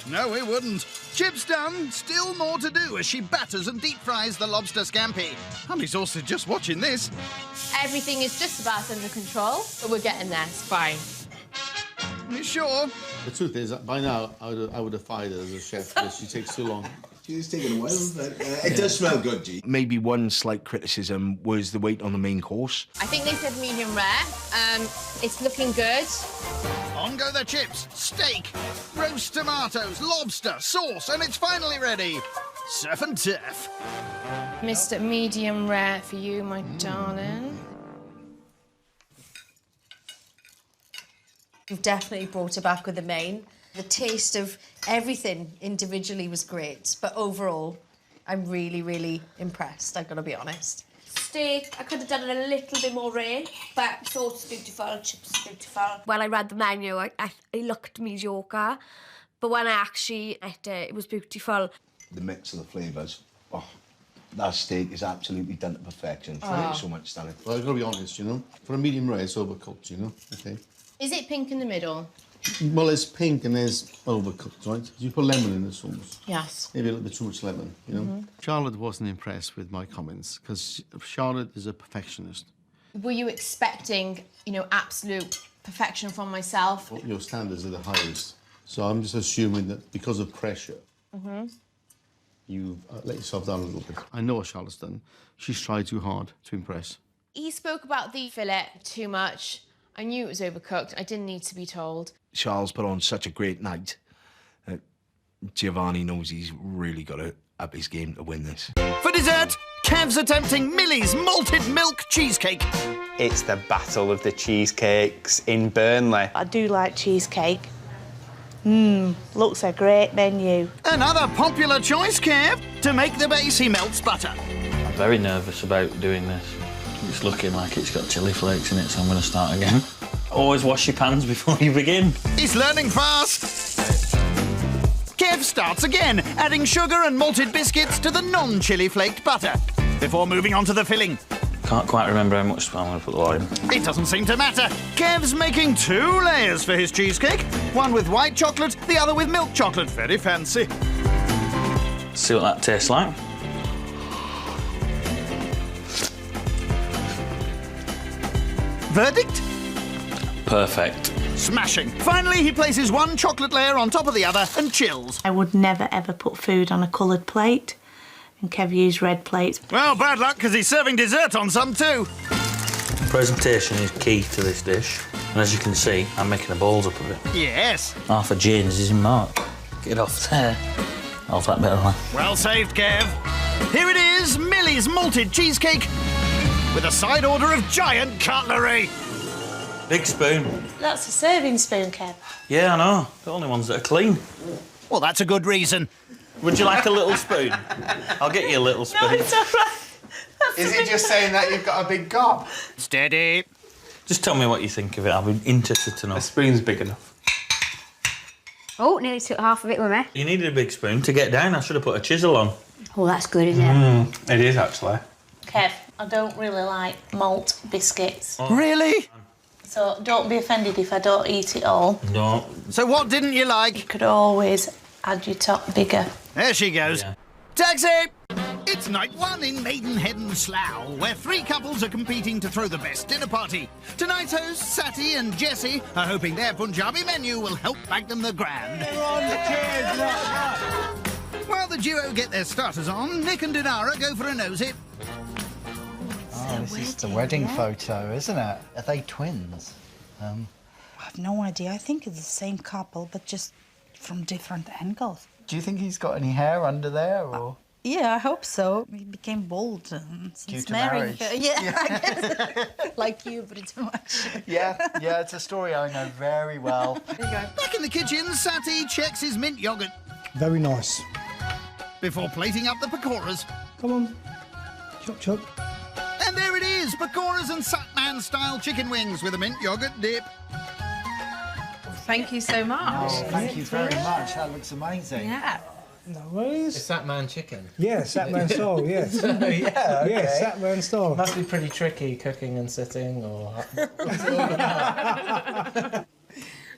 No, we wouldn't. Chips done, still more to do as she batters and deep fries the lobster scampi. Honey Sauce is just watching this. Everything is just about under control, but we're getting there. It's fine. You sure? The truth is, by now, I would have fired her as a chef because she takes too long. She's taking a while, but it does smell good, G. Maybe one slight criticism was the weight on the main course. I think they said medium rare. It's looking good. On go the chips, steak, roast tomatoes, lobster, sauce, and it's finally ready. Surf and turf. Mr. Medium rare for you, my darling. You've definitely brought it back with the main. The taste of everything individually was great, but overall, I'm really, really impressed, I've got to be honest. Steak, I could have done it a little bit more rare, but sauce is beautiful, chips is beautiful. When I read the menu, it looked mediocre, but when I actually ate it, it was beautiful. The mix of the flavours, oh, that steak is absolutely done to perfection. Oh. Thank you so much, Stanley. Well, I've got to be honest, you know. For a medium rare, it's overcooked, you know, okay? Is it pink in the middle? Well, it's pink and it's overcooked, right? You put lemon in the sauce. Yes. Maybe a little bit too much lemon, you know? Mhm. Charlotte wasn't impressed with my comments because Charlotte is a perfectionist. Were you expecting, absolute perfection from myself? Well, your standards are the highest. So I'm just assuming that because of pressure, Mm-hmm. you let yourself down a little bit. I know what Charlotte's done. She's tried too hard to impress. He spoke about the fillet too much. I knew it was overcooked. I didn't need to be told. Charles put on such a great night. Giovanni knows he's really got to up his game to win this. For dessert, Kev's attempting Millie's malted milk cheesecake. It's the battle of the cheesecakes in Burnley. I do like cheesecake. Looks a great menu. Another popular choice, Kev. To make the base, he melts butter. I'm very nervous about doing this. It's looking like it's got chilli flakes in it, so I'm going to start again. Always wash your pans before you begin. He's learning fast. Kev starts again, adding sugar and malted biscuits to the non-chilli flaked butter, before moving on to the filling. Can't quite remember how much I'm going to put the lot in. It doesn't seem to matter. Kev's making 2 layers for his cheesecake. One with white chocolate, the other with milk chocolate. Very fancy. See what that tastes like. Verdict? Perfect. Smashing. Finally, he places one chocolate layer on top of the other and chills. I would never ever put food on a coloured plate, and Kev used red plates. Well, bad luck, because he's serving dessert on some too. Presentation is key to this dish. And as you can see, I'm making the balls up of it. Yes. Half of Jane's is in Mark. Get off there. Off that bit of line. Well saved, Kev. Here it is, Millie's malted cheesecake with a side order of giant cutlery. Big spoon. That's a serving spoon, Kev. Yeah, I know. The only ones that are clean. Well, that's a good reason. Would you like a little spoon? I'll get you a little spoon. No, it's all right. Is it just saying that you've got a big gob? Steady. Just tell me what you think of it. I'll be interested to know. A spoon's big enough. Oh, nearly took half of it with me. You needed a big spoon to get down. I should have put a chisel on. Oh, that's good, isn't it? It is, actually. Kev, I don't really like malt biscuits. Oh. Really? So don't be offended if I don't eat it all. No. So what didn't you like? You could always add your top bigger. There she goes. Yeah. Taxi! It's night 1 in Maidenhead and Slough, where 3 couples are competing to throw the best dinner party. Tonight's hosts, Sati and Jessie, are hoping their Punjabi menu will help bag them the grand. While the duo get their starters on, Nick and Dinara go for a nosy. Oh, this is the wedding photo, isn't it? Are they twins? I have no idea. I think it's the same couple, but just from different angles. Do you think he's got any hair under there, or...? Yeah, I hope so. He became bald since to marrying marriage. her. Yeah, I guess. Like you, pretty much. Yeah, it's a story I know very well. Back in the kitchen, Sati checks his mint yoghurt. Very nice. Before plating up the pakoras. Come on. Chop, chop. And there it is, pakoras and Satman-style chicken wings with a mint yoghurt dip. Thank you so much. Oh, thank you very much. That looks amazing. Yeah. No worries. Is Satman chicken? Yeah, Satman style, yes. Yeah, okay. Yeah, Satman style. Must be pretty tricky cooking and sitting, or...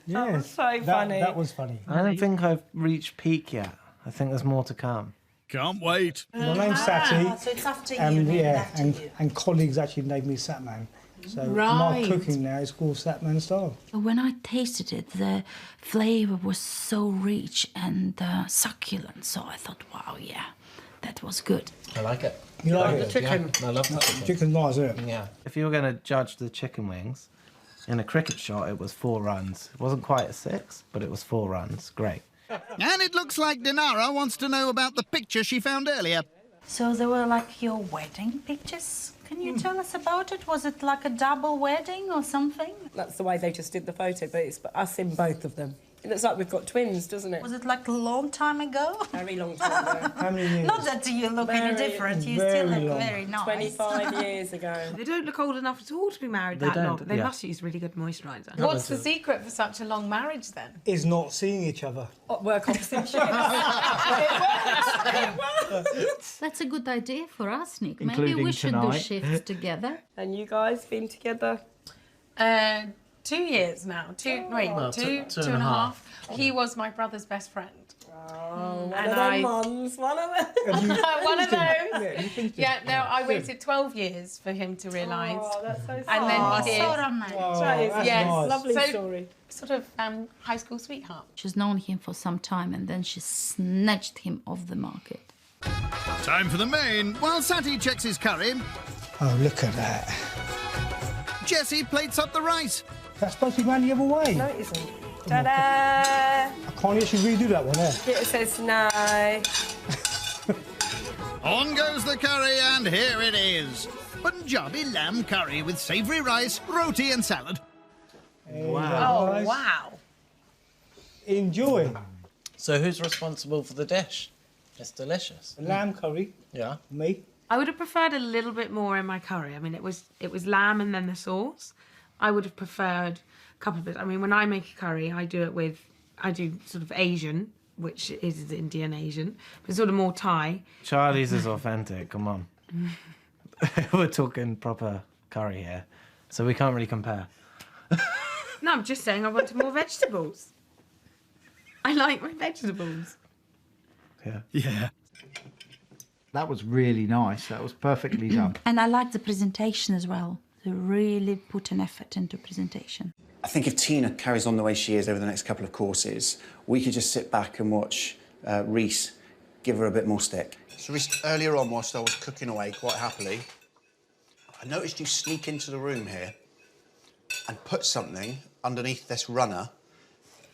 Yeah, was so funny. That was funny. I don't think I've reached peak yet. I think there's more to come. Can't wait. My name's Sati. So it's after you. And named yeah, after you. and colleagues actually named me Satman. So my Right. cooking now is called Satman style. When I tasted it, the flavor was so rich and succulent. So I thought, wow, yeah, that was good. I like it. You like it? The chicken? Yeah, I love the chicken. Chicken's nice, isn't it? Yeah. If you were going to judge the chicken wings, in a cricket shot, it was 4 runs. It wasn't quite a 6, but it was 4 runs. Great. And it looks like Dinara wants to know about the picture she found earlier. So they were like your wedding pictures. Can you tell us about it? Was it like a double wedding or something? That's the way they just did the photo, but it's us in both of them. It looks like we've got twins, doesn't it? Was it like a long time ago? Very long time ago. How many years? Not that you look any different. You still look very nice. 25 years ago. They don't look old enough at all to be married They that don't, long. They yeah. must use really good moisturiser. What's the secret for such a long marriage then? Is not seeing each other. Work opposite shifts. That's a good idea for us, Nick. Maybe Including we should do tonight. shifts together. And you guys been together? 2 years now. Two and a half. He was my brother's best friend. Oh, and I... Mums, one of them. One of those. Yeah, no, I waited 12 years for him to realise. Oh, that's so sad. And then he did. So romantic. That's Yes, nice. lovely story. Sort of high school sweetheart. She's known him for some time and then she snatched him off the market. Time for the main. While Sati checks his curry, Oh, look at that. Jessie plates up the rice. That's supposed to be round the other way. No, it isn't. Ta-da! I can't actually redo that one, eh? It says no. On goes the curry, and here it is. Punjabi lamb curry with savoury rice, roti and salad. Wow. Oh, wow. Enjoy. So who's responsible for the dish? It's delicious. Lamb curry. Yeah. Me. I would have preferred a little bit more in my curry. I mean, it was lamb and then the sauce. I would have preferred a couple of bits. I mean, when I make a curry, I do sort of Asian, which is Indian Asian, but sort of more Thai. Charlie's is authentic, come on. We're talking proper curry here, so we can't really compare. No, I'm just saying I wanted more vegetables. I like my vegetables. Yeah. Yeah. That was really nice. That was perfectly done. And I like the presentation as well. They really put an effort into presentation. I think if Tina carries on the way she is over the next couple of courses, we could just sit back and watch Reese give her a bit more stick. So Reese, earlier on, whilst I was cooking away quite happily, I noticed you sneak into the room here and put something underneath this runner.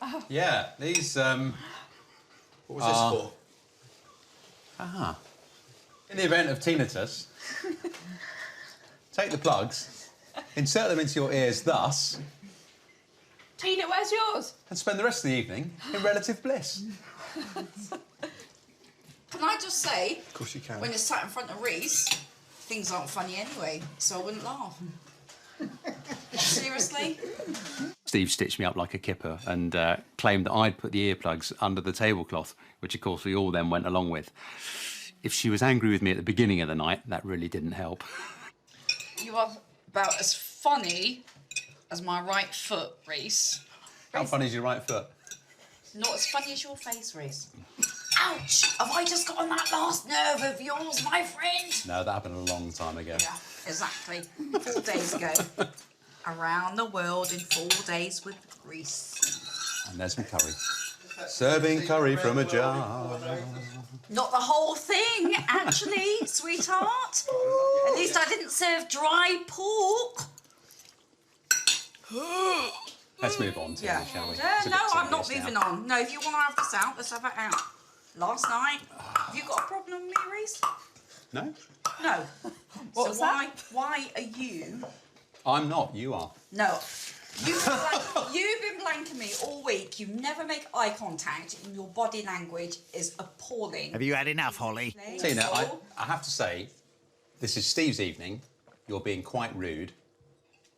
Oh. Yeah, these, What was this for? Ah. In the event of tinnitus, take the plugs, insert them into your ears thus, Tina, where's yours? and spend the rest of the evening in relative bliss. Can I just say, Of course you can. when you're sat in front of Reese, things aren't funny anyway, so I wouldn't laugh. Seriously? Steve stitched me up like a kipper and claimed that I'd put the earplugs under the tablecloth, which of course we all then went along with. If she was angry with me at the beginning of the night, that really didn't help. You are about as funny as my right foot, Reese. How funny is your right foot? Not as funny as your face, Reese. Ouch! Have I just got on that last nerve of yours, my friend? No, that happened a long time ago. Yeah, exactly. 4 days ago. Around the world in 4 days with Reese. And there's my curry. Serving curry from a jar. Not the whole thing, actually, sweetheart. At least I didn't serve dry pork. Let's move on, Tina, shall we? It's a No, bit I'm not tedious moving now. on. No, if you want to have this out, let's have it out. Last night, have you got a problem with me, Reese? No? No. What's that? Why are you... I'm not, you are. No. You've been blanking me all week. You never make eye contact, and your body language is appalling. Have you had enough, Holly? Tina, I have to say, this is Steve's evening. You're being quite rude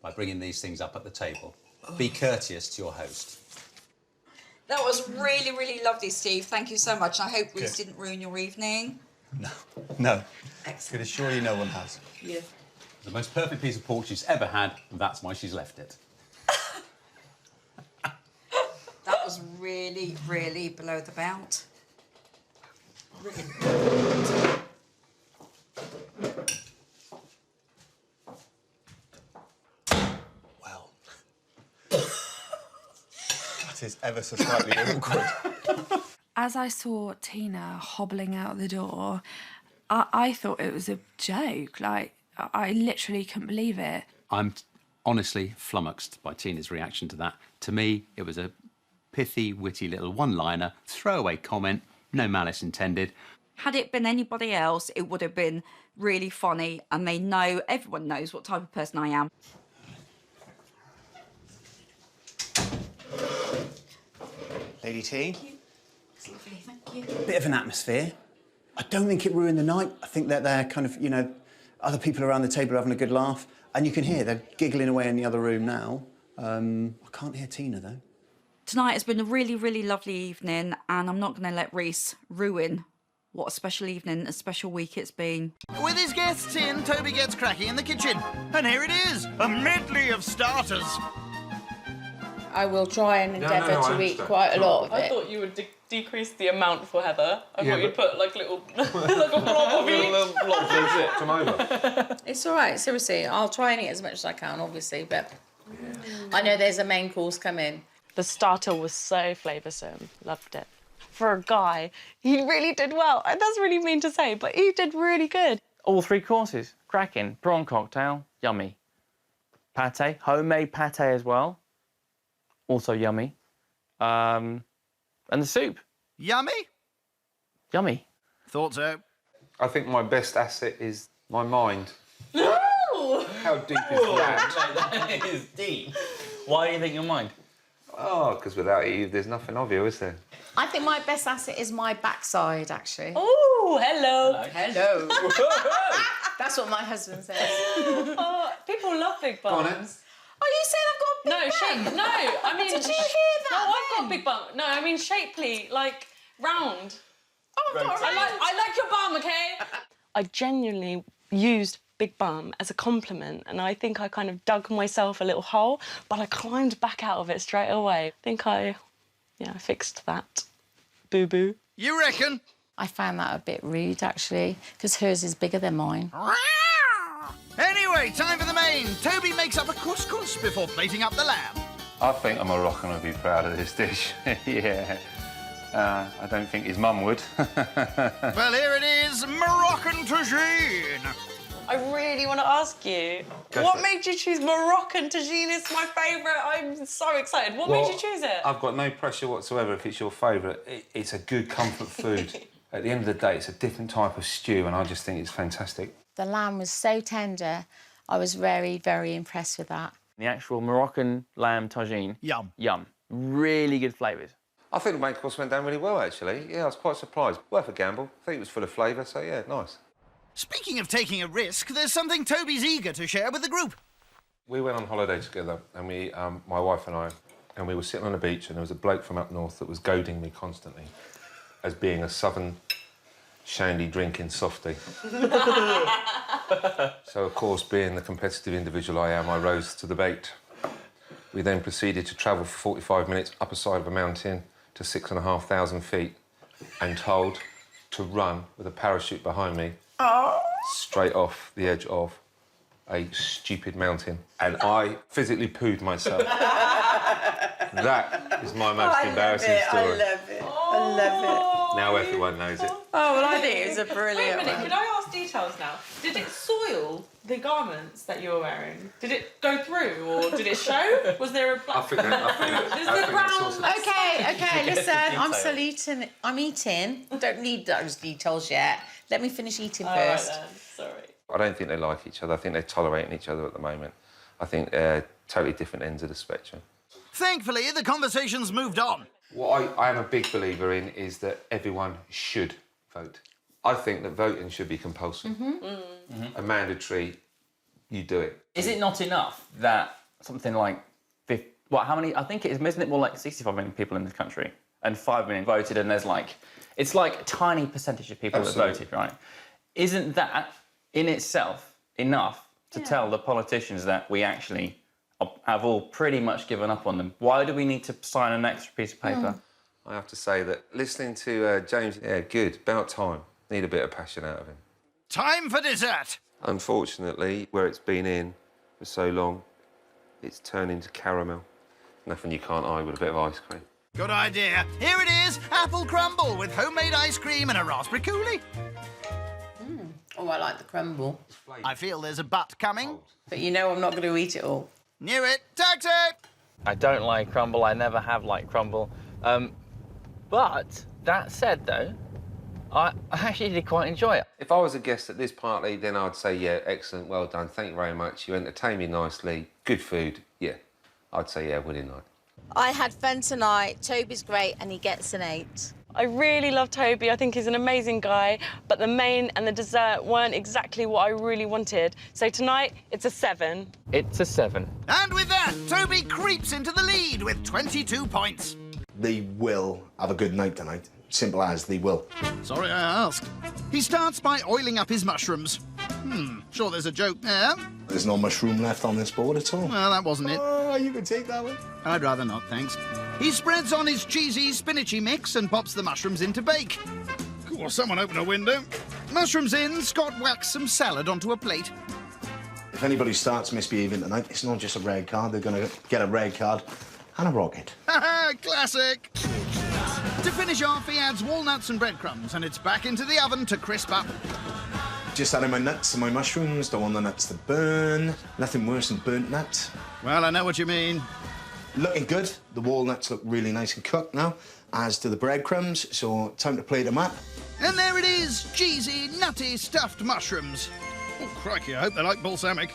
by bringing these things up at the table. Be courteous to your host. That was really, really lovely, Steve. Thank you so much. I hope Reese didn't ruin your evening. No. Excellent. I can assure you no one has. Yeah. The most perfect piece of pork she's ever had, and that's why she's left it. That was really, really below the belt. Really. That is ever so slightly awkward. As I saw Tina hobbling out the door, I thought it was a joke. Like, I literally couldn't believe it. I'm honestly flummoxed by Tina's reaction to that. To me, it was a pithy, witty little one-liner, throwaway comment, no malice intended. Had it been anybody else, it would have been really funny, and everyone knows what type of person I am. Lady T. It's lovely, thank you. Bit of an atmosphere. I don't think it ruined the night. I think that they're kind of, other people around the table are having a good laugh. And you can hear they're giggling away in the other room now. I can't hear Tina, though. Tonight has been a really, really lovely evening, and I'm not going to let Reese ruin what a special evening, a special week it's been. With his guests in, Toby gets cracking in the kitchen. And here it is, a medley of starters. I will try and endeavour to eat quite a lot of it. I thought you would decrease the amount for Heather. I Yeah, thought you'd put like little, like a blob of each. Come over. It's all right, seriously. I'll try and eat as much as I can, obviously, but I know there's a main course coming. The starter was so flavoursome. Loved it. For a guy, he really did well. And that's really mean to say, but he did really good. All 3 courses. Cracking. Prawn cocktail. Yummy. Pate. Homemade pate as well. Also yummy. And the soup. Yummy? Yummy. Thought so. I think my best asset is my mind. How deep is Whoa, that? mate, that is deep. Why do you think your mind? Oh, because without you, there's nothing of you, is there? I think my best asset is my backside, actually. Oh, hello. Hello. That's what my husband says. Oh, people love big bums. Go on, then. Oh, you said I've got a big bum? No, I mean... Did you hear that No, I've got a then? big bum. No, I mean shapely, like round. Oh, I've got a round. I like your bum, OK? I genuinely used big bum as a compliment, and I think I kind of dug myself a little hole, but I climbed back out of it straight away. I think I fixed that. Boo-boo. You reckon? I found that a bit rude, actually, because hers is bigger than mine. Anyway, time for the main. Toby makes up a couscous before plating up the lamb. I think a Moroccan would be proud of this dish. Yeah. I don't think his mum would. Well, here it is, Moroccan tagine. I really want to ask you, Go what for it. made you choose Moroccan tagine? It's my favourite. I'm so excited. What made you choose it? I've got no pressure whatsoever if it's your favourite. It's a good comfort food. At the end of the day, it's a different type of stew, and I just think it's fantastic. The lamb was so tender. I was very, very impressed with that. The actual Moroccan lamb tagine. Yum. Yum. Really good flavours. I think the main course went down really well, actually. Yeah, I was quite surprised. Worth a gamble. I think it was full of flavour, so yeah, nice. Speaking of taking a risk, there's something Toby's eager to share with the group. We went on holiday together, and my wife and I, and we were sitting on the beach, and there was a bloke from up north that was goading me constantly as being a southern shandy drinking softie. So, of course, being the competitive individual I am, I rose to the bait. We then proceeded to travel for 45 minutes up a side of a mountain to 6,500 feet and told to run with a parachute behind me straight off the edge of a stupid mountain. And I physically pooed myself. That is my most embarrassing story. I love it. I love it. Now everyone knows it. Oh, well, I think it's a brilliant Wait a minute, could I ask details now? Did it soil the garments that you were wearing? Did it go through, or did it show? Was there a black... Okay, listen, I'm still eating. I'm eating. Don't need those details yet. Let me finish eating first. All right, then. Sorry. I don't think they like each other. I think they're tolerating each other at the moment. I think they're totally different ends of the spectrum. Thankfully, the conversation's moved on. What I am a big believer in is that everyone should vote. I think that voting should be compulsory. A mandatory, you do it. Is it not enough that something like how many? I think isn't it more like 65 million people in this country, and 5 million voted, and it's like a tiny percentage of people that voted, right? Isn't that in itself enough to tell the politicians that we actually have all pretty much given up on them? Why do we need to sign an extra piece of paper? I have to say that listening to James, good, about time. Need a bit of passion out of him. Time for dessert. Unfortunately, where it's been in for so long, it's turned into caramel. Nothing you can't eye with a bit of ice cream. Good idea. Here it is, apple crumble with homemade ice cream and a raspberry coulis. Oh, I like the crumble. I feel there's a butt coming. But you know I'm not going to eat it all. Knew it. Taxi! I don't like crumble. I never have liked crumble. But that said, though, I actually did quite enjoy it. If I was a guest at this party, then I'd say, yeah, excellent, well done, thank you very much. You entertained me nicely, good food, yeah. I'd say, yeah, winning night. I had fun tonight. Toby's great and he gets an 8. I really love Toby. I think he's an amazing guy, but the main and the dessert weren't exactly what I really wanted. So tonight, it's a 7. It's a 7. And with that, Toby creeps into the lead with 22 points. They will have a good night tonight. Simple as, they will. Sorry I asked. He starts by oiling up his mushrooms. Sure there's a joke there. There's no mushroom left on this board at all. Well, that wasn't it. Oh, you can take that one. I'd rather not, thanks. He spreads on his cheesy, spinachy mix and pops the mushrooms into bake. Cool, someone open a window. Mushrooms in, Scott whacks some salad onto a plate. If anybody starts misbehaving tonight, it's not just a red card. They're going to get a red card and a rocket. Haha, classic! To finish off, he adds walnuts and breadcrumbs, and it's back into the oven to crisp up. Just adding my nuts and my mushrooms. Don't want the nuts to burn. Nothing worse than burnt nuts. Well, I know what you mean. Looking good. The walnuts look really nice and cooked now, as do the breadcrumbs, so time to plate them up. And there it is, cheesy, nutty, stuffed mushrooms. Oh, crikey, I hope they like balsamic.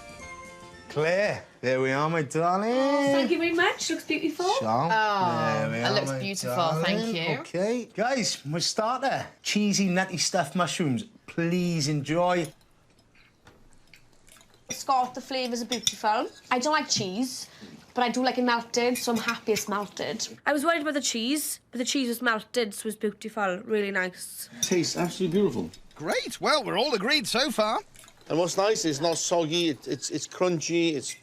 Claire, there we are, my darling. Oh, thank you very much. Looks beautiful. Sean, there we It are, looks my beautiful, darling. thank you. OK, guys, my starter. Cheesy, nutty stuffed mushrooms. Please enjoy. Scott, the flavours are beautiful. I don't like cheese, but I do like it melted, so I'm happy it's melted. I was worried about the cheese, but the cheese was melted, so it was beautiful, really nice. Tastes absolutely beautiful. Great. Well, we're all agreed so far. And what's nice is it's not soggy, it's crunchy, it's...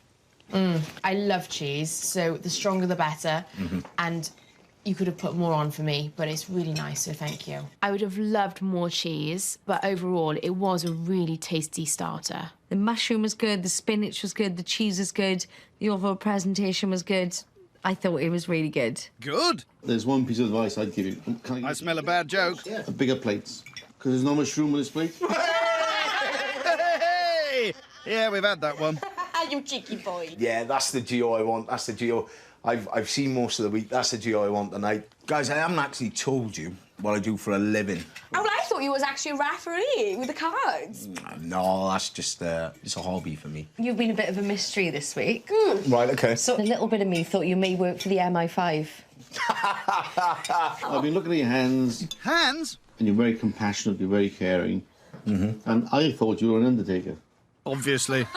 I love cheese, so the stronger the better. And you could have put more on for me, but it's really nice, so thank you. I would have loved more cheese, but overall, it was a really tasty starter. The mushroom was good, the spinach was good, the cheese was good, the overall presentation was good. I thought it was really good. Good. There's one piece of advice I'd give you. I smell a bad joke. Bigger plates, because there's no mushroom on this plate. Hey! Yeah, we've had that one. You cheeky boy. Yeah, that's the Geo I want. That's the Geo. I've seen most of the week. That's the Geo I want tonight. Guys, I haven't actually told you what I do for a living. Oh, well, I thought you was actually a referee with the cards. No, that's just it's a hobby for me. You've been a bit of a mystery this week. Right, OK. So a little bit of me thought you may work for the MI5. I've been looking at your hands. Hands? And you're very compassionate, you're very caring. And I thought you were an undertaker. Obviously.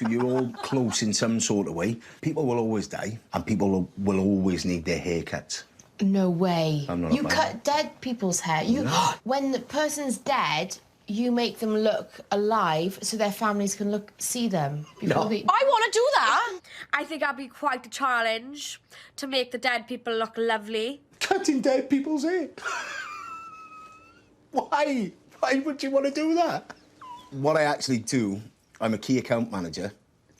You're all close in some sort of way. People will always die, and people will always need their haircuts. No way. I'm not a You fan. cut dead people's hair. You, when the person's dead, you make them look alive so their families can see them. Before they... I want to do that. I think that'd be quite a challenge to make the dead people look lovely. Cutting dead people's hair? Why? Why would you want to do that? What I actually do, I'm a key account manager,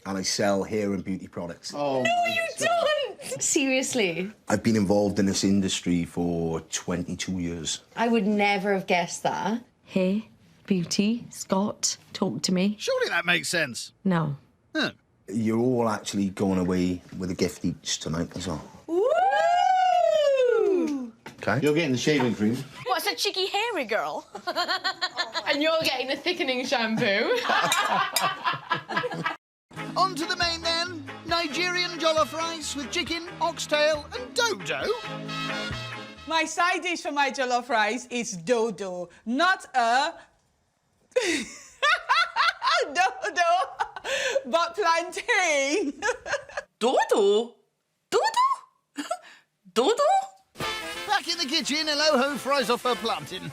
and I sell hair and beauty products. No, you don't! Seriously? I've been involved in this industry for 22 years. I would never have guessed that. Hair, beauty, Scott, talk to me. Surely that makes sense. No. Huh. You're all actually going away with a gift each tonight as well. Woo! Okay. You're getting the shaving cream. What's a cheeky hairy girl? And you're getting the thickening shampoo. On to the main then. Nigerian jollof rice with chicken, oxtail and dodo. My side dish for my jollof rice is dodo, not a dodo, but plantain. Dodo? Dodo? Dodo? Back in the kitchen, Eloho fries off her plantain.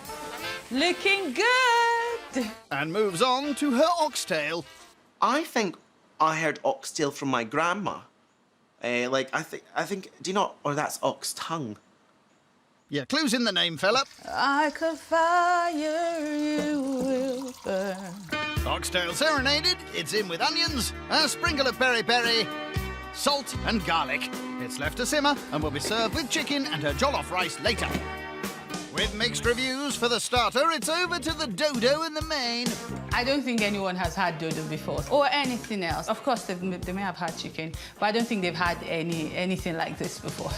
Looking good. And moves on to her oxtail. I think I heard oxtail from my grandma. I think, do you not? Or that's ox tongue. Yeah, clues in the name, fella. Like a fire you will burn. Oxtail serenaded, it's in with onions, a sprinkle of peri-peri, salt and garlic. It's left to simmer and will be served with chicken and her jollof rice later. With mixed reviews for the starter, it's over to the dodo in the main. I don't think anyone has had dodo before, or anything else. Of course, they may have had chicken, but I don't think they've had anything like this before.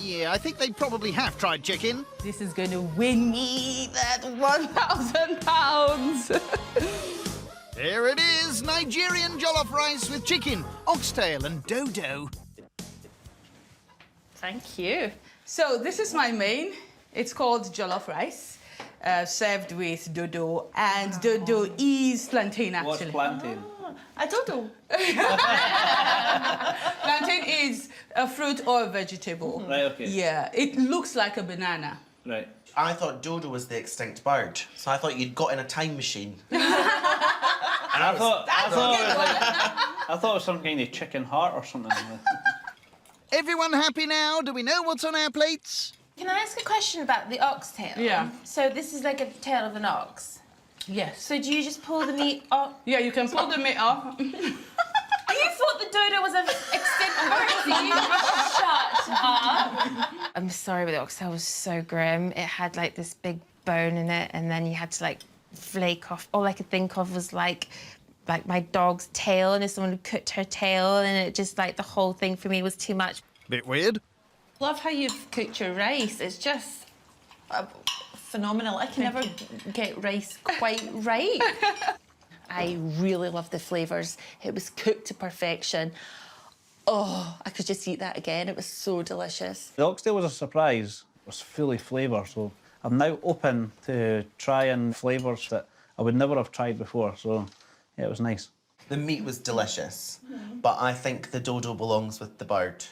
Yeah, I think they probably have tried chicken. This is going to win me that 1,000 pounds. Here it is, Nigerian jollof rice with chicken, oxtail and dodo. Thank you. So this is my main. It's called jollof rice, served with dodo, and dodo is plantain, actually. What's plantain? I don't know. Plantain is a fruit or a vegetable. Right, okay. Yeah, it looks like a banana. Right. I thought dodo was the extinct bird, so I thought you'd got in a time machine. I thought it was some kind of chicken heart or something. Everyone happy now? Do we know what's on our plates? Can I ask a question about the oxtail? Yeah. So this is like a tail of an ox? Yes. So do you just pull the meat off? Yeah, you can pull the meat off. You thought the dodo was an extinct bird? You shut up. I'm sorry, but the oxtail was so grim. It had like this big bone in it, and then you had to like flake off. All I could think of was like my dog's tail, and if someone had cooked her tail, and it just like the whole thing for me was too much. Bit weird. Love how you've cooked your rice. It's just phenomenal. I can never get rice quite right. I really love the flavours. It was cooked to perfection. Oh, I could just eat that again. It was so delicious. The oxtail was a surprise. It was fully flavour, so I'm now open to trying flavours that I would never have tried before, so yeah, it was nice. The meat was delicious, but I think the dodo belongs with the bird.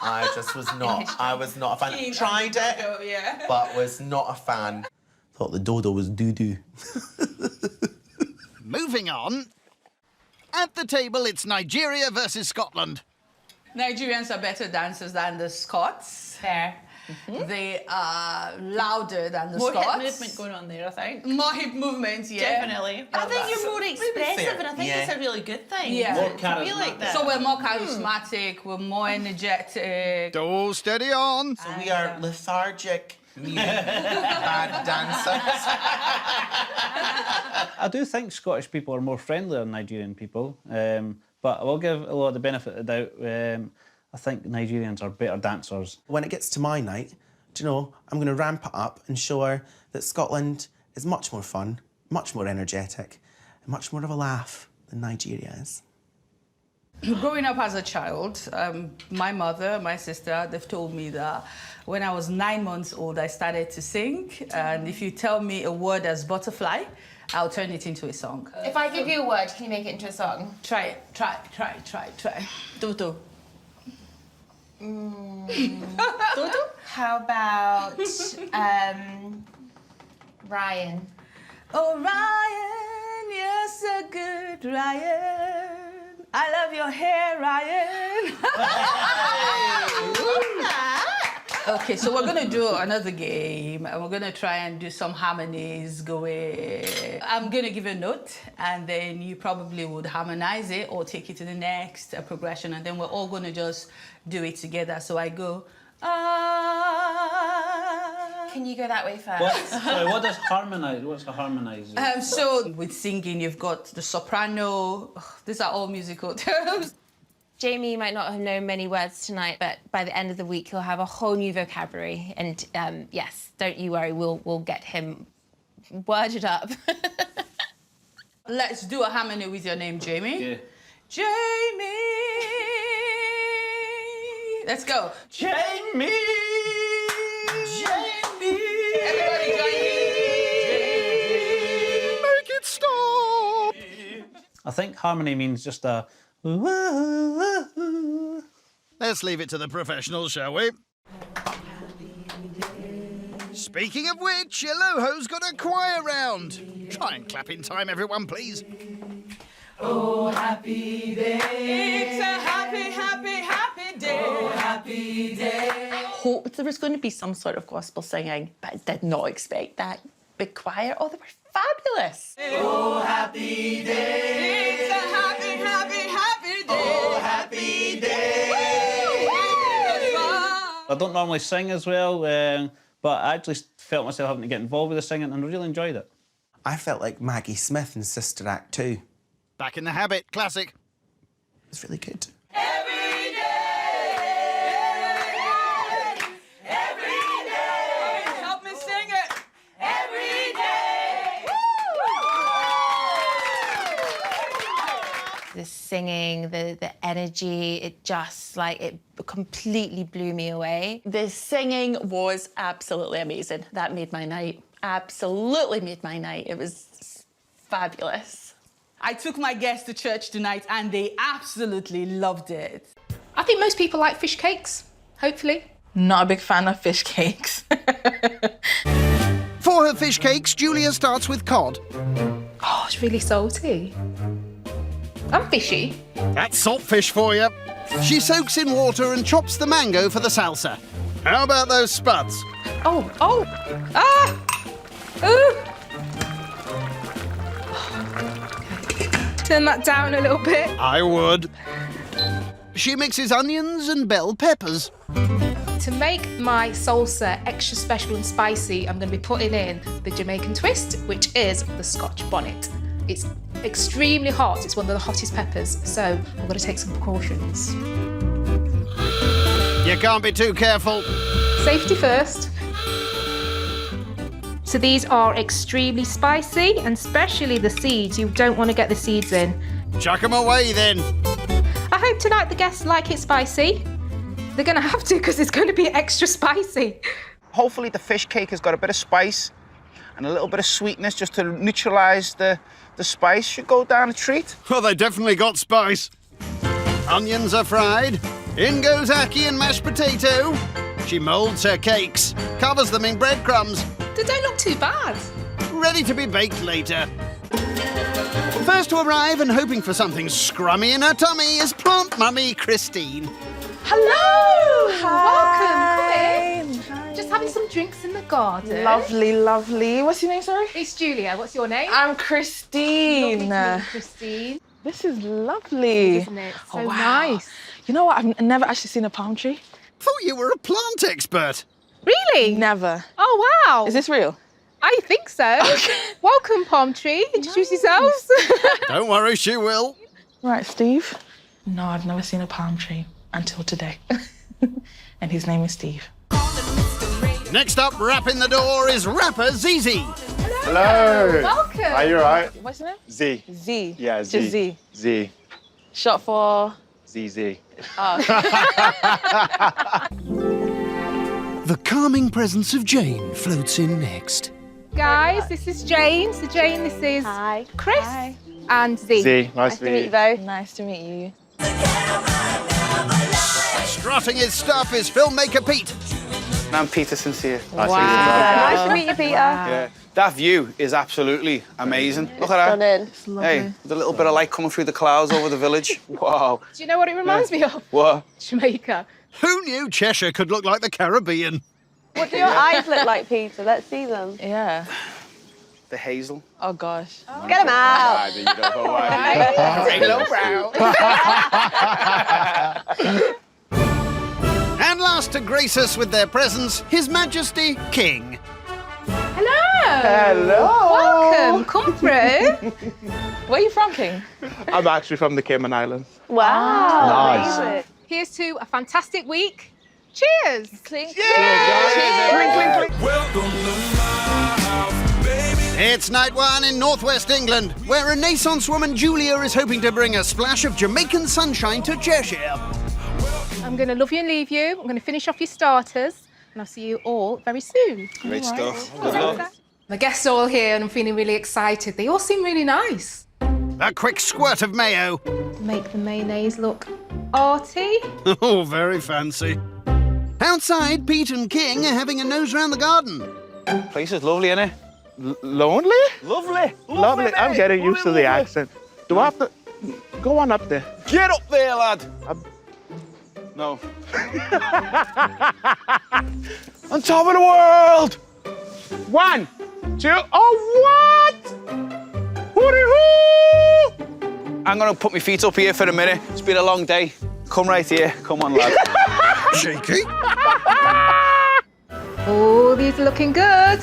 I was not a fan. Tried it, but was not a fan. Thought the dodo was doo-doo. Moving on. At the table, it's Nigeria versus Scotland. Nigerians are better dancers than the Scots. Fair. They are louder than the More Scots. hip movement going on there, I think. More hip movements, yeah. Definitely. I think you're more expressive, and I think it's a really good thing. Yeah. More charismatic. We like that. So we're more charismatic, we're more energetic. Oh, steady on. So we are lethargic, mute, bad dancers. I do think Scottish people are more friendly than Nigerian people, but I will give a lot of the benefit of the doubt. I think Nigerians are better dancers. When it gets to my night, do you know, I'm going to ramp it up and show her that Scotland is much more fun, much more energetic, and much more of a laugh than Nigeria is. Growing up as a child, my mother, my sister, they've told me that when I was 9 months old, I started to sing. And if you tell me a word as butterfly, I'll turn it into a song. If I give you a word, can you make it into a song? Try it. Try. Dodo. Dodo? How about Ryan? Oh, Ryan, you're so good, Ryan. I love your hair, Ryan. Okay, so we're gonna do another game, and we're gonna try and do some harmonies going. I'm gonna give a note, and then you probably would harmonize it or take it to the next progression, and then we're all gonna just do it together. So I go, ah. Can you go that way first? Sorry, what does harmonise? What's a harmonise? So with singing, you've got the soprano. These are all musical terms. Jamie might not have known many words tonight, but by the end of the week, he'll have a whole new vocabulary. And yes, don't you worry, we'll get him worded up. Let's do a harmony with your name, Jamie. Yeah. Jamie. Let's go. Jamie. Jamie. Everybody join me. Make it stop! I think harmony means just a... Let's leave it to the professionals, shall we? Speaking of which, Yoloho's got a choir round. Try and clap in time, everyone, please. Oh, happy day. It's a happy, happy, happy day. Oh, happy day. I hoped there was going to be some sort of gospel singing, but I did not expect that. Big choir, oh, they were fabulous. Oh, happy day. It's a happy, happy, happy day. Oh, happy day. I don't normally sing as well, but I actually felt myself having to get involved with the singing and I really enjoyed it. I felt like Maggie Smith in Sister Act 2. Back in the Habit, classic. It's really good. Every day. Every day. Help me sing it. Every day. The singing, the energy, it just, like, it completely blew me away. The singing was absolutely amazing. That made my night. Absolutely made my night. It was fabulous. I took my guests to church tonight and they absolutely loved it. I think most people like fish cakes, hopefully. Not a big fan of fish cakes. For her fish cakes, Julia starts with cod. Oh, it's really salty. I'm fishy. That's saltfish for you. She soaks in water and chops the mango for the salsa. How about those spuds? Oh. Ah! Ooh! Turn that down a little bit. I would. She mixes onions and bell peppers. To make my salsa extra special and spicy, I'm going to be putting in the Jamaican twist, which is the Scotch bonnet. It's extremely hot. It's one of the hottest peppers, so I'm going to take some precautions. You can't be too careful. Safety first. So these are extremely spicy, and especially the seeds. You don't want to get the seeds in. Chuck them away then. I hope tonight the guests like it spicy. They're going to have to because it's going to be extra spicy. Hopefully the fish cake has got a bit of spice and a little bit of sweetness just to neutralise the spice. Should go down a treat. Well, they definitely got spice. Onions are fried. In goes ackee and mashed potato. She moulds her cakes, covers them in breadcrumbs. They don't look too bad. Ready to be baked later. First to arrive and hoping for something scrummy in her tummy is plant mummy Christine. Hello! Hi. Welcome, come in. Just having some drinks in the garden. Lovely, lovely. What's your name, sorry? It's Julia. What's your name? I'm Christine. Lovely to meet you, Christine. This is lovely. Isn't it? So Oh, wow. nice. You know what? I've never actually seen a palm tree. Thought you were a plant expert. Really? Never. Oh, wow. Is this real? I think so. Welcome, palm tree. Introduce yourselves. Don't worry, she will. Right, Steve. No, I've never seen a palm tree until today. And his name is Steve. Next up, rapping the door is rapper ZZ. Hello. Welcome. Are you alright? What's your name? Z. Z. Yeah, Z. Just Z. Z. Short for... ZZ. Oh. The calming presence of Jane floats in next. Guys, this is Jane. So Jane, this is Chris and Z. Z, nice to meet you. both. Nice to meet you. Strutting his stuff is filmmaker Pete. I'm Peter Sincere. Nice to meet you, Peter. Yeah, that view is absolutely amazing. Look at that. Hey, the little bit of light coming through the clouds over the village. Wow. Do you know what it reminds me of? What? Jamaica. Who knew Cheshire could look like the Caribbean? What do your eyes look like, Peter? Let's see them. Yeah. The hazel. Oh, gosh. Get them out. Halo brown. And last to grace us with their presence, His Majesty King. Hello. Hello. Welcome. Come through. Where are you from, King? I'm actually from the Cayman Islands. Wow. Nice. Amazing. Here's to a fantastic week. Cheers. Clink. Cheers. Clink, clink, clink. Welcome to my house, baby. It's night one in northwest England, where Renaissance woman Julia is hoping to bring a splash of Jamaican sunshine to Cheshire. I'm going to love you and leave you. I'm going to finish off your starters, and I'll see you all very soon. Great stuff. Good luck. The guests are all here, and I'm feeling really excited. They all seem really nice. A quick squirt of mayo. Make the mayonnaise look arty. Oh, very fancy. Outside, Pete and King are having a nose round the garden. Place is lovely, innit? Lonely? Lovely. Lovely. I'm getting used to the accent. Do I have to go on up there? Get up there, lad. No. On top of the world. 1, 2. Oh, what? Hooty-hoo! I'm gonna put my feet up here for a minute. It's been a long day. Come right here. Come on, lad. Shaky. Oh, these are looking good.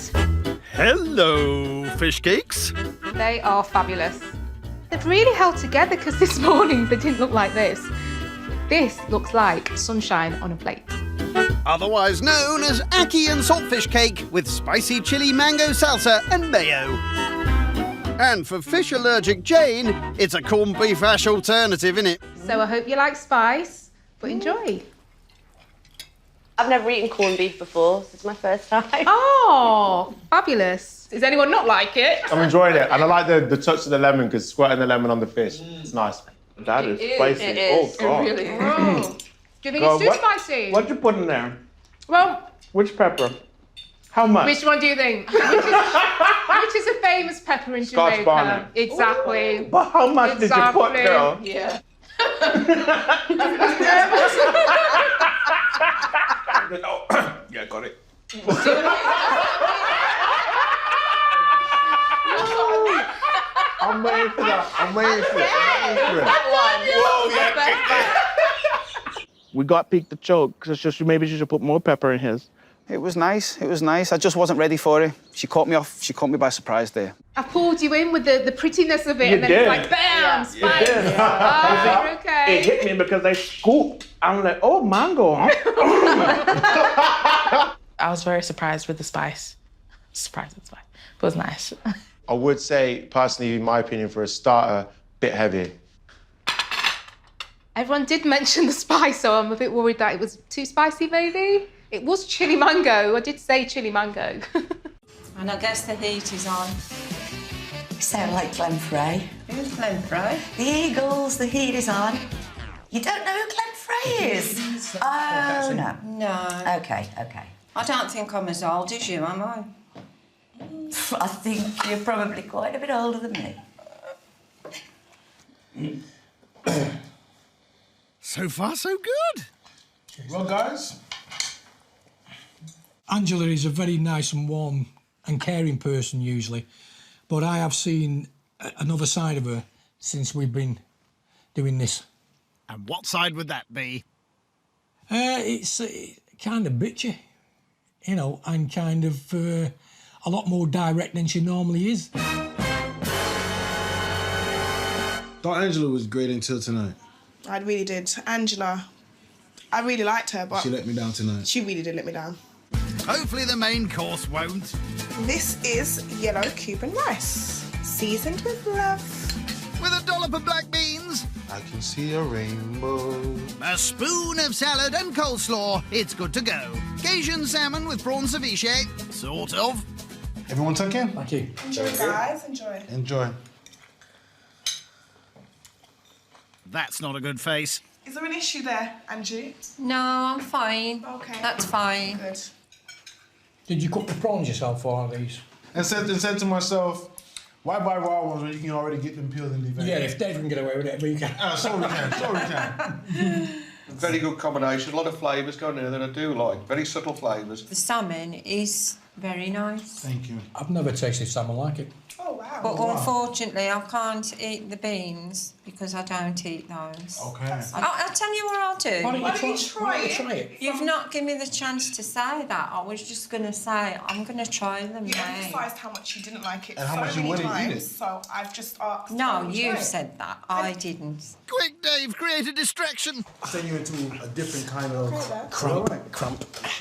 Hello, fish cakes. They are fabulous. They've really held together because this morning they didn't look like this. This looks like sunshine on a plate. Otherwise known as ackee and saltfish cake with spicy chili mango salsa and mayo. And for fish allergic Jane, it's a corned beef hash alternative, innit? So I hope you like spice, but enjoy. I've never eaten corned beef before, so it's my first time. Oh, fabulous. Does anyone not like it? I'm enjoying it, and I like the touch of the lemon, because squirting the lemon on the fish, it's nice. That is spicy. It is. Oh, God. It really is. Oh. Do you think it's too spicy? What'd you put in there? Well, Which pepper? How much? which one do you think? Which is a famous pepper in Scotch Jamaica? bonnet. Exactly. But how much did you put, girl? Yeah. Yeah, got it. I'm waiting for that. I'm waiting for it. Whoa, yeah. We got Pete the choke, because maybe she should put more pepper in his. It was nice. It was nice. I just wasn't ready for it. She caught me off. She caught me by surprise there. I pulled you in with the prettiness of it, You and then did. it's like, bam, spice. did. Oh, okay. It hit me because they scooped. I'm like, oh, mango, huh? I was very surprised with the spice. Surprised with the spice. It was nice. I would say, personally, in my opinion, for a starter, bit heavy. Everyone did mention the spice, so I'm a bit worried that it was too spicy, maybe. It was chili mango. I did say chili mango. And I guess the heat is on. You sound like Glenn Frey. Who's Glenn Frey? The Eagles, the heat is on. You don't know who Glenn Frey is? Oh, no. No. Okay, okay. I don't think I'm as old as you, am I? I think you're probably quite a bit older than me. So far, so good. Well, guys, Angela is a very nice and warm and caring person usually, but I have seen another side of her since we've been doing this. And what side would that be? It's kind of bitchy, you know, and kind of a lot more direct than she normally is. Thought Angela was great until tonight. I really did. Angela, I really liked her, but She let me down tonight. she really did let me down. Hopefully the main course won't. This is yellow Cuban rice, seasoned with love. With a dollop of black beans, I can see a rainbow. a spoon of salad and coleslaw, it's good to go. Cajun salmon with prawn ceviche, sort of. Everyone tuck in? Thank you. Enjoy, guys. Enjoy. Enjoy. That's not a good face. Is there an issue there, Angie? No, I'm fine. Okay. That's fine. Good. Did you cook the prawns yourself for all these? And said to myself, why buy raw ones when you can already get them peeled and leave? Yeah, if Dave can get away with it, we can. So we can. Very good combination. A lot of flavours going in there that I do like. Very subtle flavours. The salmon is very nice. Thank you. I've never tasted salmon like it. Oh, wow. But unfortunately, I can't eat the beans because I don't eat those. Okay. I'll tell you what I'll do. Why don't you try it? You've not given me the chance to say that. I was just going to say, I'm going to try them You now. emphasised how much you didn't like it And how so much you many wouldn't eat times, it. so I've just asked. No, you you've said that. I didn't. Quick, Dave, create a distraction. Send you into a different kind of crump.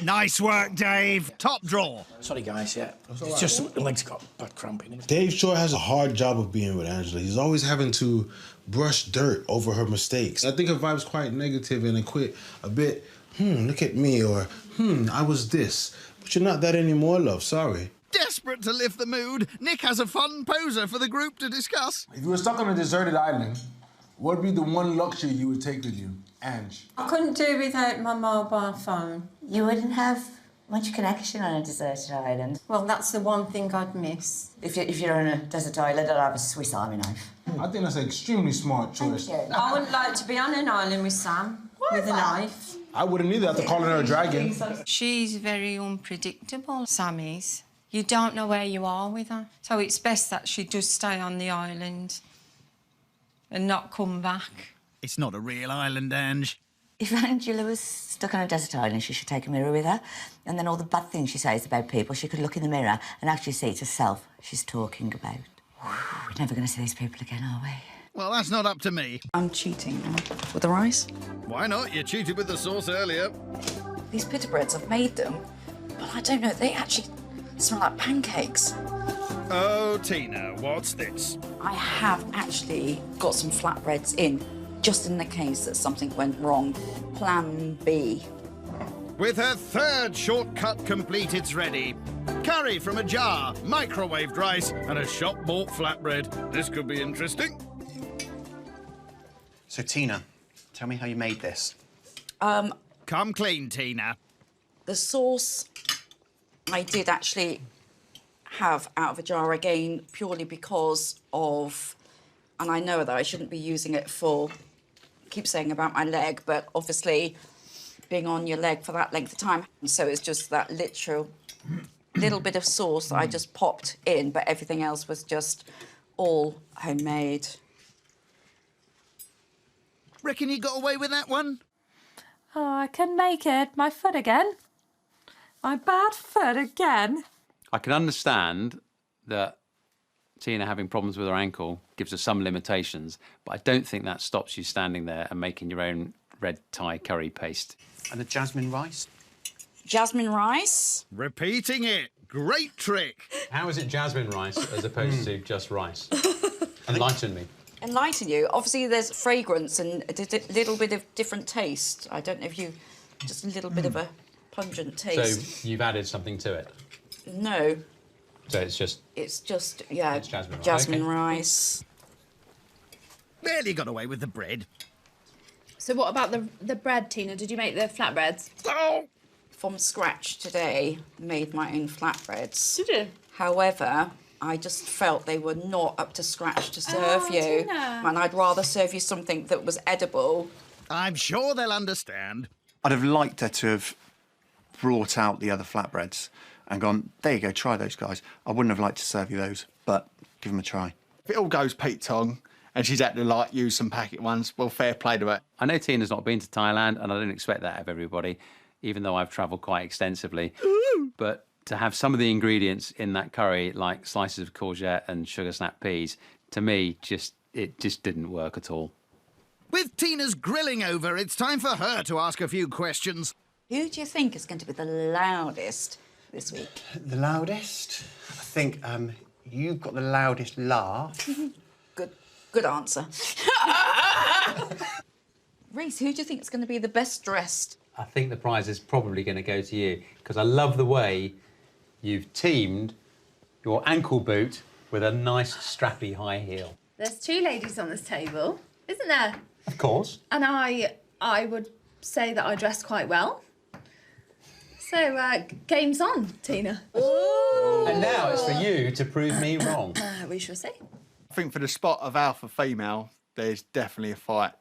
Nice work, Dave. Top draw. Sorry, guys, yeah. It's just the legs got bad cramping. Dave sure has a hard job of being with Angela. He's always having to brush dirt over her mistakes. I think her vibe's quite negative and it quit a bit, look at me, or I was this. But you're not that anymore, love, sorry. Desperate to lift the mood, Nick has a fun poser for the group to discuss. If you were stuck on a deserted island, what would be the one luxury you would take with you, Ange? I couldn't do without my mobile phone. You wouldn't have much connection on a deserted island. Well, that's the one thing I'd miss. If you're on a desert island, I'd have a Swiss Army knife. I think that's an extremely smart choice. I wouldn't like to be on an island with Sam with a knife. I wouldn't either after calling her a dragon. She's very unpredictable, Sam is. You don't know where you are with her. So it's best that she does stay on the island and not come back. It's not a real island, Ange. If Angela was stuck on a desert island, she should take a mirror with her. And then all the bad things she says about people, she could look in the mirror and actually see it's herself she's talking about. We're never going to see these people again, are we? Well, that's not up to me. I'm cheating now. With the rice? Why not? You cheated with the sauce earlier. These pita breads, I've made them, but I don't know, they actually smell like pancakes. Oh, Tina, what's this? I have actually got some flatbreads in, just in the case that something went wrong. Plan B. With her third shortcut complete, it's ready. Curry from a jar, microwaved rice, and a shop-bought flatbread. This could be interesting. So, Tina, tell me how you made this. Come clean, Tina. The sauce I did actually have out of a jar again, purely because of, and I know that I shouldn't be using it for, I keep saying about my leg, but obviously being on your leg for that length of time. So it's just that literal little bit of sauce that I just popped in, but everything else was just all homemade. Reckon you got away with that one? Oh, I can make it. My foot again. My bad foot again. I can understand that Tina having problems with her ankle gives her some limitations, but I don't think that stops you standing there and making your own red Thai curry paste. And the jasmine rice? Jasmine rice? Repeating it. Great trick. How is it jasmine rice as opposed to just rice? Enlighten me. Enlighten you. Obviously, there's fragrance and a little bit of different taste. I don't know if you... Just a little bit of a pungent taste. So you've added something to it? No. So it's just... It's just, yeah, it's jasmine rice. Jasmine Okay. rice. Barely got away with the bread. So what about the bread, Tina? Did you make the flatbreads? Oh! From scratch today, made my own flatbreads. Did you? However, I just felt they were not up to scratch to serve you. Tina. And I'd rather serve you something that was edible. I'm sure they'll understand. I'd have liked her to have brought out the other flatbreads and gone, there you go, try those, guys. I wouldn't have liked to serve you those, but give them a try. If it all goes Pete Tong and she's had to like use some packet ones, well, fair play to her. I know Tina's not been to Thailand, and I don't expect that of everybody, even though I've travelled quite extensively. But to have some of the ingredients in that curry, like slices of courgette and sugar snap peas, to me, it just didn't work at all. With Tina's grilling over, it's time for her to ask a few questions. Who do you think is going to be the loudest this week? The loudest? I think you've got the loudest laugh. Good answer. Reese, who do you think is going to be the best dressed? I think the prize is probably going to go to you, because I love the way you've teamed your ankle boot with a nice strappy high heel. There's two ladies on this table, isn't there? Of course. And I would say that I dressed quite well. So, game's on, Tina. And now it's for you to prove me wrong. We shall see. I think for the spot of alpha female, there's definitely a fight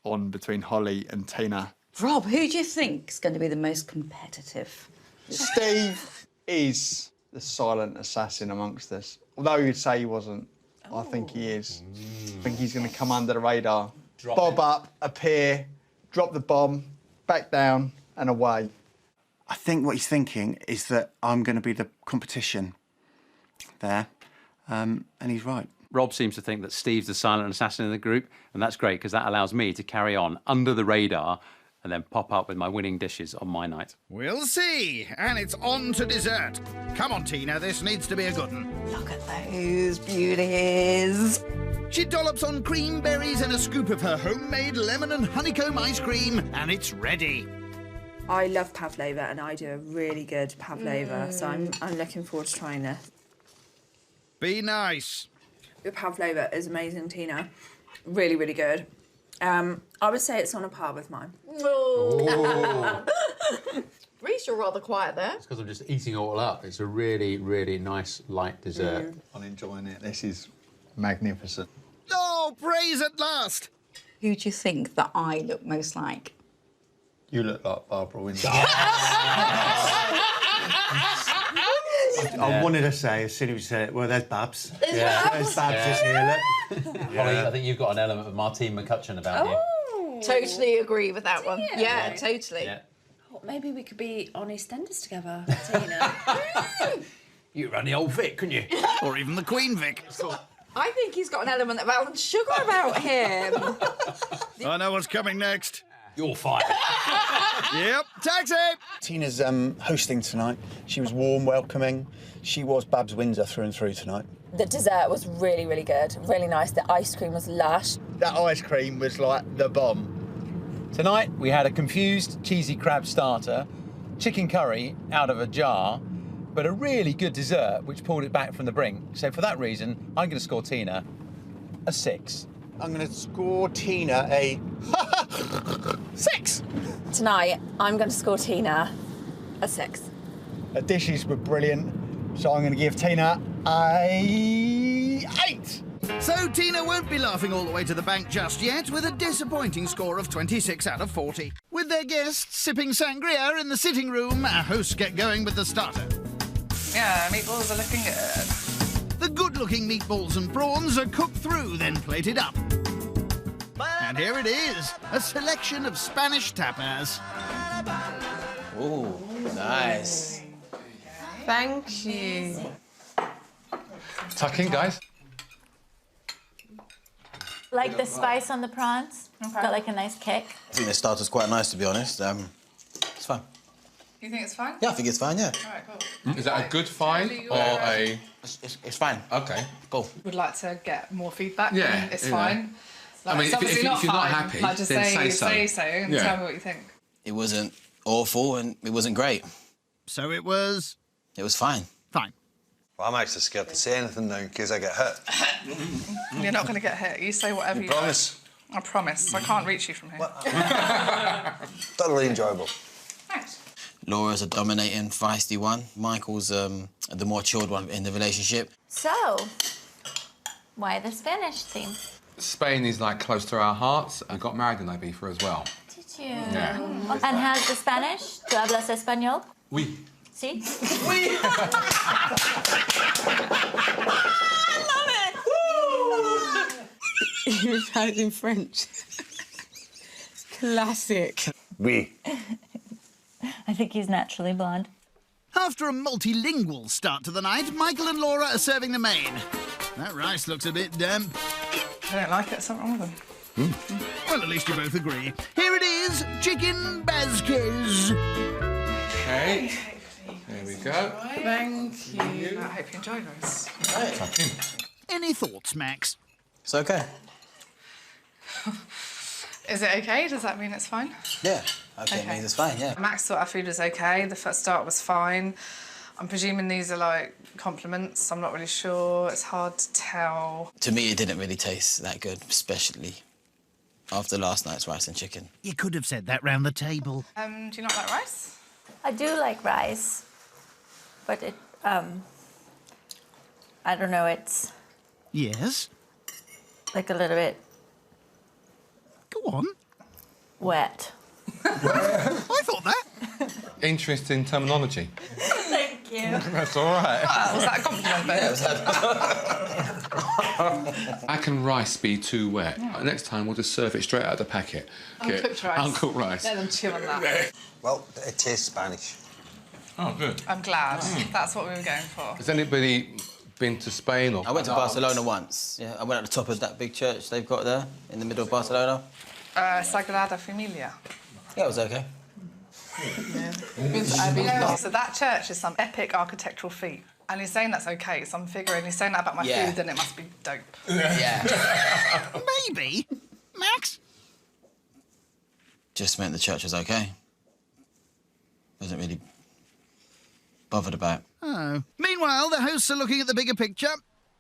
on between Holly and Tina. Rob, who do you think is going to be the most competitive? Steve is the silent assassin amongst us. Although you'd say he wasn't, I think he is. I think he's going to come under the radar, bob up, appear, drop the bomb, back down and away. I think what he's thinking is that I'm going to be the competition there, and he's right. Rob seems to think that Steve's the silent assassin in the group, and that's great, because that allows me to carry on under the radar and then pop up with my winning dishes on my night. We'll see. And it's on to dessert. Come on, Tina, this needs to be a good one. Look at those beauties. She dollops on cream berries and a scoop of her homemade lemon and honeycomb ice cream, and it's ready. I love pavlova, and I do a really good pavlova, so I'm looking forward to trying this. Be nice. Your pavlova is amazing, Tina. Really, really good. I would say it's on a par with mine. Oh. Reece, you're rather quiet there. It's because I'm just eating it all up. It's a really, really nice, light dessert. I'm enjoying it. This is magnificent. Oh, praise at last! Who do you think that I look most like? You look like Barbara Windsor. I wanted to say, as soon as you said it, well, there's Babs. There's Babs. There's Babs just here, look. Holly, I think you've got an element of Martine McCutcheon about you. Totally agree with that one. Yeah, totally. Yeah. Oh, maybe we could be on EastEnders together, Tina. You run the old Vic, couldn't you? Or even the Queen Vic. I think he's got an element of Alan Sugar about him. I know what's coming next. You're fired. Yep, taxi! Tina's hosting tonight. She was warm, welcoming. She was Babs Windsor through and through tonight. The dessert was really, really good. Really nice. The ice cream was lush. That ice cream was like the bomb. Tonight we had a confused cheesy crab starter, chicken curry out of a jar, but a really good dessert which pulled it back from the brink. So for that reason, I'm going to score Tina a 6. I'm going to score Tina a 6. Tonight, I'm going to score Tina a 6. The dishes were brilliant, so I'm going to give Tina a 8. So Tina won't be laughing all the way to the bank just yet, with a disappointing score of 26 out of 40. With their guests sipping sangria in the sitting room, our hosts get going with the starter. Yeah, meatballs are looking good. The good-looking meatballs and prawns are cooked through, then plated up. And here it is, a selection of Spanish tapas. Ooh, nice. Thank you. Tuck in, guys. Like the spice on the prawns. Got like a nice kick. I think the starter's quite nice, to be honest. It's fine. You think it's fine? Yeah, I think it's fine, yeah. All right, cool. Is that a good fine or a... It's fine. OK. Cool. Would like to get more feedback. Yeah, and it's you know. fine. Like, I mean, it's obviously if you're not fine. happy, like, just then say so and Yeah. tell me what you think. It wasn't awful and it wasn't great. So it was... It was fine. Fine. Well, I'm actually scared to say anything now in case I get hit. You're not going to get hit. You say whatever you promise? like. I promise. I can't reach you from here. Thoroughly enjoyable. Thanks. Laura's a dominating, feisty one. Michael's the more chilled one in the relationship. So, why the Spanish theme? Spain is like close to our hearts. I got married in Ibiza as well. Did you? Yeah. And how's the Spanish? ¿Tú hablas español? Oui. Sí? He replied in French. Classic. Oui. I think he's naturally blonde. After a multilingual start to the night, Michael and Laura are serving the main. That rice looks a bit damp. I don't like it. Something wrong with them. Well, at least you both agree. Here it is, chicken basques. OK. There we go. Thank you. I hope you enjoy those. Tuck in. Any thoughts, Max? It's OK. Is it okay? Does that mean it's fine? Yeah. OK, means it's fine, yeah. Max thought our food was okay. The first start was fine. I'm presuming these are like compliments. I'm not really sure. It's hard to tell. To me, it didn't really taste that good, especially after last night's rice and chicken. You could have said that round the table. Do you not like rice? I do like rice, but it, I don't know, it's Yes? like a little bit Go on. wet. I thought that. Interesting terminology. Thank you. That's all right. Was that a compliment, Ben? How can rice be too wet? Next time we'll just serve it straight out of the packet. Get Uncooked rice. Uncooked rice. Let them chew on that. Well, it tastes Spanish. Oh, good. I'm glad. That's what we were going for. Has anybody been to Spain or... I went to Barcelona once. Yeah, I went at the top of that big church they've got there in the middle of Barcelona. Sagrada Familia. Yeah, it was okay. So that church is some epic architectural feat. And he's saying that's okay, some figure, and he's saying that about my food, then it must be dope. Yeah. Maybe. Max? Just meant the church was okay. Wasn't really bothered about. Oh. Meanwhile, the hosts are looking at the bigger picture.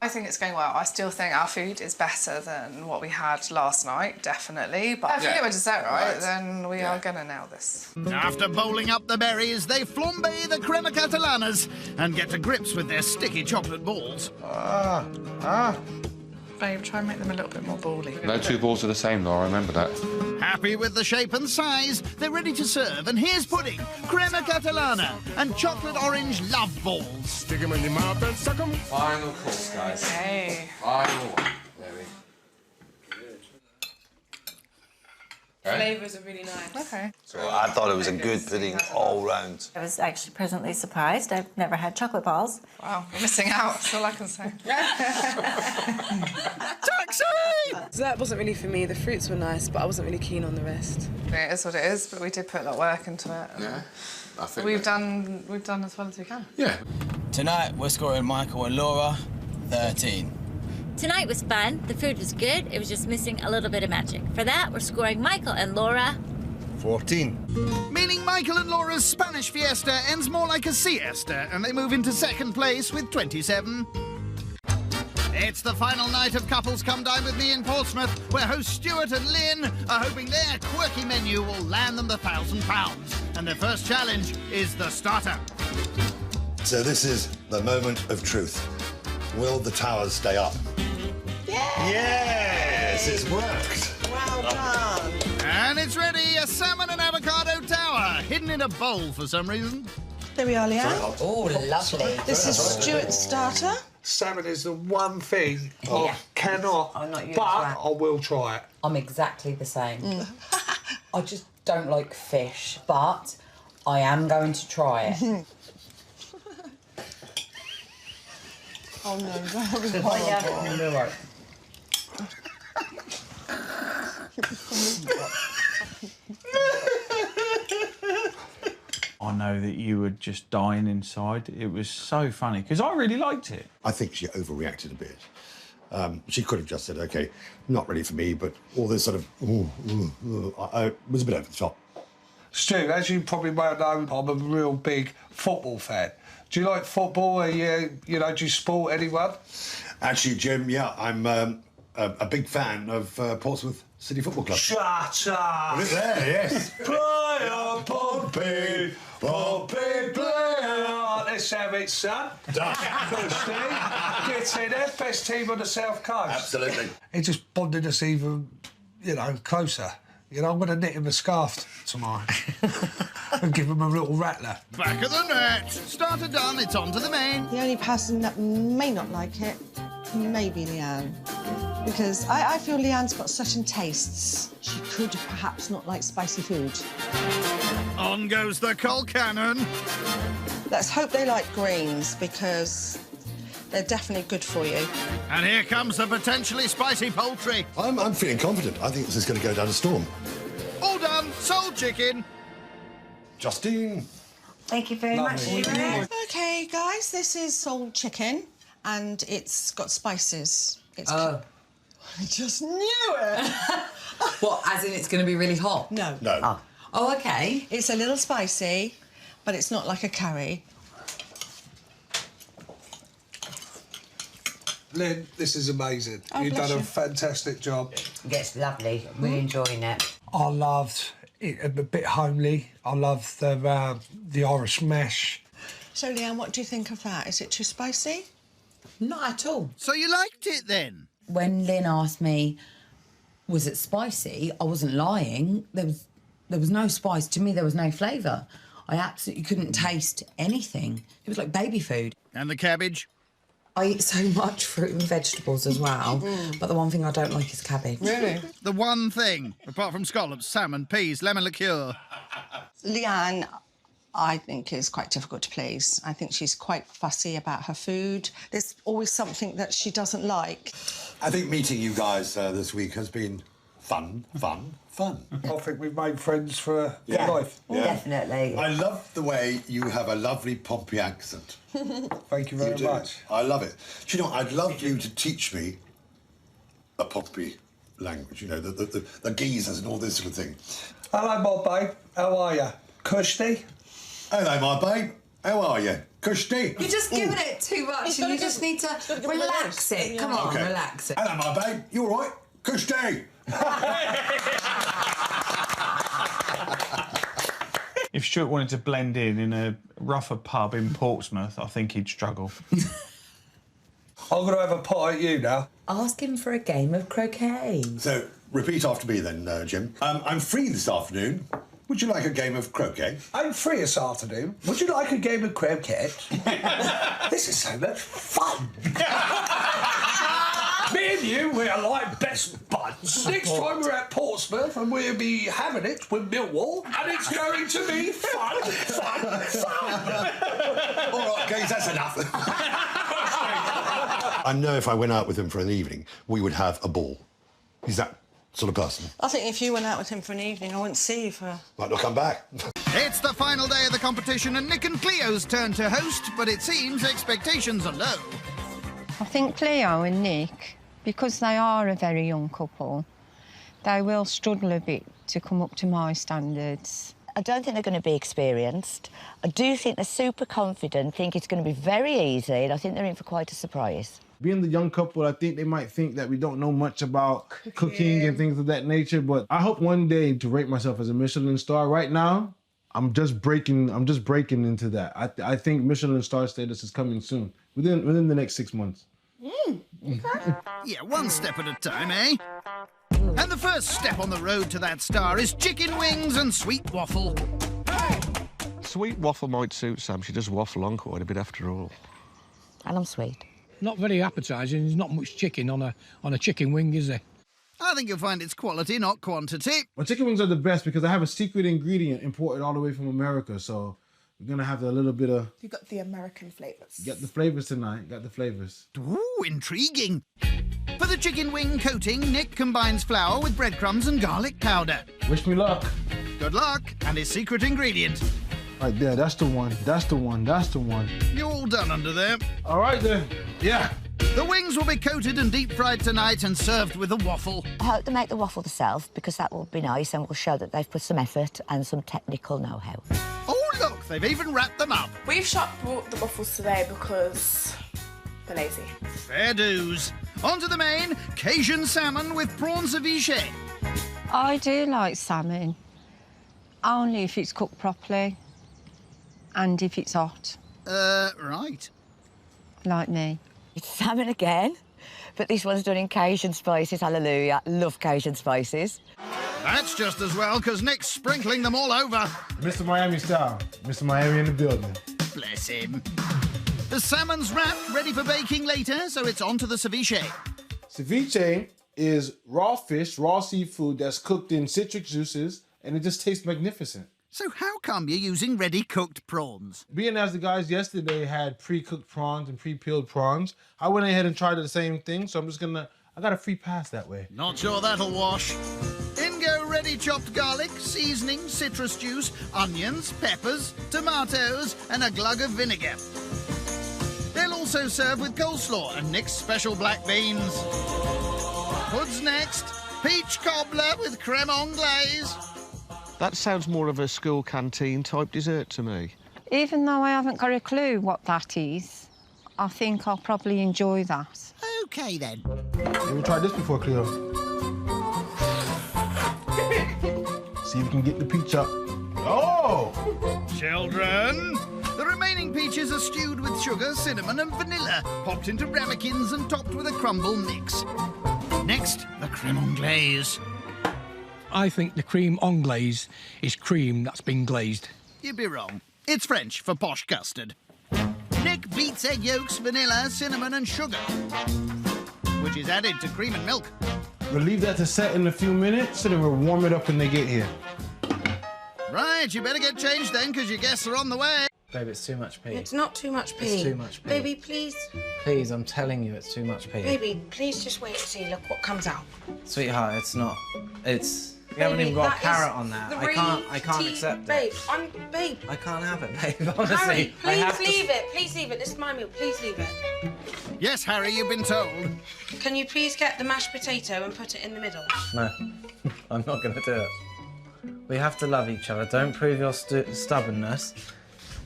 I think it's going well. I still think our food is better than what we had last night, definitely. But if we get our dessert right, then we are going to nail this. After bowling up the berries, they flambe the crema catalanas and get to grips with their sticky chocolate balls. Babe, try and make them a little bit more bally. No two balls are the same, Laura, remember that. Happy with the shape and size, they're ready to serve, and here's pudding, crema catalana, and chocolate orange love balls. Stick 'em in your mouth and suck 'em. Final course, guys. Hey. Final one. There we go. Flavours are really nice. Okay. So I thought it was a good pudding all round. I was actually pleasantly surprised. I've never had chocolate balls. Wow, you're missing out, that's all I can say. Taxi! So that wasn't really for me. The fruits were nice, but I wasn't really keen on the rest. It is what it is, but we did put a lot of work into it. Yeah, I think We've done as well as we can. Yeah. Tonight, we're scoring Michael and Laura 13. Tonight was fun. The food was good. It was just missing a little bit of magic. For that, we're scoring Michael and Laura 14. Meaning Michael and Laura's Spanish fiesta ends more like a siesta, and they move into second place with 27. It's the final night of Couples Come Dine With Me in Portsmouth, where hosts Stuart and Lynn are hoping their quirky menu will land them the £1,000. And their first challenge is the starter. So this is the moment of truth. Will the towers stay up? Yes, it's worked. Well done. And it's ready, a salmon and avocado tower, hidden in a bowl for some reason. There we are, Leanne. Oh, lovely. This is Stuart's starter. Salmon is the one thing I cannot, but I will try it. I'm exactly the same. I just don't like fish, but I am going to try it. Oh no, that was You're right. I know that you were just dying inside. It was so funny, because I really liked it. I think she overreacted a bit. She could have just said, OK, not ready for me, but all this sort of, I was a bit over the top. Stu, as you probably well know, I'm a real big football fan. Do you like football? Do you support anyone? Actually, Jim, yeah, I'm a big fan of Portsmouth City Football Club. Shut up! Put it there, yes. Player Pompey, Pompey player. Let's have it, son. Done. Good, Steve. Get in there, best team on the South Coast. Absolutely. It just bonded us even, closer. I'm going to knit him a scarf tomorrow and give him a little rattler. Back of the net. Starter done, it's on to the main. The only person that may not like it may be Leanne. Because I feel Leanne's got certain tastes. She could perhaps not like spicy food. On goes the coal cannon. Let's hope they like greens, because they're definitely good for you. And here comes the potentially spicy poultry. I'm feeling confident. I think this is going to go down a storm. All done, sold chicken. Justine. Thank you very much. OK, guys, this is sold chicken, and it's got spices. I just knew it. What, as in it's going to be really hot? No. No. Oh, OK. It's a little spicy, but it's not like a curry. Lynn, this is amazing. Oh, You've bless done a you. fantastic job. Yes, lovely. Really enjoying it. I loved it, a bit homely. I love the Irish mash. So, Leanne, what do you think of that? Is it too spicy? Not at all. So you liked it then? When Lynn asked me, was it spicy, I wasn't lying. There was no spice. To me, there was no flavour. I absolutely couldn't taste anything. It was like baby food. And the cabbage? I eat so much fruit and vegetables as well, but the one thing I don't like is cabbage. Really? The one thing, apart from scallops, salmon, peas, lemon liqueur. Leanne, I think, is quite difficult to please. I think she's quite fussy about her food. There's always something that she doesn't like. I think meeting you guys this week has been fun, fun, fun. I think we've made friends for life. Yeah. Definitely. I love the way you have a lovely Pompey accent. Thank you very much. I love it. Do you know, I'd love you to teach me a Pompey language, you know, the geezers and all this sort of thing. Hello, my babe. How are you? Cushy? Hello, my babe. How are you? Cushy? You're just giving it too much and you just need to relax it. Come on, relax it. Hello, my babe. You all right? Cushy? If Stuart wanted to blend in a rougher pub in Portsmouth, I think he'd struggle. I'm going to have a pot at you now. Ask him for a game of croquet. So, repeat after me then, Jim. I'm free this afternoon. Would you like a game of croquet? I'm free this afternoon. Would you like a game of croquet? This is so much fun. Me and you, we are like best buds. Next time we're at Portsmouth and we'll be having it with Millwall, and it's going to be fun, fun, fun. All right, guys, that's enough. I know if I went out with him for an evening, we would have a ball. He's that sort of person. I think if you went out with him for an evening, I wouldn't see you for... Might not come back. It's the final day of the competition and Nick and Cleo's turn to host, but it seems expectations are low. I think Cleo and Nick, because they are a very young couple, they will struggle a bit to come up to my standards. I don't think they're going to be experienced. I do think they're super confident, think it's going to be very easy, and I think they're in for quite a surprise. Being the young couple, I think they might think that we don't know much about cooking and things of that nature, but I hope one day to rate myself as a Michelin star. Right now, I'm just breaking into that. I think Michelin star status is coming soon, within the next 6 months. Yeah, one step at a time, eh? And the first step on the road to that star is chicken wings and sweet waffle. Sweet waffle might suit Sam. She does waffle on quite a bit after all. And I'm sweet. Not very appetising. There's not much chicken on a chicken wing, is there? I think you'll find it's quality, not quantity. Well, chicken wings are the best because I have a secret ingredient imported all the way from America, so we're gonna have a little bit of... You got the American flavours. Got the flavours tonight, got the flavours. Ooh, intriguing. For the chicken wing coating, Nick combines flour with breadcrumbs and garlic powder. Wish me luck. Good luck, and his secret ingredient. Right there, that's the one, that's the one, that's the one. You're all done under there. All right then, yeah. The wings will be coated and deep fried tonight and served with a waffle. I hope they make the waffle themselves because that will be nice and will show that they've put some effort and some technical know-how. Oh, look, they've even wrapped them up. We've brought the waffles today because they're lazy. Fair dues. On to the main, Cajun salmon with prawn ceviche. I do like salmon, only if it's cooked properly and if it's hot. Right. Like me. It's salmon again, but this one's done in Cajun spices, hallelujah. Love Cajun spices. That's just as well, because Nick's sprinkling them all over. Mr. Miami style. Mr. Miami in the building. Bless him. The salmon's wrapped, ready for baking later, so it's on to the ceviche. Ceviche is raw fish, raw seafood that's cooked in citric juices, and it just tastes magnificent. So how come you're using ready-cooked prawns? Being as the guys yesterday had pre-cooked prawns and pre-peeled prawns, I went ahead and tried the same thing, so I got a free pass that way. Not sure that'll wash. In go ready chopped garlic, seasoning, citrus juice, onions, peppers, tomatoes, and a glug of vinegar. They'll also serve with coleslaw and Nick's special black beans. Hood's next. Peach cobbler with creme anglaise. That sounds more of a school canteen type dessert to me. Even though I haven't got a clue what that is, I think I'll probably enjoy that. OK, then. Have you tried this before, Cleo? See if you can get the peach up. Oh! Children, the remaining peaches are stewed with sugar, cinnamon and vanilla, popped into ramekins and topped with a crumble mix. Next, the creme anglaise. I think the creme anglaise is cream that's been glazed. You'd be wrong. It's French for posh custard. Nick beats egg yolks, vanilla, cinnamon and sugar, which is added to cream and milk. We'll leave that to set in a few minutes so that we'll warm it up when they get here. Right, you better get changed then, because your guests are on the way. Babe, it's too much pee. It's not too much pee. It's too much pee. Baby, please. Please, I'm telling you, it's too much pee. Baby, please just wait and see. Look what comes out. Sweetheart, it's not. It's. You haven't even got a carrot on that. I can't accept babe, it. Babe. I can't have it, babe. Honestly, Harry, I have please leave it. Please leave it. This is my meal. Please leave it. Yes, Harry, you've been told. Can you please get the mashed potato and put it in the middle? No, I'm not going to do it. We have to love each other. Don't prove your stubbornness.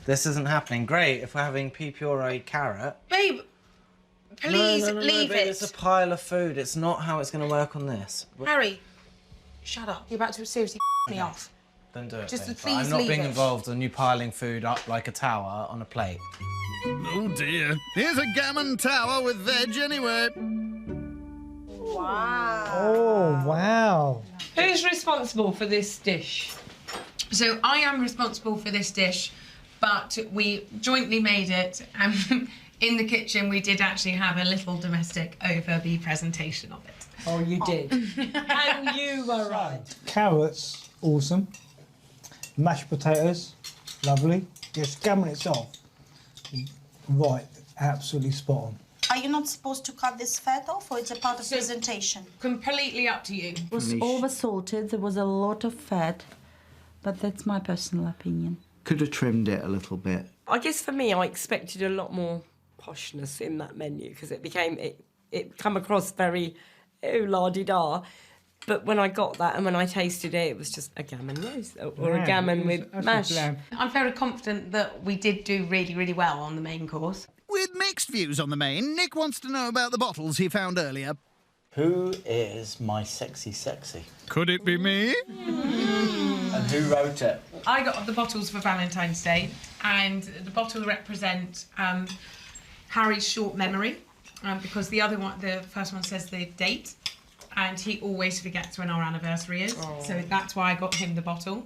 This isn't happening. Great if we're having pea puree carrot. Babe, please leave babe, it. It's a pile of food. It's not how it's going to work on this. Harry, shut up. You're about to seriously me off. Don't do it, Just babe. please I'm not leave being it. involved in you piling food up like a tower on a plate. Oh dear. Here's a gammon tower with veg anyway. Wow. Oh, wow. Who's responsible for this dish? So I am responsible for this dish, but we jointly made it. In the kitchen, we did actually have a little domestic over the presentation of it. Oh, you did. And you were right. Carrots, awesome. Mashed potatoes, lovely. Just gammon itself, right, absolutely spot on. Are you not supposed to cut this fat off, or it's a part of presentation? Completely up to you. It was over-salted, there was a lot of fat, but that's my personal opinion. Could have trimmed it a little bit. I guess for me, I expected a lot more poshness in that menu because it come across very la-di-da. But when I got that and when I tasted it, it was just a gammon roast or a gammon with mash. I'm very confident that we did do really, really well on the main course. With mixed views on the main, Nick wants to know about the bottles he found earlier. Who is my sexy? Could it be me? And who wrote it? I got the bottles for Valentine's Day, and the bottles represent Harry's short memory, because the first one says the date, and he always forgets when our anniversary is. Oh. So that's why I got him the bottle.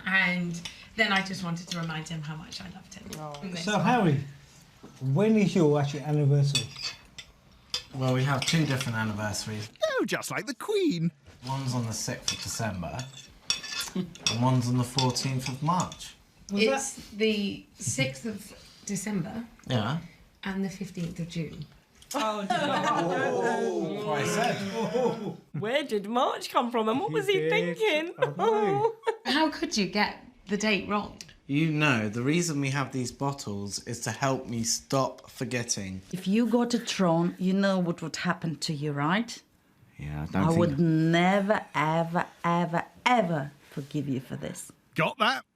And then I just wanted to remind him how much I loved him. So, Harry, when is your actual anniversary? Well, we have two different anniversaries. Oh, just like the Queen. One's on the 6th of December and one's on the 14th of March. It's the 6th of December Yeah. and the 15th of June. Oh, That's what I said. Where did March come from and what was he thinking? How could you get the date wrong? You know, the reason we have these bottles is to help me stop forgetting. If you got a throne, you know what would happen to you, right? Yeah, I would never, ever, ever, ever forgive you for this. Got that?